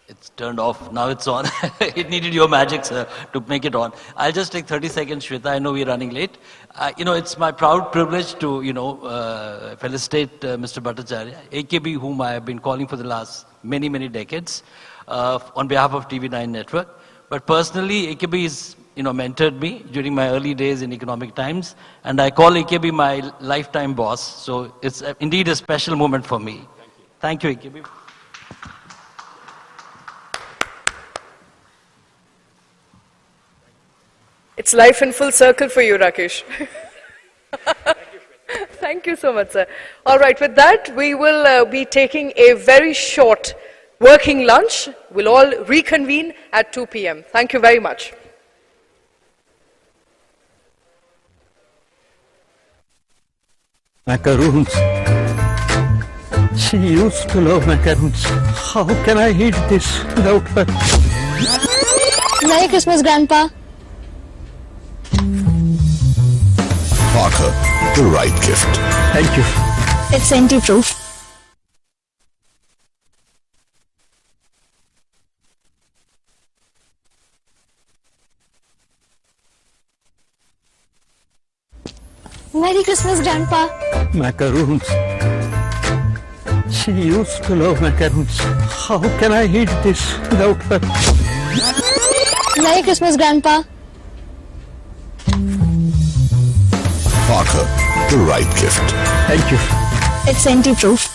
It's turned off. Now it's on. It needed your magic, sir, to make it on. I'll just take 30 seconds, Shweta. I know we're running late. It's my proud privilege to, felicitate Mr. Bhattacharya, AKB, whom I have been calling for the last many, many decades, on behalf of TV9 Network. But personally, AKB has, mentored me during my early days in economic times, and I call AKB my lifetime boss. So it's indeed a special moment for me. Thank you, AKB. It's life in full circle for you, Rakesh. Thank you so much, sir. All right, with that, we will be taking a very short working lunch. We'll all reconvene at 2 p.m. Thank you very much. Macaroons. She used to love macaroons. How can I eat this without her? Merry Christmas, Grandpa. Parker, the right gift. Thank you. It's anti-proof. Merry Christmas, Grandpa. Macaroons. She used to love macaroons. How can I eat this without her? Merry Christmas, Grandpa. Parker, the right gift. Thank you. It's anti-proof.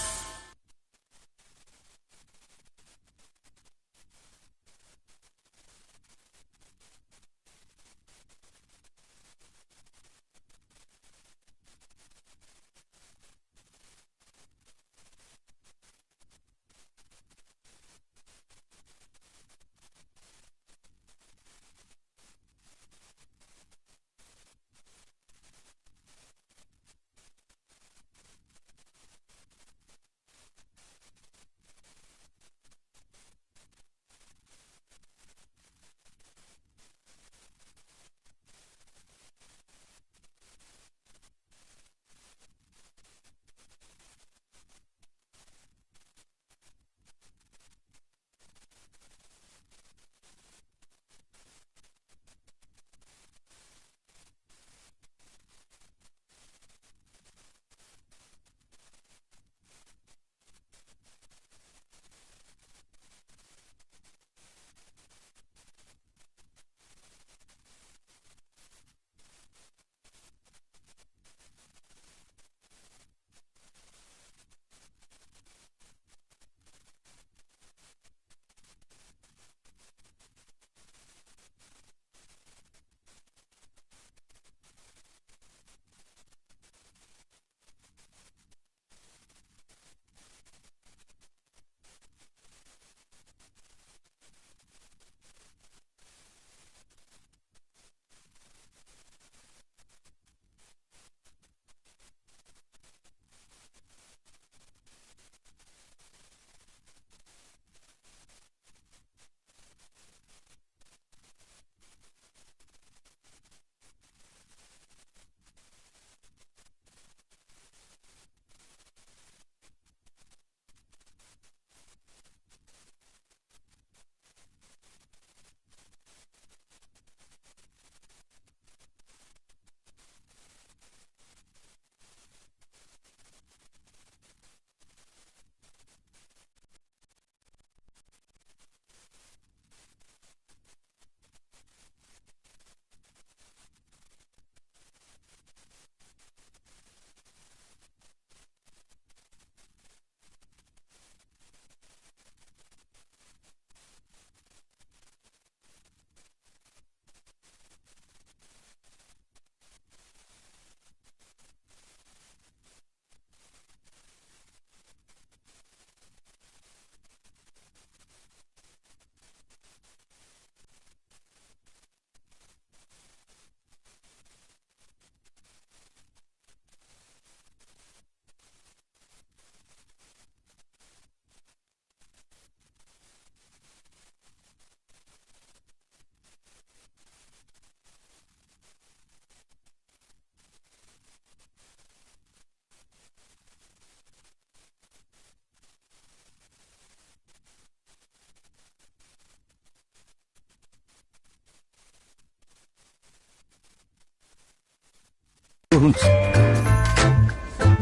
macaroons.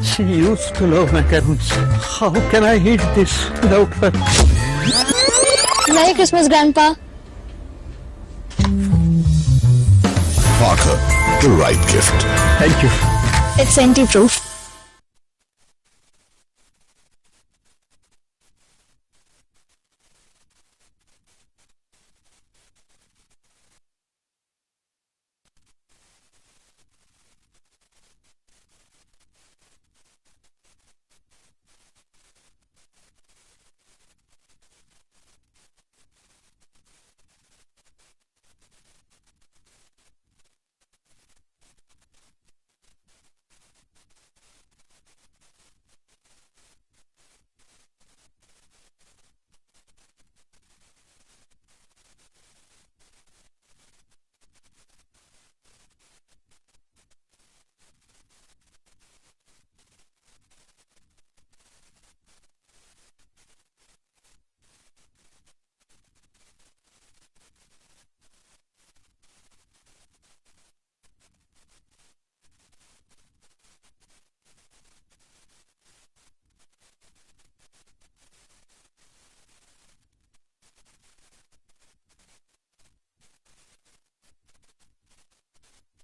She used to love macaroons. How can I eat this without her? Merry Christmas, Grandpa. Parker, the right gift. Thank you. It's anti-proof.